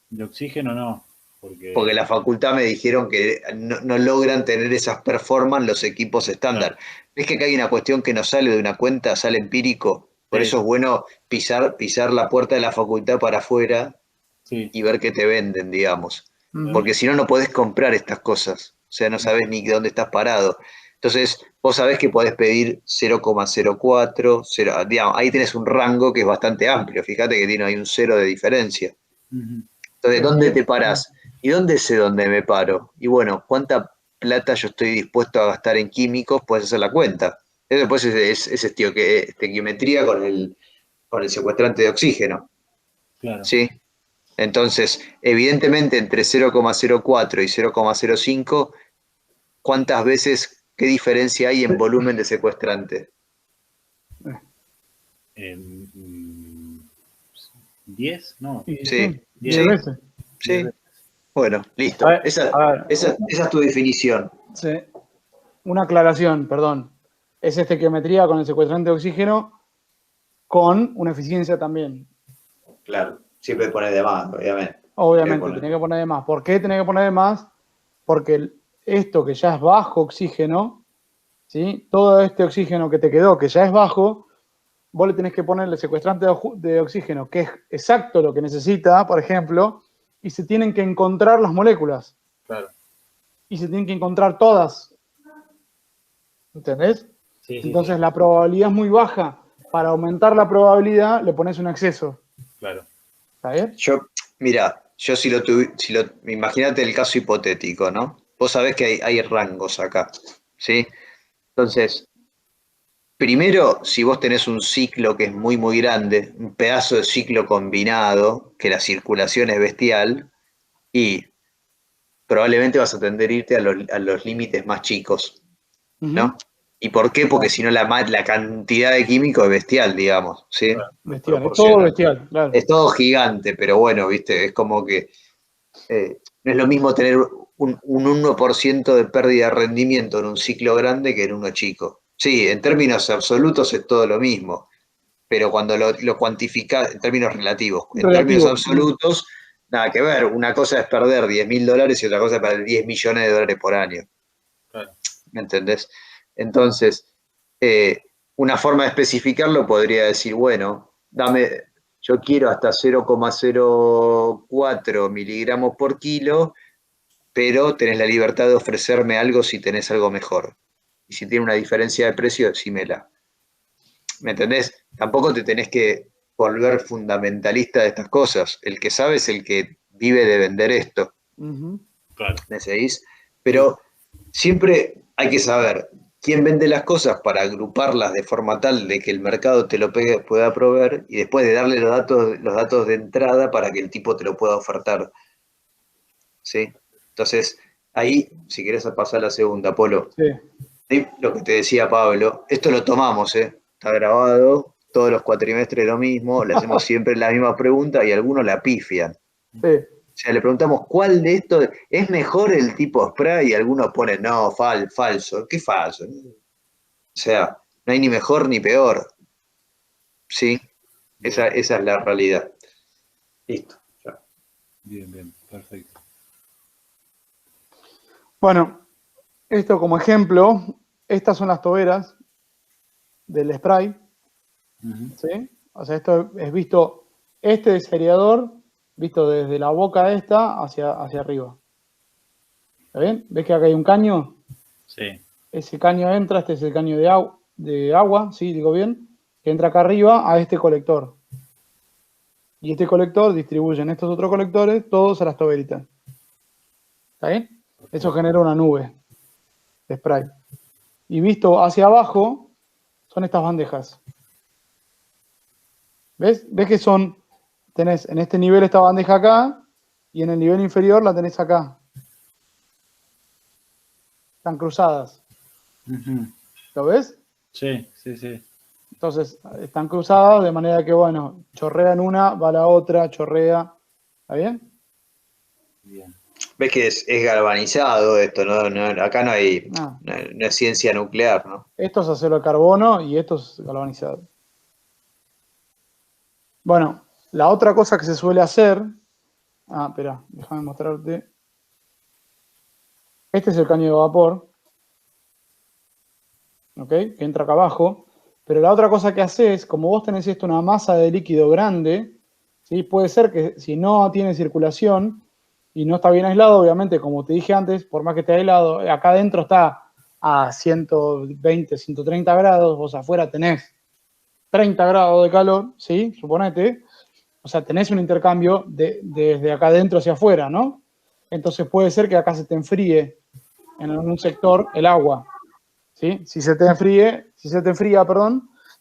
de oxígeno no, Porque porque, la facultad me dijeron que no logran tener esas performance los equipos claro, estándar. ¿Ves que acá hay una cuestión que no sale de una cuenta, sale empírico? Por sí, eso es bueno pisar la puerta de la facultad para afuera sí, y ver qué te venden, digamos. Ujú. Porque si no, no podés comprar estas cosas. O sea, no sabés ni dónde estás parado. Entonces, vos sabés que podés pedir 0,04, digamos, ahí tenés un rango que es bastante amplio. Fíjate que tiene ahí un cero de diferencia. ujú, Entonces, Es ¿dónde que, te parás? ¿Y dónde sé dónde me paro? Y bueno, ¿cuánta plata yo estoy dispuesto a gastar en químicos? Puedes hacer la cuenta. Eso después es estequiometría con el secuestrante de oxígeno. claro. ¿Sí? Entonces, evidentemente entre 0,04 y 0,05, ¿cuántas veces, qué diferencia hay en volumen de secuestrante? Mm, 10, no, y Sí, sí, 10 10, sí, veces. 10 sí. veces. Bueno, listo. Esa, A ver, esa, esa es tu definición. sí, una aclaración, perdón. Es estequiometría con el secuestrante de oxígeno con una eficiencia también. Claro, siempre pones de más, obviamente. Obviamente, tenés que poner de más. ¿Por qué tenés que poner de más? Porque esto que ya es bajo oxígeno, ¿sí? Todo este oxígeno que te quedó, que ya es bajo, vos le tenés que poner el secuestrante de oxígeno, que es exacto lo que necesita, por ejemplo, y se tienen que encontrar las moléculas. Claro. Y se tienen que encontrar todas. ¿Entendés? Sí, sí, sí, Entonces la probabilidad es muy baja. Para aumentar la probabilidad le pones un exceso. claro. ¿Está bien? Mira, yo imagínate el caso hipotético, ¿no? Vos sabés que hay rangos acá, ¿sí? Entonces, primero, si vos tenés un ciclo que es muy, muy grande, un pedazo de ciclo combinado, que la circulación es bestial, y probablemente vas a tender a irte a los límites más chicos, Ujú. ¿no? ¿Y por qué? Porque si no la cantidad de químicos es bestial, digamos, ¿sí? Bestial, es todo Proporciona. bestial, claro. Es todo gigante, pero bueno, viste, es como que no es lo mismo tener un 1% de pérdida de rendimiento en un ciclo grande que en uno chico. Sí, en términos absolutos es todo lo mismo, pero cuando lo cuantificás en términos relativos, en términos Relativo. absolutos, nada que ver. Una cosa es perder $10.000 y otra cosa es perder $10 millones por año. Claro. ¿Me entendés? Entonces, eh, una forma de especificarlo podría decir, bueno, yo quiero hasta 0,04 miligramos por kilo pero tenés la libertad de ofrecerme algo si tenés algo mejor. Y si tiene una diferencia de precio, decímela. ¿Me entendés? Tampoco te tenés que volver fundamentalista de estas cosas. El que sabe es el que vive de vender esto. Claro. ¿Me seguís? Pero siempre hay que saber quién vende las cosas para agruparlas de forma tal de que el mercado te lo pueda proveer y después de darle los datos de entrada para que el tipo te lo pueda ofertar. ¿Sí? Entonces, ahí, si querés pasar a la segunda, Polo. Sí. ¿Sí? Lo que te decía Pablo, esto lo tomamos, está grabado, todos los cuatrimestres lo mismo, le hacemos siempre la misma pregunta y algunos la pifian. Sí. O sea, le preguntamos cuál de estos es mejor el tipo spray y algunos ponen no, falso. ¿Qué falso? O sea, no hay ni mejor ni peor. ¿Sí? Esa es la realidad. Listo. Ya. Bien, perfecto. Bueno, esto como ejemplo, estas son las toberas del spray. ¿Sí? O sea, esto es visto, este desferiador, visto desde la boca esta hacia arriba. ¿Está bien? ¿Ves que acá hay un caño? Sí. Ese caño entra, este es el caño de agua, ¿sí? Digo bien, que entra acá arriba a este colector. Y este colector distribuye en estos otros colectores todos a las toberitas. ¿Está bien? Eso genera una nube de spray. Y visto hacia abajo, son estas bandejas. ¿Ves? ¿Ves que tenés en este nivel esta bandeja acá y en el nivel inferior la tenés acá? Están cruzadas. ¿Lo ves? Sí. Entonces, están cruzadas de manera que, bueno, chorrea en una, va a la otra, chorrea. ¿Está bien? Bien. Ves que es galvanizado esto, ¿no? Acá no Ah. no es ciencia nuclear, ¿no? Esto es acero de carbono y esto es galvanizado. Bueno, la otra cosa que se suele hacer... espera, déjame mostrarte. Este es el caño de vapor. ¿Ok? Que entra acá abajo. Pero la otra cosa que haces, como vos tenés esto, una masa de líquido grande, ¿sí? Puede ser que si no tiene circulación y no está bien aislado, obviamente, como te dije antes, por más que esté aislado, acá adentro está a 120, 130 grados, vos afuera tenés 30 grados de calor, ¿sí? Suponete. O sea, tenés un intercambio desde acá adentro hacia afuera, ¿no? Entonces puede ser que acá se te enfríe en un sector el agua, ¿sí? Si se te enfría,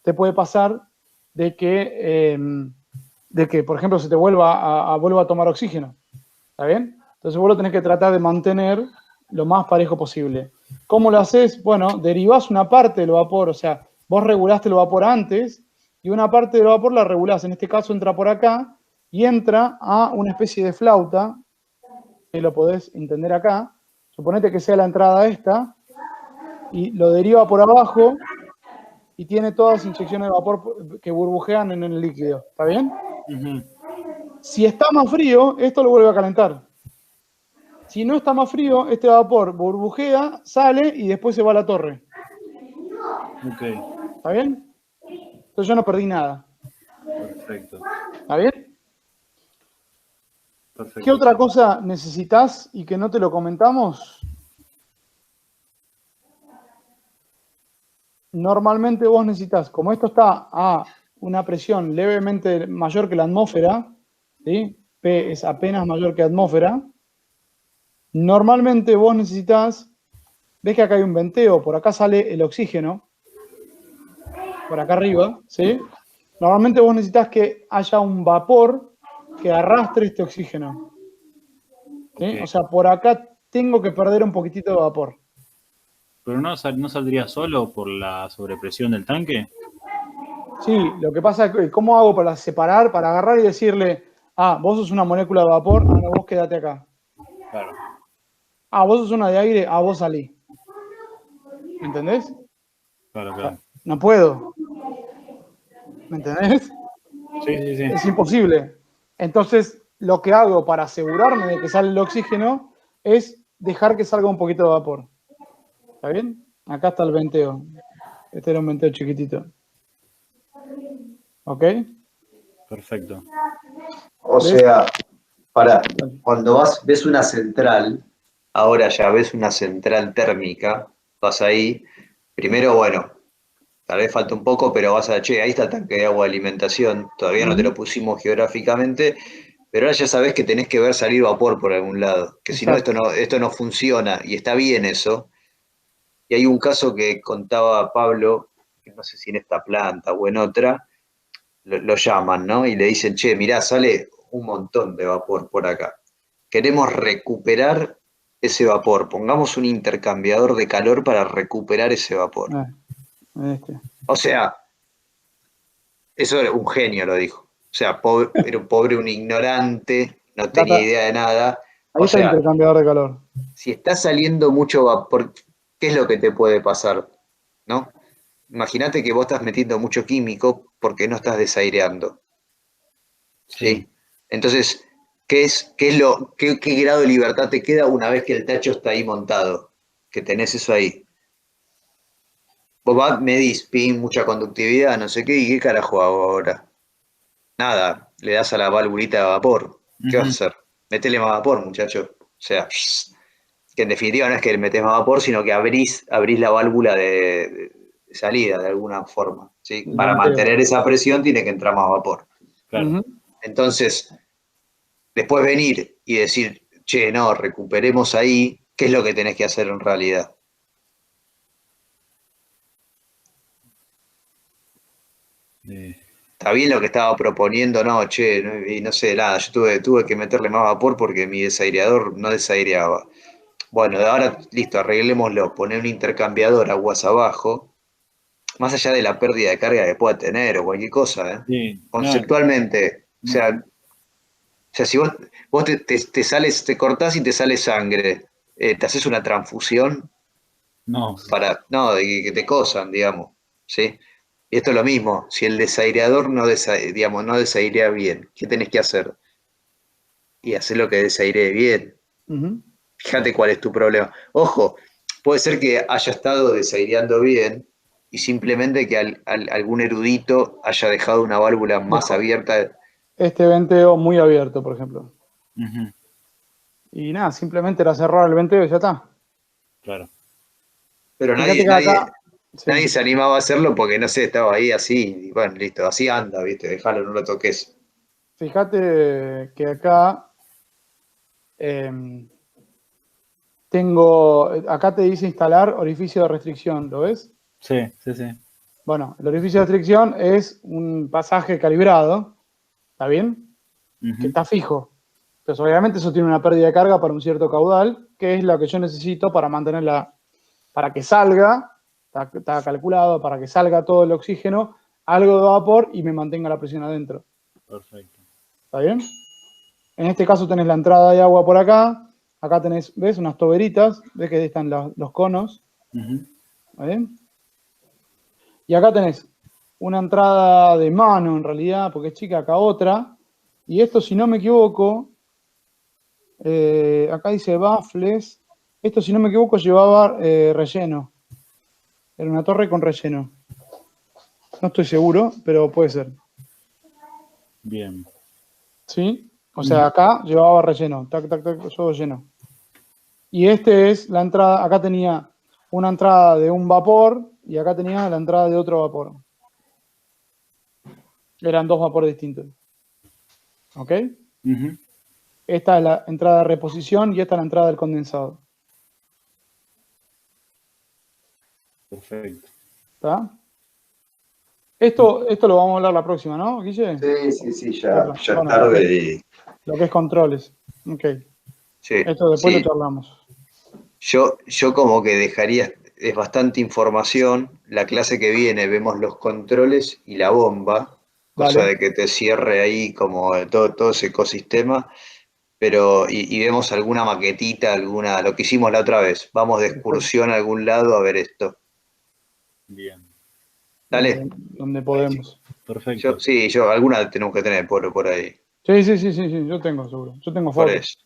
te puede pasar de que, por ejemplo, se te vuelva a tomar oxígeno. ¿Está bien? Entonces vos lo tenés que tratar de mantener lo más parejo posible. ¿Cómo lo haces? Bueno, derivás una parte del vapor, o sea, vos regulaste el vapor antes y una parte del vapor la regulás. En este caso entra por acá y entra a una especie de flauta, que lo podés entender acá. Suponete que sea la entrada esta y lo deriva por abajo y tiene todas las inyecciones de vapor que burbujean en el líquido. ¿Está bien? Si está más frío, esto lo vuelve a calentar. Si no está más frío, este vapor burbujea, sale y después se va a la torre. Ok, ¿Está bien? Entonces yo no perdí nada. perfecto. ¿Está bien? ¿Qué otra cosa necesitas y que no te lo comentamos? Normalmente vos necesitas, como esto está a una presión levemente mayor que la atmósfera, ¿sí? P es apenas mayor que atmósfera, normalmente vos necesitas, ves que acá hay un venteo, por acá sale el oxígeno, por acá arriba, ¿sí? Normalmente vos necesitas que haya un vapor que arrastre este oxígeno. ¿Sí? Okay. O sea, por acá tengo que perder un poquitito de vapor. ¿Pero no saldría solo por la sobrepresión del tanque? Sí, lo que pasa es que, ¿cómo hago para separar, para agarrar y decirle, vos sos una molécula de vapor, no, vos quédate acá? Claro. Vos sos una de aire, vos salí. ¿Entendés? Claro. No puedo. ¿Me entendés? Sí. Es imposible. Entonces, lo que hago para asegurarme de que sale el oxígeno es dejar que salga un poquito de vapor. ¿Está bien? Acá está el venteo. Este era un venteo chiquitito. ¿Ok? Perfecto. O sea, cuando ves una central, ahora ya ves una central térmica, vas ahí, primero, bueno, tal vez falta un poco, pero vas a, che, ahí está el tanque de agua de alimentación, todavía no te lo pusimos geográficamente, pero ahora ya sabes que tenés que ver salir vapor por algún lado, que si no Exacto. esto no funciona, y está bien eso. Y hay un caso que contaba Pablo, que no sé si en esta planta o en otra, lo llaman, ¿no? Y le dicen, che, mirá, sale un montón de vapor por acá. Queremos recuperar ese vapor. Pongamos un intercambiador de calor para recuperar ese vapor. Este. O sea, eso era un genio, lo dijo. O sea, era un pobre, un ignorante, no tenía Acá idea de nada. ahí O está el sea, intercambiador de calor. si está saliendo mucho vapor, ¿qué es lo que te puede pasar? ¿No? Imagínate que vos estás metiendo mucho químico porque no estás desaireando. ¿Sí? Sí. Entonces, qué grado de libertad te queda una vez que el tacho está ahí montado? Que tenés eso ahí. Vos medís, pin, mucha conductividad, no sé qué, ¿y qué carajo hago ahora? Nada, le das a la valvulita de vapor. ¿Qué vas a hacer? Metele más vapor, muchacho. O sea, que en definitiva no es que le metés más vapor, sino que abrís la válvula de salida de alguna forma. ¿Sí? El Para manteo. mantener esa presión tiene que entrar más vapor. Claro. Entonces, después venir y decir, che, no, recuperemos ahí, ¿qué es lo que tenés que hacer en realidad? Eh, Está bien lo que estaba proponiendo, no, che, no, y no sé, nada, yo tuve que meterle más vapor porque mi desaireador no desaireaba. Bueno, ahora, listo, arreglémoslo, poner un intercambiador aguas abajo, más allá de la pérdida de carga que pueda tener o cualquier cosa, ¿eh? sí, no, Conceptualmente, no, o sea si vos te sales, te cortás y te sale sangre, te haces una transfusión no, para, no, de que te cosan, digamos, ¿sí? Y esto es lo mismo, si el desaireador digamos, no desairea bien, ¿qué tenés que hacer? Y hacer lo que desairee bien. Fíjate claro. cuál es tu problema. Ojo, puede ser que haya estado desaireando bien y simplemente que algún erudito haya dejado una válvula más Dejo abierta. este venteo muy abierto, por ejemplo. Ujú, Y nada, simplemente era cerrar el venteo y ya está. claro. Pero Fíjate que acá, sí. nadie se animaba a hacerlo porque no sé, estaba ahí así, y bueno, listo, así anda, viste, déjalo, no lo toques. Fíjate que acá tengo, acá te dice instalar orificio de restricción, ¿lo ves? Sí, sí, sí. Bueno, el orificio de restricción es un pasaje calibrado, ¿está bien? Que Ujú, está fijo. Entonces, obviamente eso tiene una pérdida de carga para un cierto caudal, que es lo que yo necesito para mantenerla, para que salga, está calculado, para que salga todo el oxígeno, algo de vapor y me mantenga la presión adentro. perfecto. ¿Está bien? En este caso tenés la entrada de agua por acá. Acá tenés, ¿ves? Unas toberitas. ¿Ves que ahí están los conos? Ujú, ¿Está bien? Y acá tenés una entrada de mano, en realidad, porque es chica, acá otra. Y esto, si no me equivoco, acá dice baffles. Esto, si no me equivoco, llevaba relleno. Era una torre con relleno. No estoy seguro, pero puede ser. bien. ¿Sí? O sea, acá llevaba relleno. Tac, tac, tac, todo lleno. Y este es la entrada. Acá tenía una entrada de un vapor y acá tenía la entrada de otro vapor. Eran dos vapores distintos. ¿Ok? Ujú, Esta es la entrada de reposición y esta es la entrada del condensado. perfecto. ¿Está? Esto lo vamos a hablar la próxima, ¿no, Guille? Sí, ya es Bueno, tarde y lo que es controles. Ok. Sí, Esto después lo sí. charlamos. Yo como que dejaría, es bastante información, la clase que viene vemos los controles y la bomba, cosa Dale. de que te cierre ahí como todo ese ecosistema, pero y vemos alguna maquetita, lo que hicimos la otra vez, vamos de Perfecto. excursión a algún lado a ver esto. Bien. Dale, Donde podemos. Perfecto. yo alguna tenemos que tener por ahí, Sí, yo tengo seguro. Yo tengo por fotos. eso,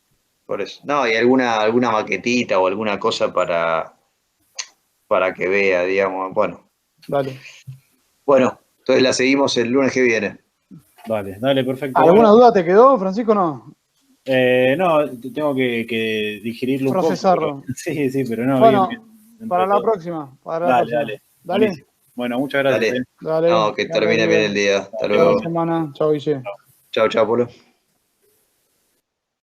por eso. No, y alguna maquetita o alguna cosa para que vea, digamos, bueno. Dale. Bueno, entonces la seguimos el lunes que viene. Dale, dale, perfecto. Bueno, ¿Alguna duda te quedó, Francisco? No. No, tengo que digerirlo un poco. Procesarlo. Sí, sí, pero no, Bueno, bien. Dentro para de la todo. próxima. Para la Dale, próxima. dale. Dale. Buenísimo. Bueno, muchas gracias. Dale. Dale. No, que Dale, termine bien el día. Hasta Buena luego. semana. Chau, Guille. Chao, chao, Polo.